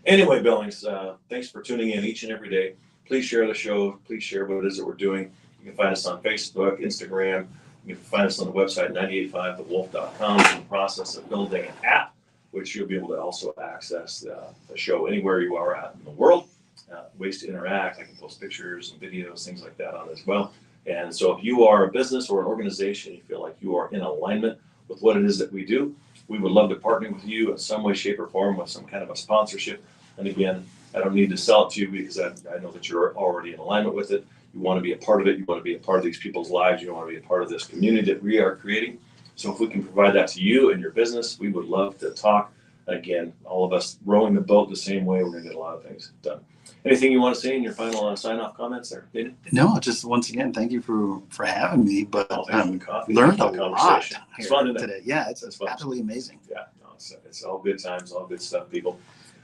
S1: Anyway, Billings, thanks for tuning in each and every day. Please share the show. Please share what it is that we're doing. You can find us on Facebook, Instagram. You can find us on the website, 985thewolf.com. In the process of building an app, which you'll be able to also access the show anywhere you are at in the world. Ways to interact. I can post pictures and videos, things like that on as well. And so if you are a business or an organization, you feel like you are in alignment with what it is that we do, we would love to partner with you in some way, shape, or form with some kind of a sponsorship. And again, I don't need to sell it to you because I know that you're already in alignment with it. You want to be a part of it. You want to be a part of these people's lives. You want to be a part of this community that we are creating. So if we can provide that to you and your business, we would love to talk. Again, all of us rowing the boat the same way, we're going to get a lot of things done. Anything you want to say in your final sign-off comments there, David?
S2: No, just once again, thank you for having me. But
S1: Thanks for the coffee.
S2: learned a
S1: Thanks for the
S2: lot
S1: conversation.
S2: here
S1: It's fun, isn't it?
S2: today. Yeah, it's
S1: It's fun.
S2: absolutely amazing.
S1: Yeah, no, it's all good times, all good stuff, people.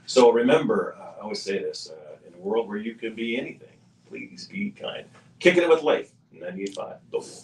S1: So remember, I always say this, in a world where you can be anything, please be kind. Kicking it with Leif, 98.5, The Wolf.